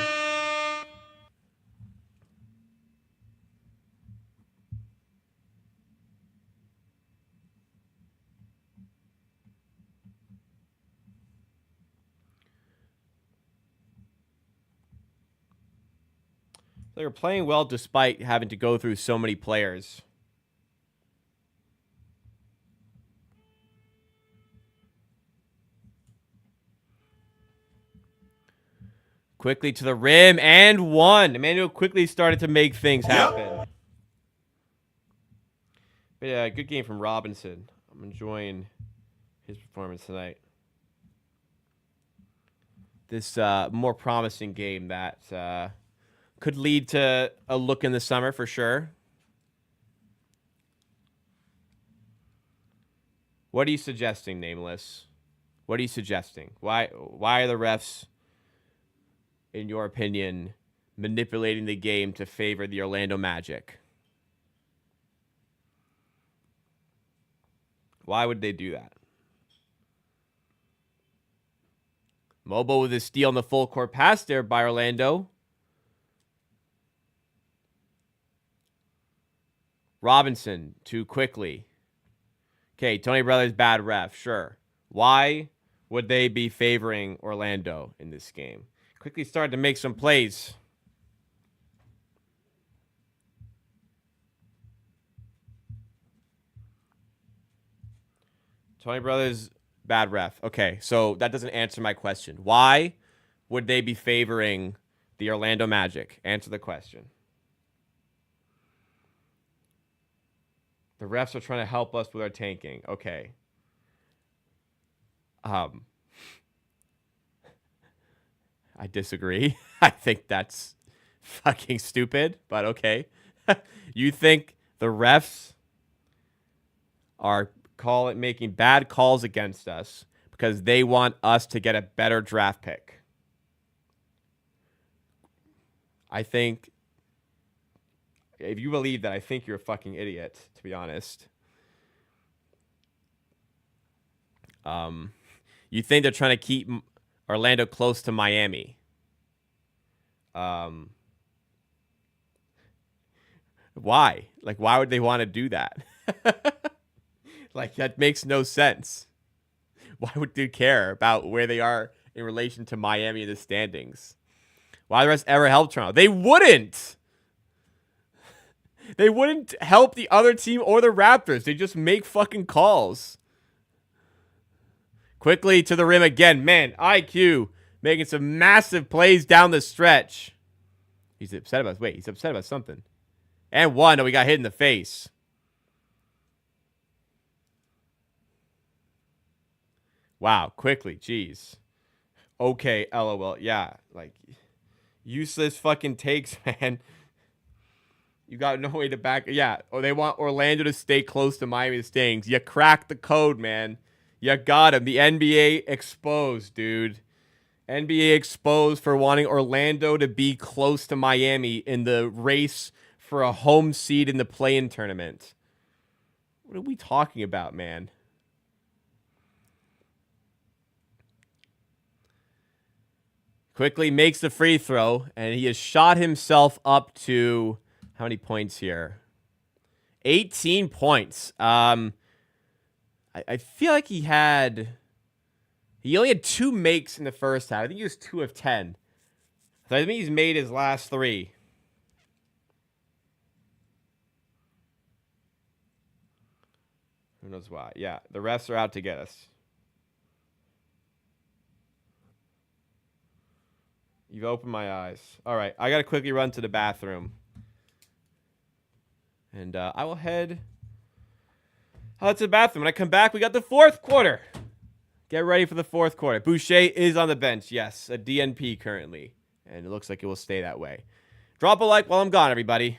They were playing well despite having to go through so many players. Quickly to the rim and 1. Emmanuel Quickly started to make things happen. But yeah, good game from Robinson. I'm enjoying his performance tonight. This more promising game that could lead to a look in the summer for sure. What are you suggesting, Nameless? What are you suggesting? Why are the refs, in your opinion, manipulating the game to favor the Orlando Magic? Why would they do that? Mobo with a steal on the full court pass there by Orlando. Robinson too quickly. Okay, Tony Brothers, bad ref, sure. Why would they be favoring Orlando in this game? Quickly started to make some plays. Tony Brothers Bad ref. Okay, so that doesn't answer my question. Why would they be favoring the Orlando Magic? Answer the question. The refs are trying to help us with our tanking. Okay. I disagree. I think that's fucking stupid, but okay. You think the refs are making bad calls against us because they want us to get a better draft pick. I think if you believe that, I think you're a fucking idiot, to be honest. You think they're trying to keep Orlando close to Miami. Why? Like, why would they want to do that? Like, that makes no sense. Why would they care about where they are in relation to Miami in the standings? Why the rest ever help Toronto? They wouldn't. They wouldn't help the other team or the Raptors. They just make fucking calls. Quickly to the rim again. Man, IQ making some massive plays down the stretch. He's upset about he's upset about something. And one, we got hit in the face. Wow, quickly, jeez. Okay, LOL. Yeah, like, useless fucking takes, man. You got no way to back. Yeah, or they want Orlando to stay close to Miami standings. You cracked the code, man. You got him. The NBA exposed, dude. NBA exposed for wanting Orlando to be close to Miami in the race for a home seed in the play-in tournament. What are we talking about, man? Quickly makes the free throw, and he has shot himself up to how many points here? 18 points. I feel like he only had 2 makes in the first half. I think he was 2 of 10. So I think he's made his last 3. Who knows why? Yeah, the refs are out to get us. You've opened my eyes. All right, I got to quickly run to the bathroom. And I will head to the bathroom. When I come back, we got the fourth quarter. Get ready for the fourth quarter. Boucher is on the bench. Yes, a DNP currently. And it looks like it will stay that way. Drop a like while I'm gone, everybody.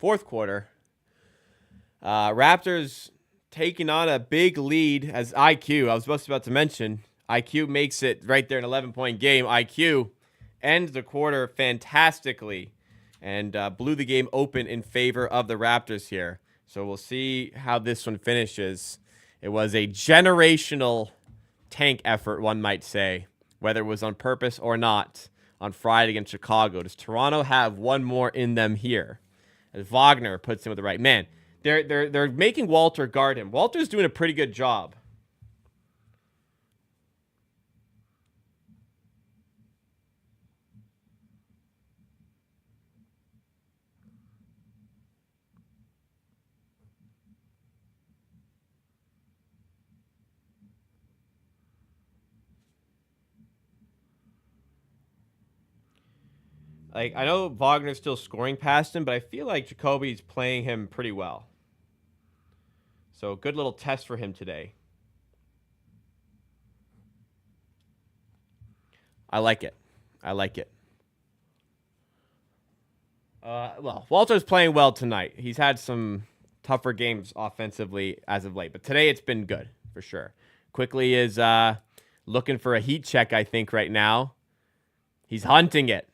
fourth quarter. Raptors taking on a big lead as IQ. I was just about to mention IQ makes it right there, an 11-point game. IQ ends the quarter fantastically and blew the game open in favor of the Raptors here. So we'll see how this one finishes. It was a generational tank effort, one might say, whether it was on purpose or not, on Friday against Chicago. Does Toronto have one more in them here? As Wagner puts him with the right man. They're making Walter guard him. Walter's doing a pretty good job. Like, I know Wagner's still scoring past him, but I feel like Jacoby's playing him pretty well. So, good little test for him today. I like it. I like it. Well, Walter's playing well tonight. He's had some tougher games offensively as of late, but today it's been good for sure. Quickly is looking for a heat check, I think, right now. He's hunting it.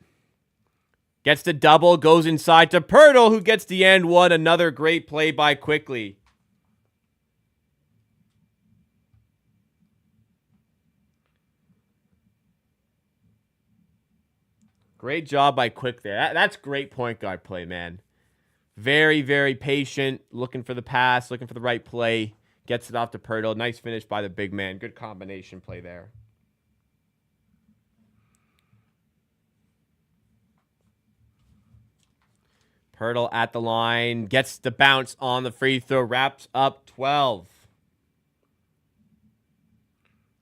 Gets the double, goes inside to Pirtle, who gets the end one. Another great play by Quickly. Great job by Quick there. That's great point guard play, man. Very, very patient, looking for the pass, looking for the right play. Gets it off to Pirtle. Nice finish by the big man. Good combination play there. Pirtle at the line. Gets the bounce on the free throw. Wraps up 12.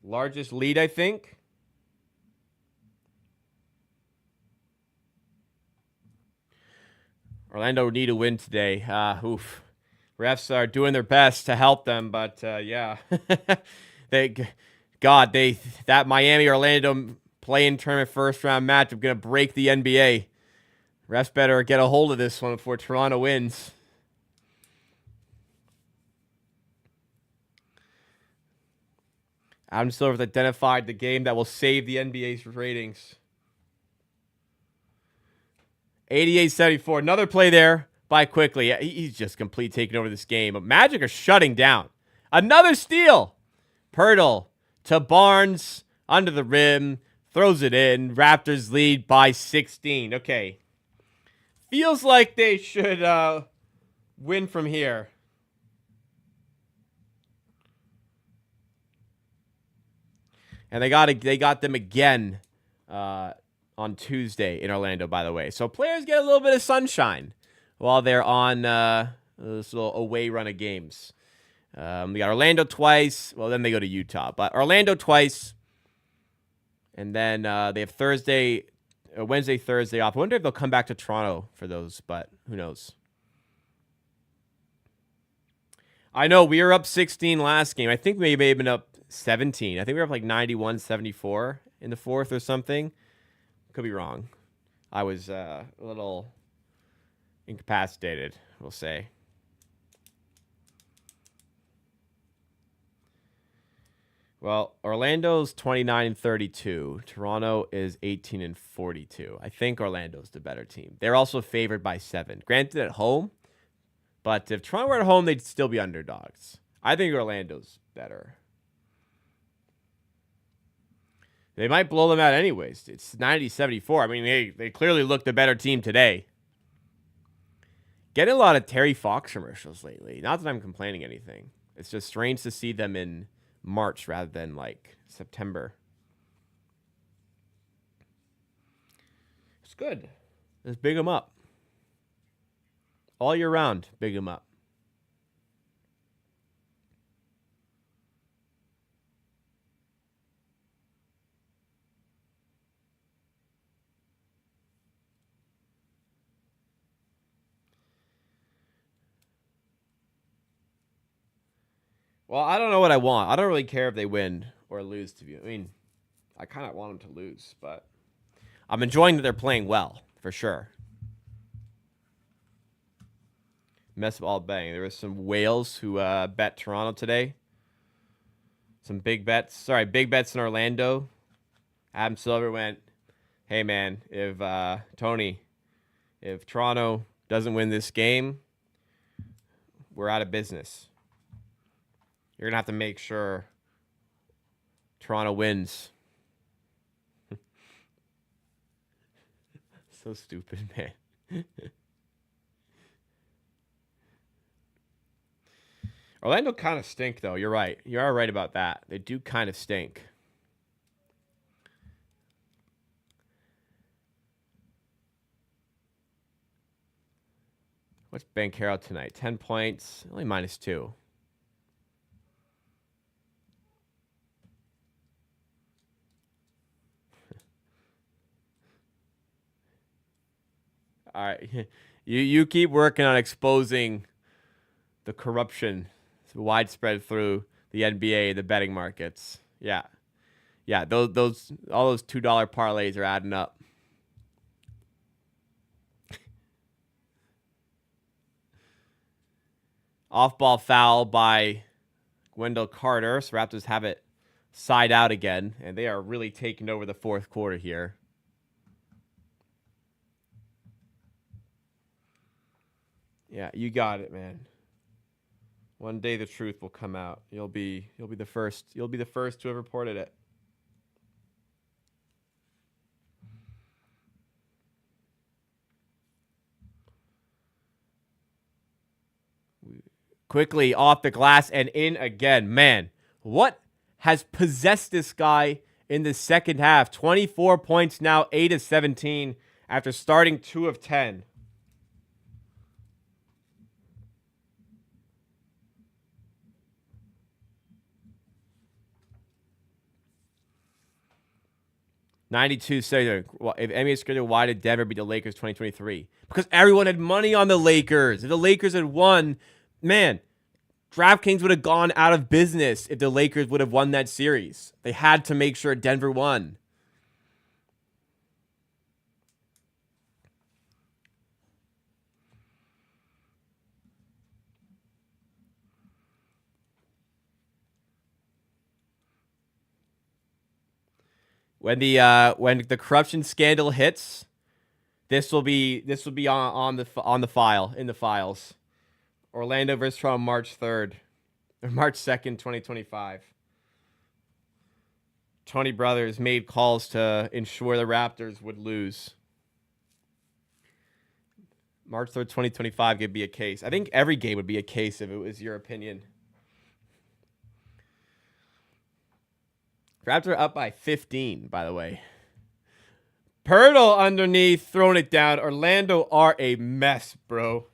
Largest lead, I think. Orlando need a win today. Oof. Refs are doing their best to help them, but yeah. That Miami-Orlando play-in tournament first-round matchup going to break the NBA. Refs better get a hold of this one before Toronto wins. Adam Silver's identified the game that will save the NBA's ratings. 88-74. Another play there by Quickly. He's just complete taking over this game. But Magic are shutting down. Another steal. Pirtle to Barnes. Under the rim. Throws it in. Raptors lead by 16. Okay. Feels like they should win from here. And they got them again on Tuesday in Orlando, by the way. So players get a little bit of sunshine while they're on this little away run of games. We got Orlando twice. Well, then they go to Utah. But Orlando twice. And then they have Wednesday, Thursday off. I wonder if they'll come back to Toronto for those, but who knows. I know we were up 16 last game. I think we may have been up 17. I think we were up like 91-74 in the fourth or something. Could be wrong. I was a little incapacitated, we'll say. Well, Orlando's 29-32. Toronto is 18-42. I think Orlando's the better team. They're also favored by 7. Granted at home, but if Toronto were at home, they'd still be underdogs. I think Orlando's better. They might blow them out anyways. It's 90-74. I mean, they clearly look the better team today. Getting a lot of Terry Fox commercials lately. Not that I'm complaining anything. It's just strange to see them in March rather than like September. It's good. Just big them up. All year round, big them up. Well, I don't know what I want. I don't really care if they win or lose, to be. I mean, I kind of want them to lose, but I'm enjoying that they're playing well, for sure. mess of all betting. There was some whales who bet Toronto today. Some big bets. Sorry, big bets in Orlando. Adam Silver went, hey, man, if Tony, if Toronto doesn't win this game, we're out of business. You're going to have to make sure Toronto wins. So stupid, man. Orlando kind of stink, though. You're right. You are right about that. They do kind of stink. What's Banchero tonight? 10 points. Only -2. All right. You keep working on exposing the corruption widespread through the NBA, the betting markets. Yeah. Yeah, all those $2 parlays are adding up. Off-ball foul by Wendell Carter. So Raptors have it side out again, and they are really taking over the fourth quarter here. Yeah, you got it, man. One day the truth will come out. You'll be the first. You'll be the first to have reported it. Quickly off the glass and in again. Man, what has possessed this guy in the second half? 24 points now, 8 of 17 after starting 2 of 10. $92 saying, if NBA scripted, why did Denver beat the Lakers 2023? Because everyone had money on the Lakers. If the Lakers had won, man, DraftKings would have gone out of business if the Lakers would have won that series. They had to make sure Denver won. When the corruption scandal hits, this will be on the file in the files. Orlando versus Toronto, March 3rd or March 2nd, 2025. Tony Brothers made calls to ensure the Raptors would lose. March 3rd, 2025 could be a case. I think every game would be a case if it was your opinion. Raptors up by 15, by the way. Pirtle underneath, throwing it down. Orlando are a mess, bro.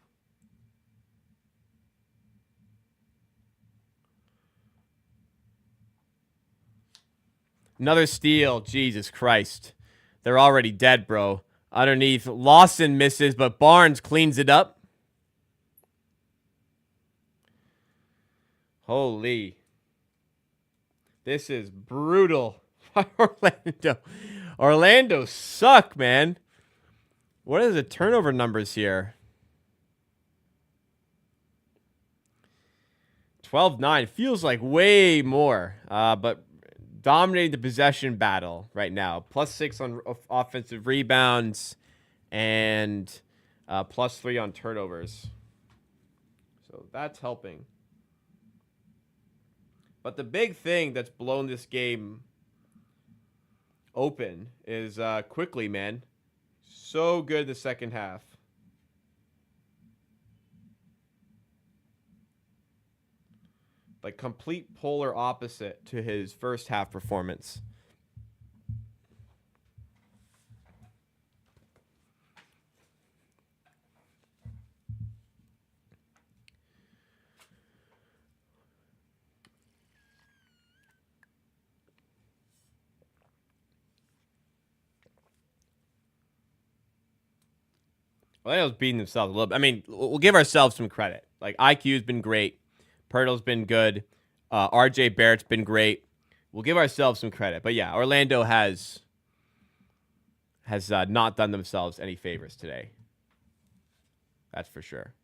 Another steal. Jesus Christ. They're already dead, bro. Underneath, Lawson misses, but Barnes cleans it up. Holy. This is brutal. Orlando suck, man. What are the turnover numbers here? 12-9. Feels like way more. But dominating the possession battle right now. +6 on offensive rebounds and +3 on turnovers. So that's helping. But the big thing that's blown this game open is quickly, man. So good in the second half. Like complete polar opposite to his first half performance. Orlando's beating themselves a little bit. I mean, we'll give ourselves some credit. Like, IQ's been great. Pirtle's been good. RJ Barrett's been great. We'll give ourselves some credit. But yeah, Orlando has not done themselves any favors today. That's for sure.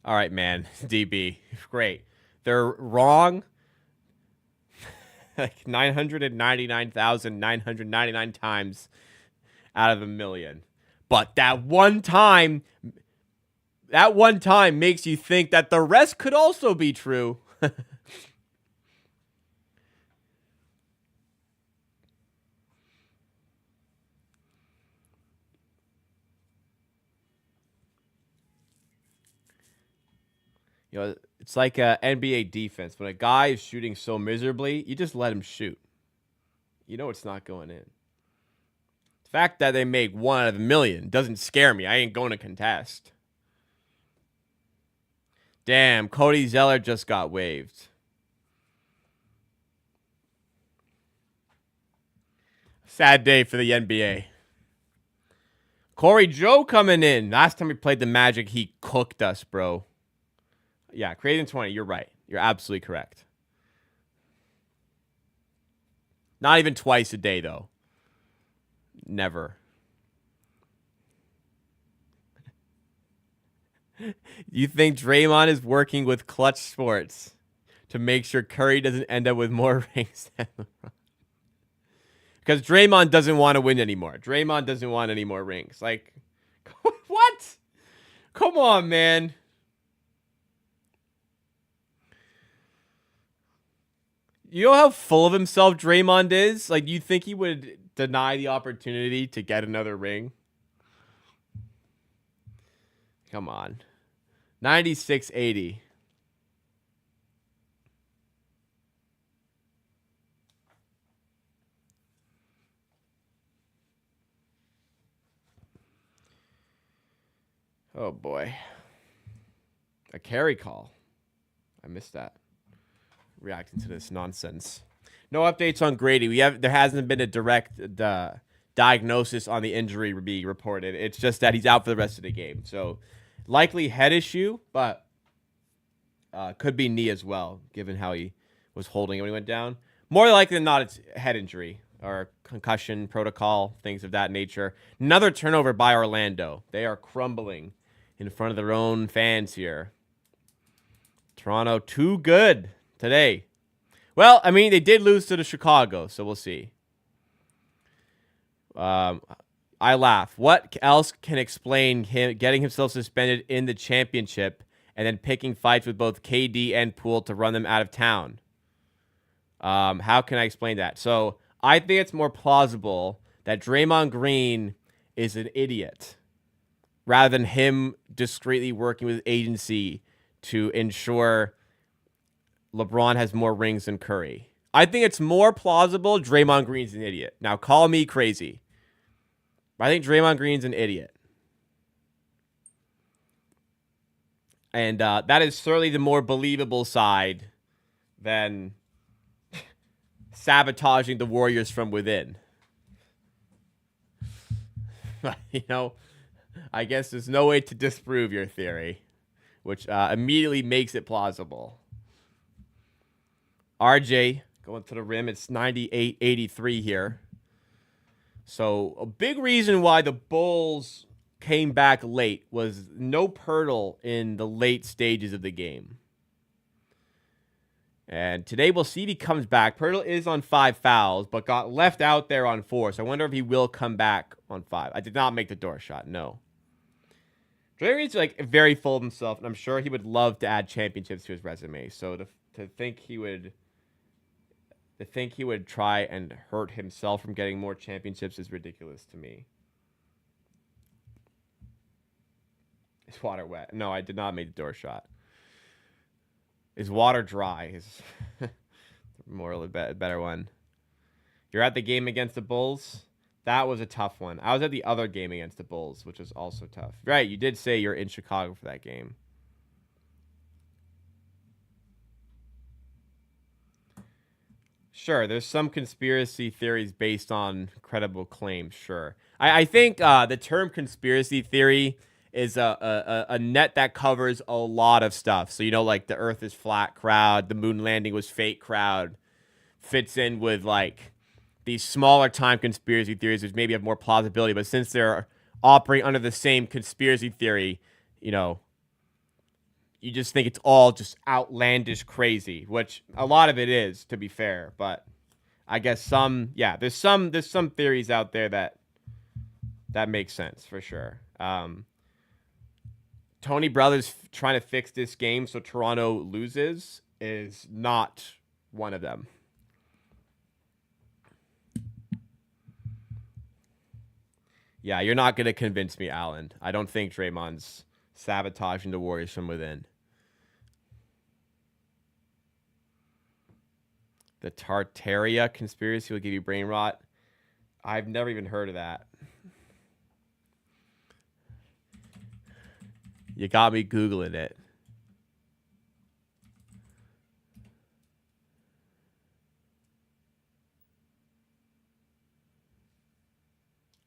All right, man. DB. Great. They're wrong like 999,999 times out of a million. But that one time makes you think that the rest could also be true. You know, it's like a NBA defense. When a guy is shooting so miserably, you just let him shoot. You know it's not going in. The fact that they make 1 out of a million doesn't scare me. I ain't going to contest. Damn, Cody Zeller just got waived. Sad day for the NBA. Corey Joe coming in. Last time we played the Magic, he cooked us, bro. Yeah, creating 20. You're right. You're absolutely correct. Not even twice a day, though. Never. You think Draymond is working with Clutch Sports to make sure Curry doesn't end up with more rings than LeBron? Because Draymond doesn't want to win anymore. Draymond doesn't want any more rings. Like, what? Come on, man. You know how full of himself Draymond is? Like, you think he would deny the opportunity to get another ring? Come on. 96-80. Oh, boy. A carry call. I missed that. Reacting to this nonsense. No updates on Grady. There hasn't been a direct diagnosis on the injury be reported. It's just that he's out for the rest of the game. So likely head issue, but could be knee as well, given how he was holding it when he went down. More likely than not, it's head injury or concussion protocol, things of that nature. Another turnover by Orlando. They are crumbling in front of their own fans here. Toronto, too good today. Well, I mean, they did lose to the Chicago, so we'll see. I laugh. What else can explain him getting himself suspended in the championship and then picking fights with both KD and Poole to run them out of town? How can I explain that? So I think it's more plausible that Draymond Green is an idiot rather than him discreetly working with agency to ensure LeBron has more rings than Curry. I think it's more plausible Draymond Green's an idiot. Now, call me crazy, but I think Draymond Green's an idiot. And that is certainly the more believable side than sabotaging the Warriors from within. You know, I guess there's no way to disprove your theory, which immediately makes it plausible. RJ going to the rim. It's 98-83 here. So a big reason why the Bulls came back late was no Pirtle in the late stages of the game. And today we'll see if he comes back. Pirtle is on 5 fouls, but got left out there on 4. So I wonder if he will come back on 5. I did not make the door shot, no. Draymond's like very full of himself, and I'm sure he would love to add championships to his resume. So to think he would try and hurt himself from getting more championships is ridiculous to me. Is water wet? No, I did not make the door shot. Is water dry? Is more a better one. You're at the game against the Bulls. That was a tough one. I was at the other game against the Bulls, which was also tough. Right, you did say you're in Chicago for that game. Sure, there's some conspiracy theories based on credible claims, sure. I think the term conspiracy theory is a net that covers a lot of stuff. So, you know, like the Earth is flat crowd, the moon landing was fake crowd, fits in with, like, these smaller time conspiracy theories, which maybe have more plausibility. But since they're operating under the same conspiracy theory, you know, you just think it's all just outlandish crazy, which a lot of it is, to be fair. But I guess there's some theories out there that makes sense for sure. Tony Brothers trying to fix this game so Toronto loses is not one of them. Yeah, you're not going to convince me, Alan. I don't think Draymond's sabotaging the Warriors from within. The Tartaria conspiracy will give you brain rot. I've never even heard of that. You got me Googling it.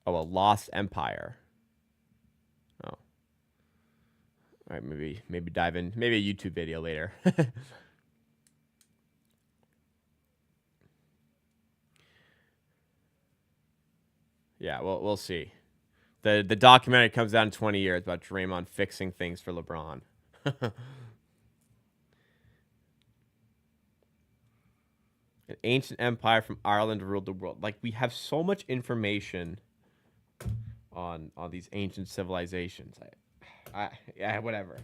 Oh, a lost empire. Oh. All right, maybe dive in. Maybe a YouTube video later. Yeah, we'll see. The documentary comes out in 20 years about Draymond fixing things for LeBron. An ancient empire from Ireland ruled the world. Like, we have so much information on these ancient civilizations. Yeah, whatever.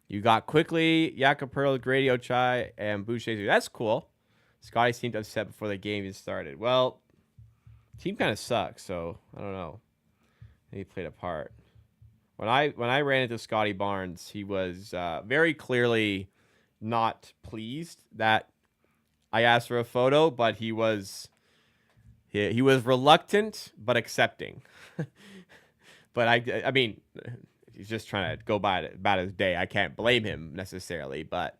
You got quickly Jakob Perl, Grady Ochai, and Boucher. That's cool. Scotty seemed upset before the game even started. Well, team kind of sucks, so I don't know. He played a part. When I ran into Scotty Barnes, he was very clearly not pleased that I asked for a photo, but he was reluctant but accepting. But I mean, he's just trying to go about his day. I can't blame him necessarily, but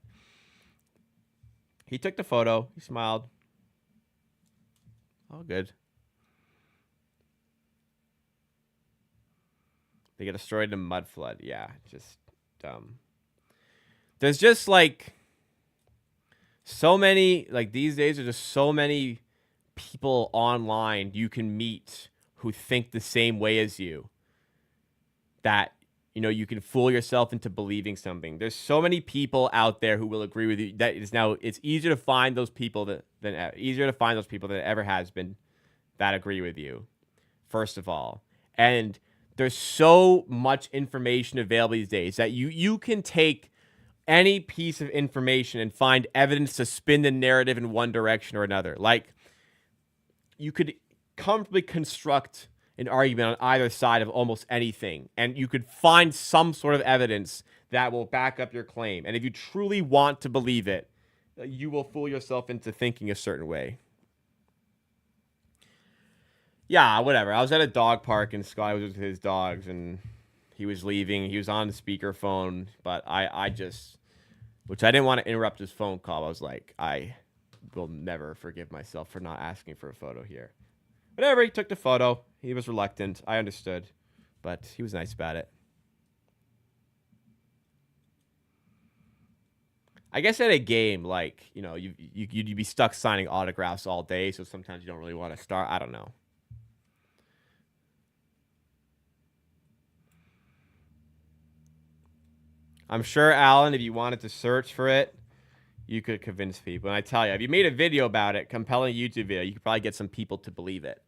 he took the photo. He smiled. All good. They get destroyed in a mud flood. Yeah, just dumb. There's just like so many, like these days, there's just so many people online you can meet who think the same way as you that, you know, you can fool yourself into believing something. There's so many people out there who will agree with you that it's easier to find those people than it ever has been that agree with you, first of all. And there's so much information available these days that you can take any piece of information and find evidence to spin the narrative in one direction or another. Like, you could comfortably construct an argument on either side of almost anything, and you could find some sort of evidence that will back up your claim. And if you truly want to believe it, you will fool yourself into thinking a certain way. Yeah, whatever. I was at a dog park, and Scott was with his dogs, and he was leaving. He was on the speakerphone, but I just, which I didn't want to interrupt his phone call. I was like, I will never forgive myself for not asking for a photo here. Whatever, he took the photo. He was reluctant. I understood, but he was nice about it. I guess at a game, like, you know, you'd be stuck signing autographs all day, so sometimes you don't really want to start. I don't know. I'm sure, Alan, if you wanted to search for it, you could convince people. And I tell you, if you made a video about it, compelling YouTube video, you could probably get some people to believe it.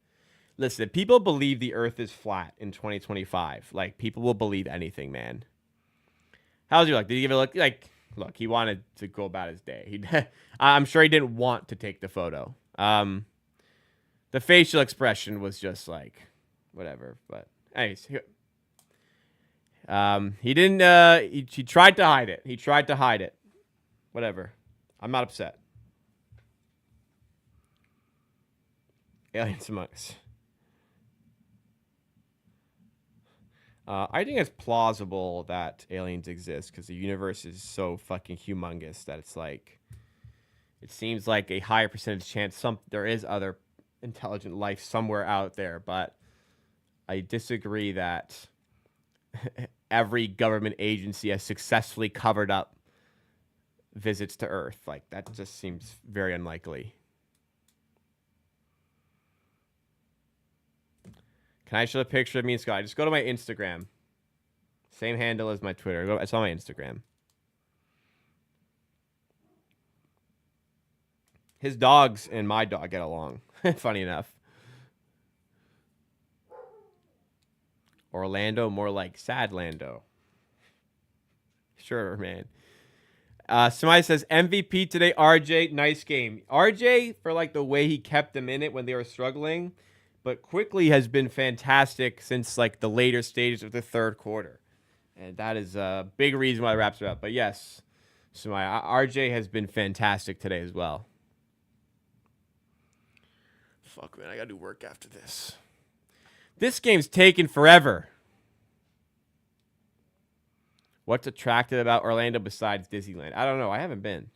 Listen, if people believe the Earth is flat in 2025, like, people will believe anything, man. How's your luck? Did he give it a look? Like, look, he wanted to go about his day. I'm sure he didn't want to take the photo. The facial expression was just like, whatever. But anyways, he didn't. He tried to hide it. He tried to hide it. Whatever. I'm not upset. Aliens among us. I think it's plausible that aliens exist because the universe is so fucking humongous that it's like, it seems like a higher percentage chance there is other intelligent life somewhere out there. But I disagree that every government agency has successfully covered up visits to Earth. Like, that just seems very unlikely. Can I show a picture of me and Scott? Just go to my Instagram. Same handle as my Twitter. It's on my Instagram. His dogs and my dog get along. Funny enough. Orlando, more like Sad Lando. Sure, man. Somebody says MVP today, RJ. Nice game. RJ, for like the way he kept them in it when they were struggling, but quickly has been fantastic since like the later stages of the third quarter. And that is a big reason why the Raps are up. But yes, Somebody, RJ has been fantastic today as well. Fuck, man, I gotta do work after this. This game's taken forever. What's attractive about Orlando besides Disneyland? I don't know. I haven't been.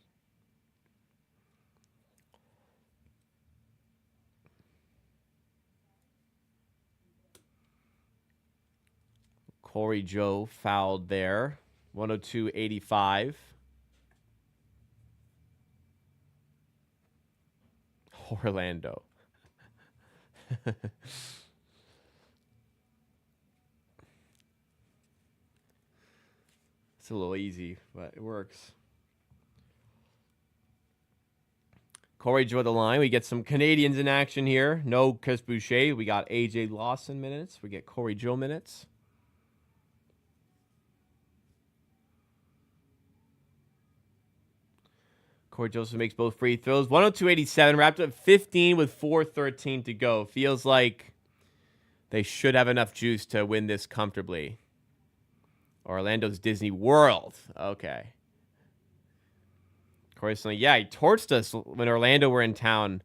Corey Joe fouled there. 102-85. Orlando. It's a little easy, but it works. Corey Joe the line. We get some Canadians in action here. No Chris Boucher. We got AJ Lawson minutes. We get Corey Joe minutes. Corey Joseph makes both free throws. 102-87. Wrapped up 15 with 4:13 to go. Feels like they should have enough juice to win this comfortably. Orlando's Disney World. Okay. Corey's like, yeah, he torched us when Orlando were in town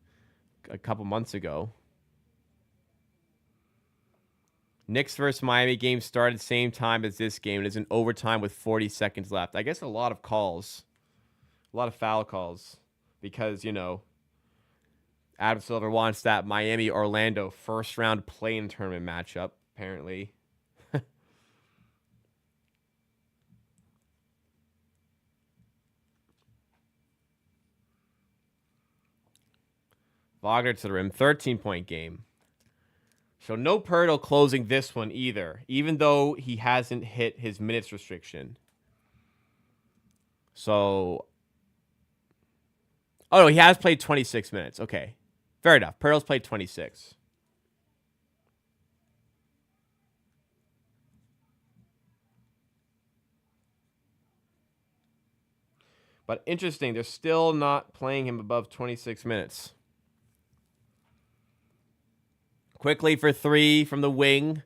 a couple months ago. Knicks versus Miami game started same time as this game. It is in overtime with 40 seconds left. I guess a lot of calls. A lot of foul calls. Because, you know, Adam Silver wants that Miami-Orlando first-round play-in tournament matchup, apparently. Wagner to the rim, 13-point game. So no Pirtle closing this one either, even though he hasn't hit his minutes restriction. So, oh no, he has played 26 minutes. Okay, fair enough. Pirtle's played 26. But interesting, they're still not playing him above 26 minutes. Quickly for three from the wing.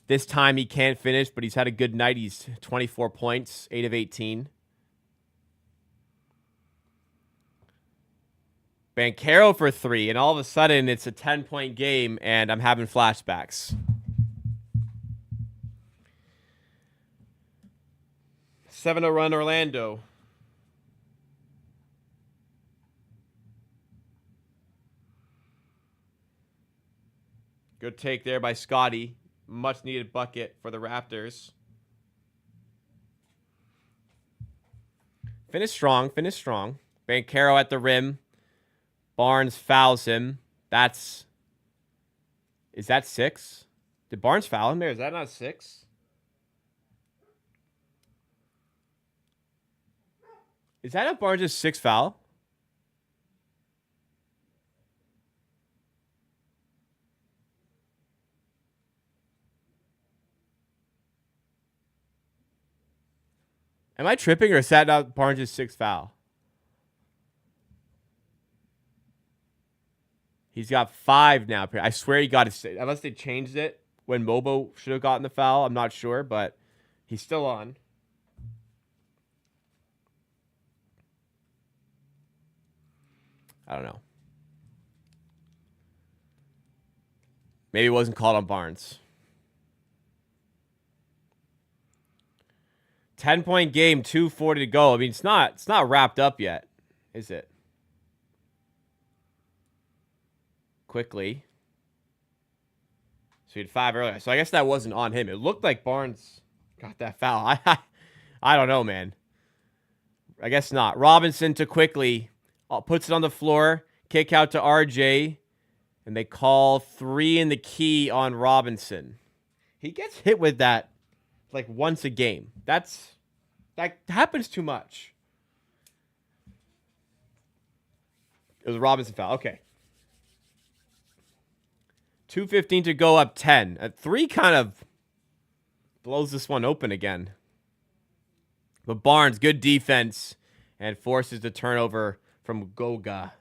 This time he can't finish, but he's had a good night. He's 24 points, 8 of 18. Banchero for three, and all of a sudden it's a 10-point game, and I'm having flashbacks. 7-0 run Orlando. Good take there by Scotty. Much needed bucket for the Raptors. Finish strong. Finish strong. Banchero at the rim. Barnes fouls him. Is that 6? Did Barnes foul him there? Is that not 6? Is that a Barnes' 6th foul? Am I tripping, or is that not Barnes' 6th foul? He's got 5 now. I swear he got it. Unless they changed it when Mobo should have gotten the foul. I'm not sure, but he's still on. I don't know. Maybe it wasn't called on Barnes. 10-point game, 2:40 to go. I mean, it's not wrapped up yet, is it? Quickly. So he had 5 earlier. So I guess that wasn't on him. It looked like Barnes got that foul. I don't know, man. I guess not. Robinson to Quickly. Puts it on the floor. Kick out to RJ. And they call 3 in the key on Robinson. He gets hit with that like once a game. That happens too much. It was a Robinson foul. Okay. 2:15 to go, up 10. 3 kind of blows this one open again. But Barnes, good defense, and forces the turnover from Goga.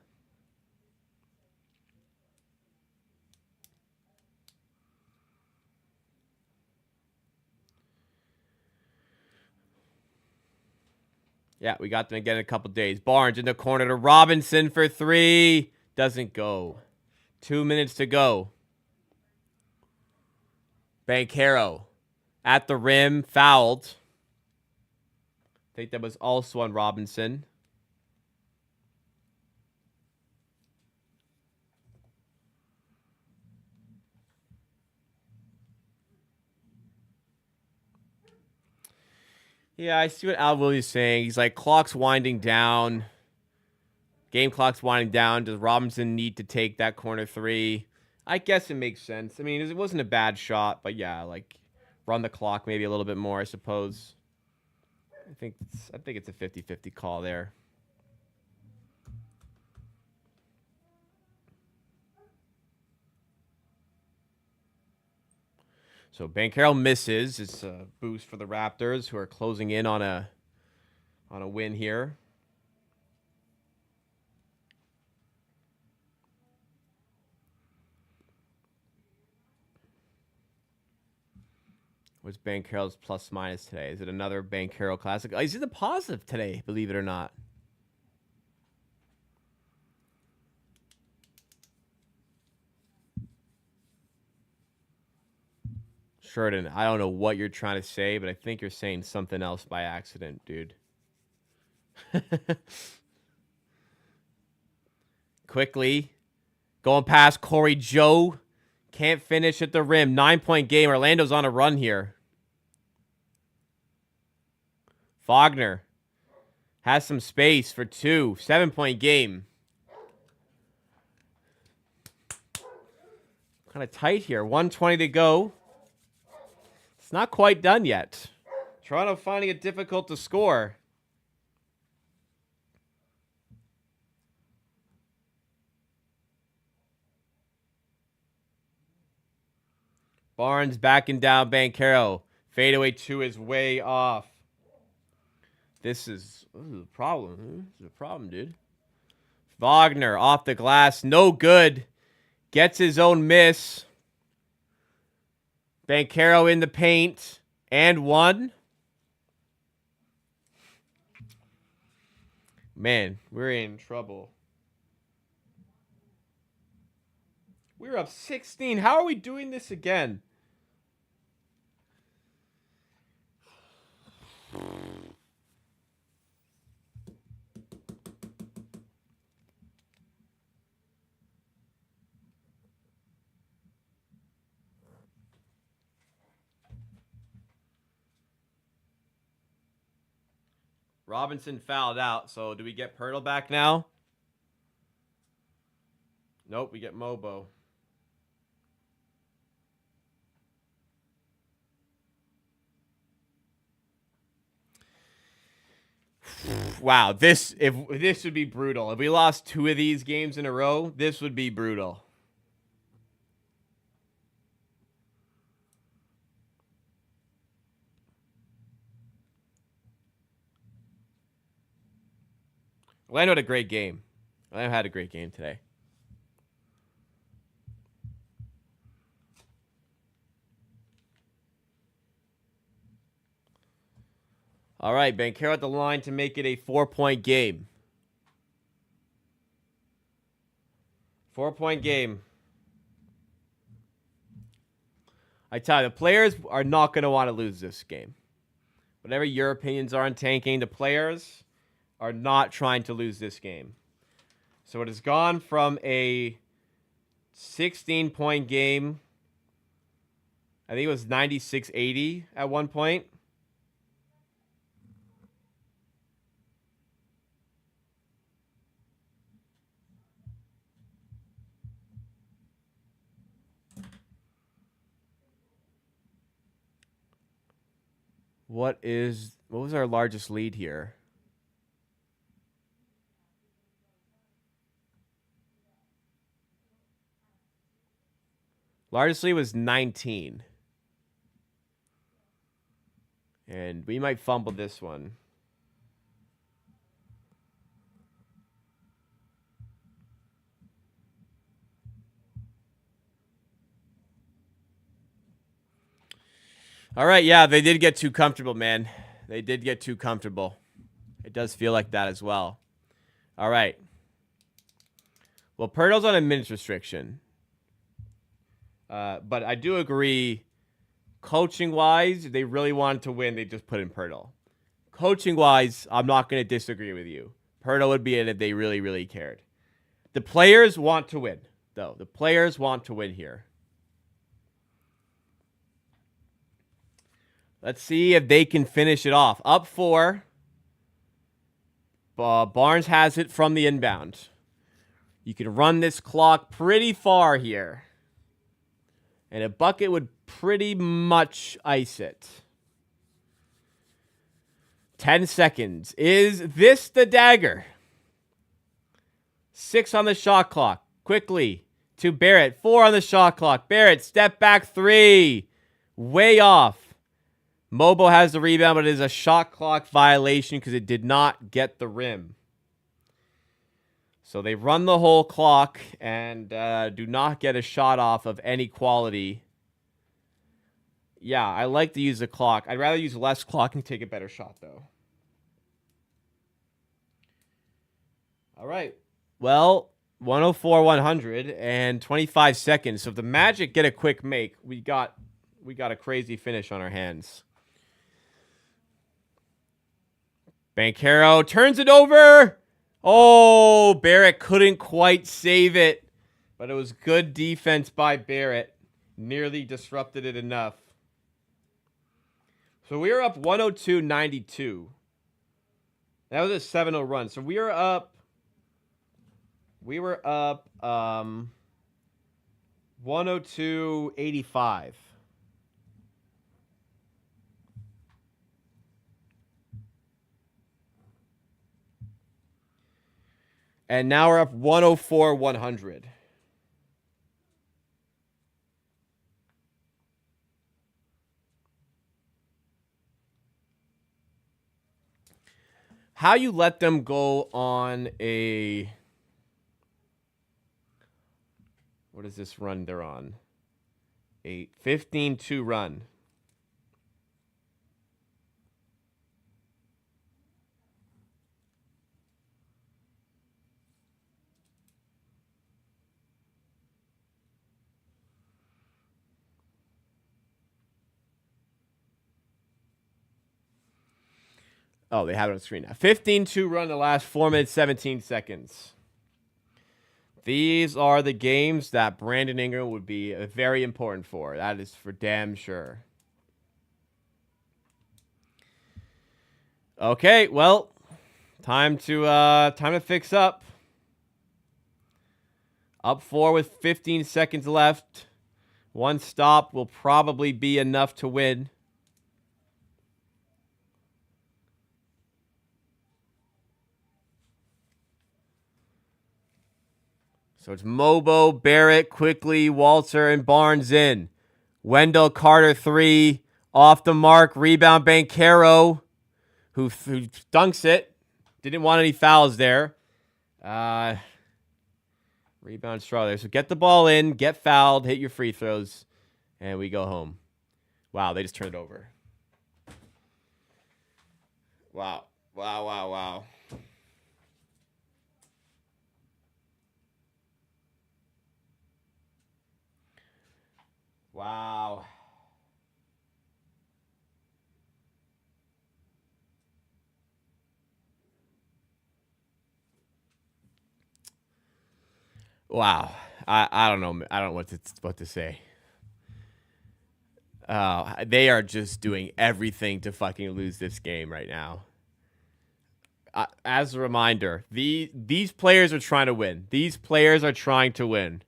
Yeah, we got them again in a couple days. Barnes in the corner to Robinson for 3. Doesn't go. 2 minutes to go. Banchero at the rim, fouled. I think that was also on Robinson. Yeah, I see what Al Willie's saying. He's like, clock's winding down. Game clock's winding down. Does Robinson need to take that corner 3? I guess it makes sense. I mean, it wasn't a bad shot, but yeah, like run the clock maybe a little bit more, I suppose. I think it's a 50-50 call there. So Banchero misses. It's a boost for the Raptors, who are closing in on a win here. What's Banchero's plus minus today? Is it another Banchero Classic? Oh, he's in the positive today, believe it or not. Sheridan, I don't know what you're trying to say, but I think you're saying something else by accident, dude. Quickly. Going past Corey Joe. Can't finish at the rim. 9-point game. Orlando's on a run here. Wagner has some space for 2. 7-point game. Kind of tight here. 1:20 to go. It's not quite done yet. Toronto finding it difficult to score. Barnes backing down Banchero. Fadeaway 2 is way off. This is a problem. This is a problem, dude. Wagner off the glass. No good. Gets his own miss. Banchero in the paint. And 1. Man, we're in trouble. We're up 16. How are we doing this again? Robinson fouled out, so do we get Pirtle back now? Nope, we get Mobo. Wow, this would be brutal. If we lost 2 of these games in a row, this would be brutal. Orlando had a great game. Orlando had a great game today. All right, Banchero at the line to make it a 4-point game. 4-point game. I tell you, the players are not going to want to lose this game. Whatever your opinions are on tanking, the players are not trying to lose this game. So it has gone from a 16-point game. I think it was 96-80 at one point. What was our largest lead here? Largest lead was 19. And we might fumble this one. All right, yeah, they did get too comfortable, man. They did get too comfortable. It does feel like that as well. All right. Well, Pirtle's on a minutes restriction. But I do agree, coaching-wise, they really wanted to win. They just put in Pirtle. Coaching-wise, I'm not going to disagree with you. Pirtle would be in if they really, really cared. The players want to win, though. The players want to win here. Let's see if they can finish it off. Up 4. Barnes has it from the inbound. You can run this clock pretty far here. And a bucket would pretty much ice it. 10 seconds. Is this the dagger? 6 on the shot clock. Quickly to Barrett. 4 on the shot clock. Barrett, step back 3. Way off. Mobo has the rebound, but it is a shot clock violation because it did not get the rim. So they run the whole clock and do not get a shot off of any quality. Yeah, I like to use the clock. I'd rather use less clock and take a better shot, though. All right. Well, 104-100 and 25 seconds. So if the Magic get a quick make, we got a crazy finish on our hands. Banchero turns it over. Oh, Barrett couldn't quite save it, but it was good defense by Barrett. Nearly disrupted it enough. So we were up 102-92. That was a 7-0 run. So we were up 102-85. And now we're up 104-100. How you let them go on a... What is this run they're on? A 15-2 run. Oh, they have it on the screen now. 15-2 run the last 4 minutes, 17 seconds. These are the games that Brandon Ingram would be very important for. That is for damn sure. Okay, well, time to fix up. Up 4 with 15 seconds left. One stop will probably be enough to win. So it's Mobo, Barrett, Quickly, Walter, and Barnes in. Wendell Carter 3. Off the mark. Rebound Banchero, who dunks it. Didn't want any fouls there. Rebound straw there. So get the ball in, get fouled, hit your free throws, and we go home. Wow, they just turned it over. Wow. Wow, wow, wow. Wow. Wow. I don't know. I don't know what to say. They are just doing everything to fucking lose this game right now. As a reminder, these players are trying to win. These players are trying to win.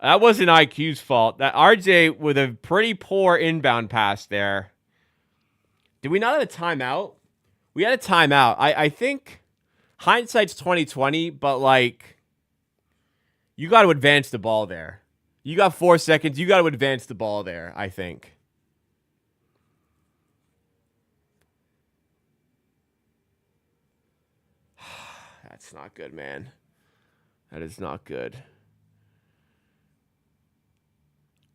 That wasn't IQ's fault. That RJ with a pretty poor inbound pass there Did we not have a timeout? We had a timeout. I think hindsight's 2020, but like, you got to advance the ball there. You got 4 seconds. You got to advance the ball there, I think. That's not good, man. That is not good.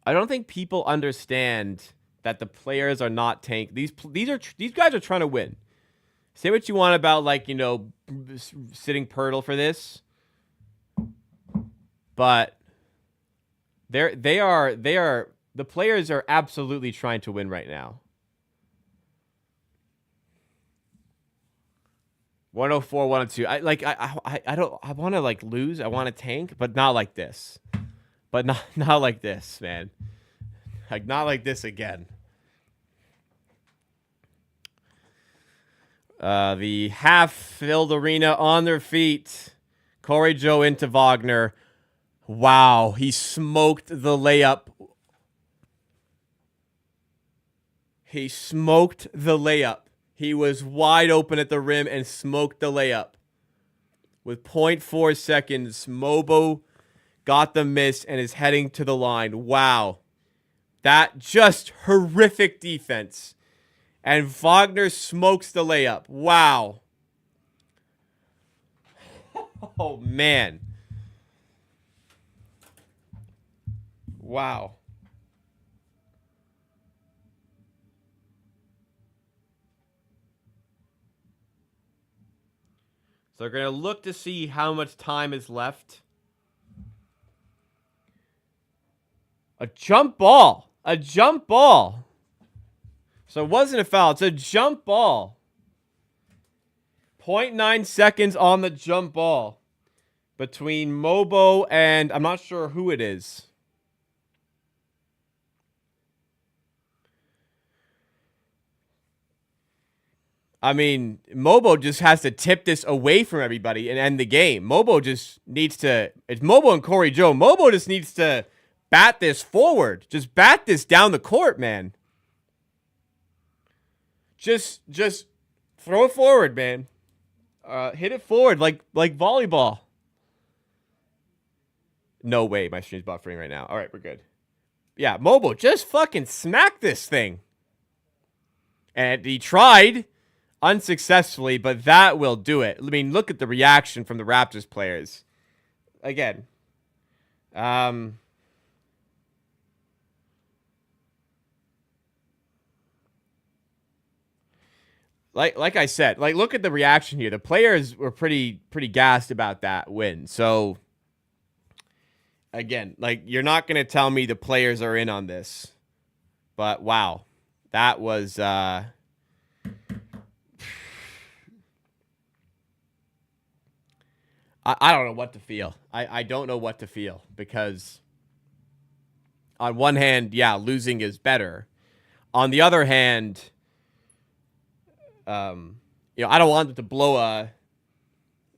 I don't think people understand that the players are not tank. These guys are trying to win. Say what you want about, like, you know, sitting Pirtle for this, but the players are absolutely trying to win right now. 104, 102. I want to like lose. I want to tank, but not like this. But not like this, man. Like, not like this again. The half-filled arena on their feet. Corey Joe into Wagner. Wow, he smoked the layup. He smoked the layup. He was wide open at the rim and smoked the layup. With 0.4 seconds, Mobo got the miss and is heading to the line. Wow. That just horrific defense. And Wagner smokes the layup. Wow. Oh, man. Wow. So they're going to look to see how much time is left. A jump ball. A jump ball. So it wasn't a foul. It's a jump ball. 0.9 seconds on the jump ball between Mobo and I'm not sure who it is. I mean, Mobo just has to tip this away from everybody and end the game. Mobo just needs to... It's Mobo and Corey Joe. Mobo just needs to bat this forward. Just bat this down the court, man. Just throw it forward, man. Hit it forward like volleyball. No way, my stream's buffering right now. All right, we're good. Yeah, Mobo, just fucking smack this thing. And he tried unsuccessfully, but that will do it. I mean, look at the reaction from the Raptors players. Again, Like I said, like, look at the reaction here. The players were pretty gassed about that win. So again, like, you're not going to tell me the players are in on this. But wow. That was I don't know what to feel. I don't know what to feel because on one hand, yeah, losing is better. On the other hand, you know, I don't want them to blow a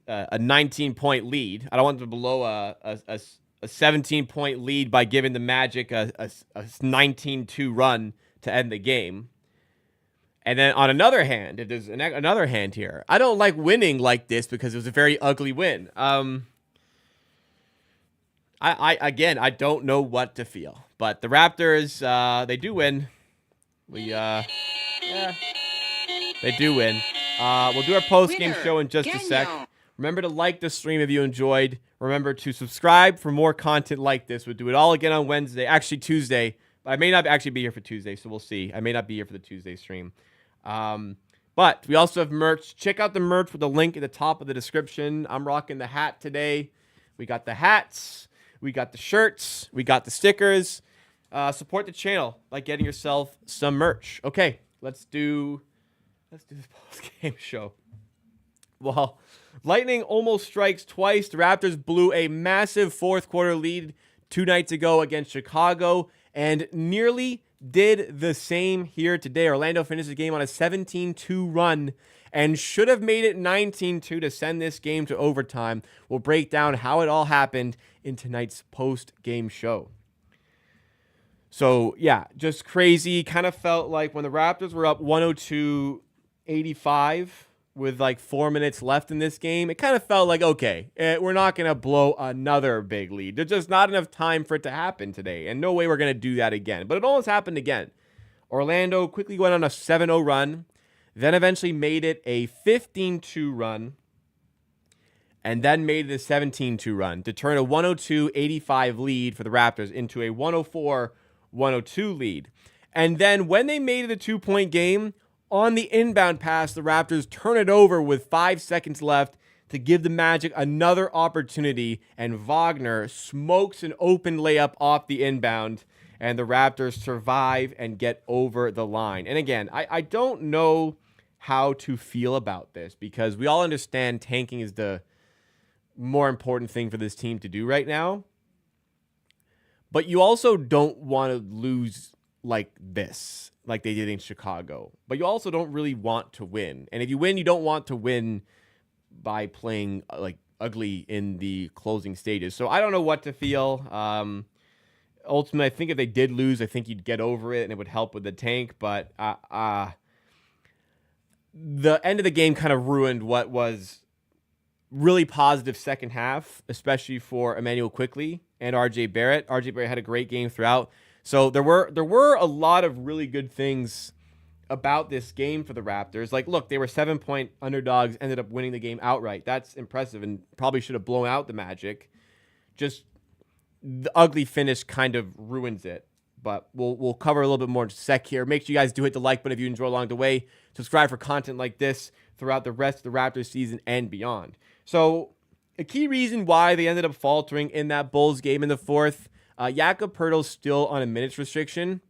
19-point lead. I don't want them to blow a 17-point lead by giving the Magic a 19-2 run to end the game. And then on another hand, if there's another hand here, I don't like winning like this because it was a very ugly win. I don't know what to feel, but the Raptors, they do win. Yeah. They do win. We'll do our post-game show in just a sec. Remember to like the stream if you enjoyed. Remember to subscribe for more content like this. We'll do it all again on Wednesday. Actually, Tuesday. I may not actually be here for Tuesday, so we'll see. I may not be here for the Tuesday stream. But we also have merch. Check out the merch with the link at the top of the description. I'm rocking the hat today. We got the hats. We got the shirts. We got the stickers. Support the channel by getting yourself some merch. Okay, let's do this post-game show. Well, lightning almost strikes twice. The Raptors blew a massive fourth quarter lead 2 nights ago against Chicago and nearly did the same here today. Orlando finished the game on a 17-2 run and should have made it 19-2 to send this game to overtime. We'll break down how it all happened in tonight's post-game show. So, yeah, just crazy. Kind of felt like when the Raptors were up 102-85 with like 4 minutes left in this game, it kind of felt like, okay, we're not going to blow another big lead. There's just not enough time for it to happen today, and no way we're going to do that again. But it almost happened again. Orlando quickly went on a 7-0 run, then eventually made it a 15-2 run, and then made it a 17-2 run to turn a 102-85 lead for the Raptors into a 104-102 lead. And then when they made it a 2-point game, on the inbound pass, the Raptors turn it over with 5 seconds left to give the Magic another opportunity, and Wagner smokes an open layup off the inbound, and the Raptors survive and get over the line. And again, I don't know how to feel about this, because we all understand tanking is the more important thing for this team to do right now. But you also don't want to lose like this, like they did in Chicago. But you also don't really want to win. And if you win, you don't want to win by playing like ugly in the closing stages. So I don't know what to feel. Ultimately, I think if they did lose, I think you'd get over it and it would help with the tank. But the end of the game kind of ruined what was really positive second half, especially for Emmanuel Quickley and RJ Barrett. RJ Barrett had a great game throughout. So there were a lot of really good things about this game for the Raptors. Like, look, they were 7-point underdogs, ended up winning the game outright. That's impressive and probably should have blown out the Magic. Just the ugly finish kind of ruins it. But we'll cover a little bit more in a sec here. Make sure you guys do hit the like button if you enjoy along the way. Subscribe for content like this throughout the rest of the Raptors season and beyond. So a key reason why they ended up faltering in that Bulls game in the fourth, Jakob Poeltl's still on a minutes restriction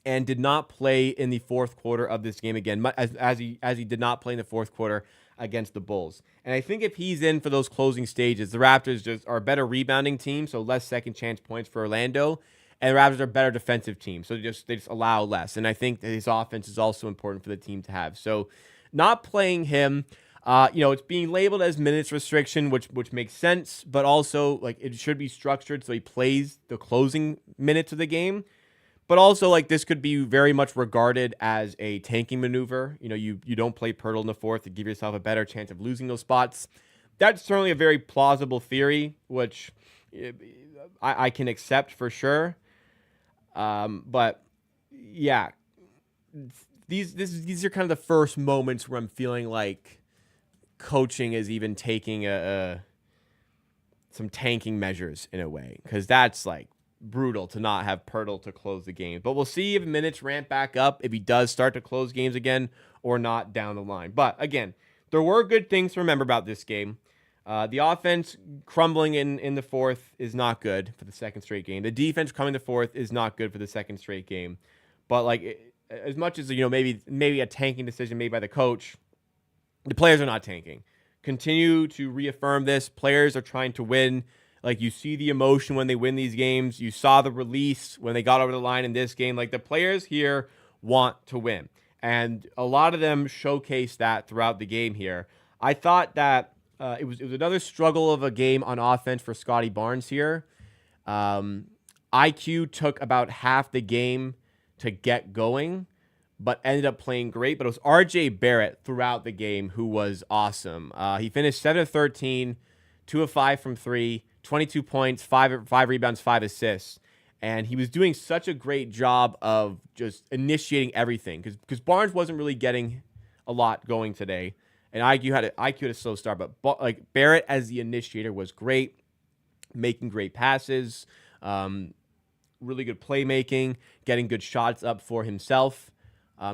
and did not play in the fourth quarter of this game again, as he did not play in the fourth quarter against the Bulls. And I think if he's in for those closing stages, the Raptors just are a better rebounding team, so less second chance points for Orlando, and the Raptors are a better defensive team, so they just allow less. And I think that his offense is also important for the team to have. So not playing him, it's being labeled as minutes restriction, which makes sense, but also like it should be structured so he plays the closing minutes of the game. But also, like, this could be very much regarded as a tanking maneuver. You don't play Poeltl in the fourth to give yourself a better chance of losing those spots. That's certainly a very plausible theory, which I can accept for sure. But yeah, these are kind of the first moments where I'm feeling like coaching is even taking some tanking measures in a way, because that's like brutal to not have Poeltl to close the game. But we'll see if minutes ramp back up, if he does start to close games again or not down the line. But again, there were good things to remember about this game. The offense crumbling in the fourth is not good for the second straight game. The defense coming to fourth is not good for the second straight game. But like, as much as maybe a tanking decision made by the coach, the players are not tanking. Continue to reaffirm this. Players are trying to win. Like, you see the emotion when they win these games. You saw the release when they got over the line in this game. Like, the players here want to win. And a lot of them showcased that throughout the game here. I thought that it was another struggle of a game on offense for Scotty Barnes here. IQ took about half the game to get going, but ended up playing great. But it was RJ Barrett throughout the game who was awesome. He finished 7 of 13, 2 of 5 from 3, 22 points, 5 rebounds, 5 assists. And he was doing such a great job of just initiating everything, because Barnes wasn't really getting a lot going today. And IQ had a slow start, but like Barrett as the initiator was great, making great passes, really good playmaking, getting good shots up for himself.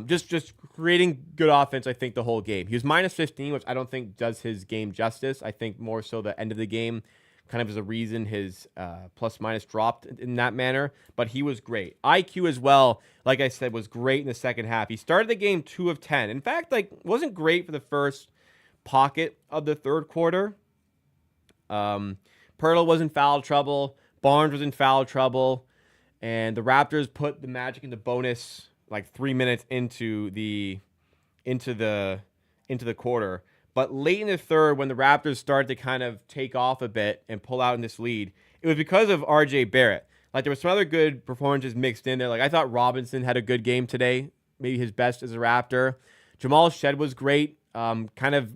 Just creating good offense, I think, the whole game. He was minus 15, which I don't think does his game justice. I think more so the end of the game kind of is a reason his plus-minus dropped in that manner. But he was great. IQ as well, like I said, was great in the second half. He started the game 2 of 10. In fact, like, wasn't great for the first pocket of the third quarter. Poeltl was in foul trouble. Barnes was in foul trouble. And the Raptors put the Magic into bonus like 3 minutes into the quarter. But late in the third, when the Raptors started to kind of take off a bit and pull out in this lead, it was because of RJ Barrett. Like, there were some other good performances mixed in there. Like, I thought Robinson had a good game today, maybe his best as a Raptor. Jamal Shed was great. Kind of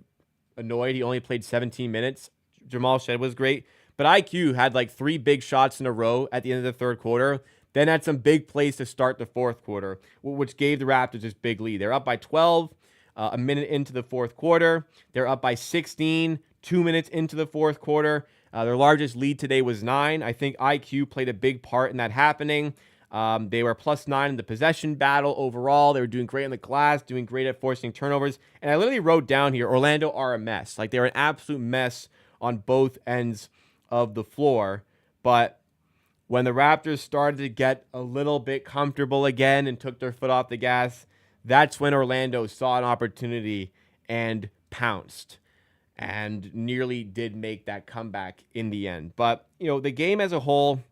annoyed he only played 17 minutes. Jamal Shed was great. But IQ had like 3 big shots in a row at the end of the third quarter. Then had some big plays to start the fourth quarter, which gave the Raptors this big lead. They're up by 12 a minute into the fourth quarter. They're up by 16 2 minutes into the fourth quarter. Their largest lead today was 9. I think IQ played a big part in that happening. They were +9 in the possession battle overall. They were doing great in the glass, doing great at forcing turnovers. And I literally wrote down here, Orlando are a mess. Like, they're an absolute mess on both ends of the floor. But when the Raptors started to get a little bit comfortable again and took their foot off the gas, that's when Orlando saw an opportunity and pounced and nearly did make that comeback in the end. But, the game as a whole,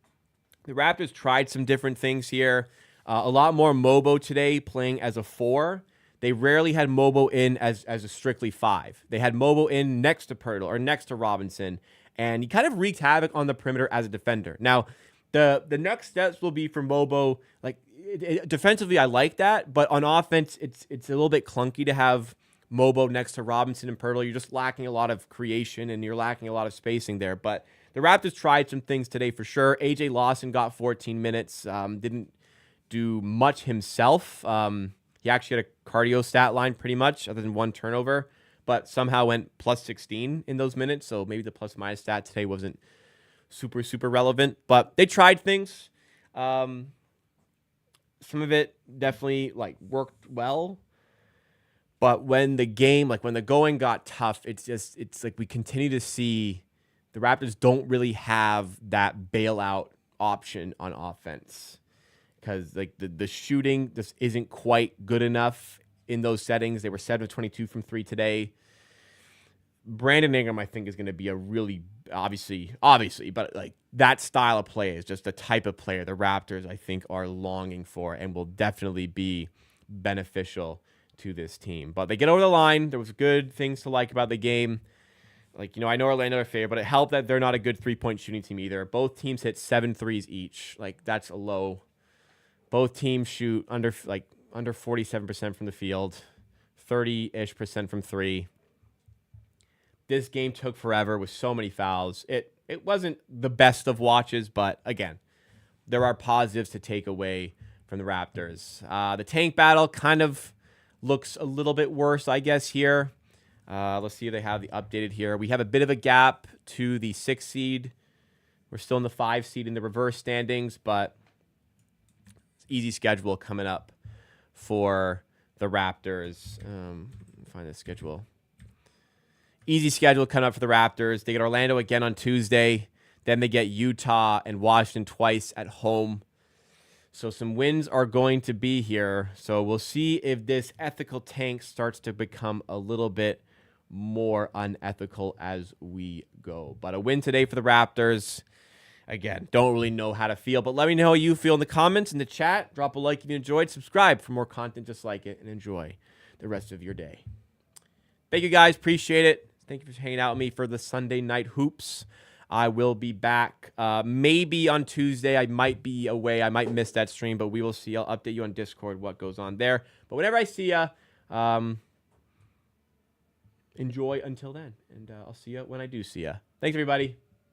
the Raptors tried some different things here. A lot more Mobo today playing as a 4. They rarely had Mobo in as a strictly 5. They had Mobo in next to Pirtle or next to Robinson, and he kind of wreaked havoc on the perimeter as a defender. Now, the next steps will be for Mobo. Like, defensively, I like that, but on offense, it's a little bit clunky to have Mobo next to Robinson and Pirtle. You're just lacking a lot of creation, and you're lacking a lot of spacing there. But the Raptors tried some things today for sure. AJ Lawson got 14 minutes. Didn't do much himself. He actually had a cardio stat line pretty much, other than 1 turnover, but somehow went +16 in those minutes. So maybe the plus-minus stat today wasn't super, super relevant. But they tried things. Some of it definitely worked well. But when the going got tough, it's like we continue to see the Raptors don't really have that bailout option on offense, because the shooting just isn't quite good enough in those settings. They were 7 of 22 from 3 today. Brandon Ingram, I think, is going to be a really obviously, but that style of play is just the type of player the Raptors, I think, are longing for and will definitely be beneficial to this team. But they get over the line. There was good things to like about the game. I know Orlando are favored, but it helped that they're not a good 3-point shooting team either. Both teams hit 7 threes each. That's a low. Both teams shoot under 47% from the field, 30-ish% from 3. This game took forever with so many fouls. It wasn't the best of watches, but again, there are positives to take away from the Raptors. The tank battle kind of looks a little bit worse, I guess, here. Let's see if they have the updated here. We have a bit of a gap to the 6 seed. We're still in the 5 seed in the reverse standings, but it's easy schedule coming up for the Raptors. Find the schedule. Easy schedule coming up for the Raptors. They get Orlando again on Tuesday. Then they get Utah and Washington twice at home. So some wins are going to be here. So we'll see if this ethical tank starts to become a little bit more unethical as we go. But a win today for the Raptors. Again, don't really know how to feel, but let me know how you feel in the comments, in the chat. Drop a like if you enjoyed. Subscribe for more content just like it, and enjoy the rest of your day. Thank you, guys. Appreciate it. Thank you for hanging out with me for the Sunday Night Hoops. I will be back maybe on Tuesday. I might be away. I might miss that stream, but we will see. I'll update you on Discord what goes on there. But whenever I see ya, enjoy until then. And I'll see you when I do see ya. Thanks, everybody.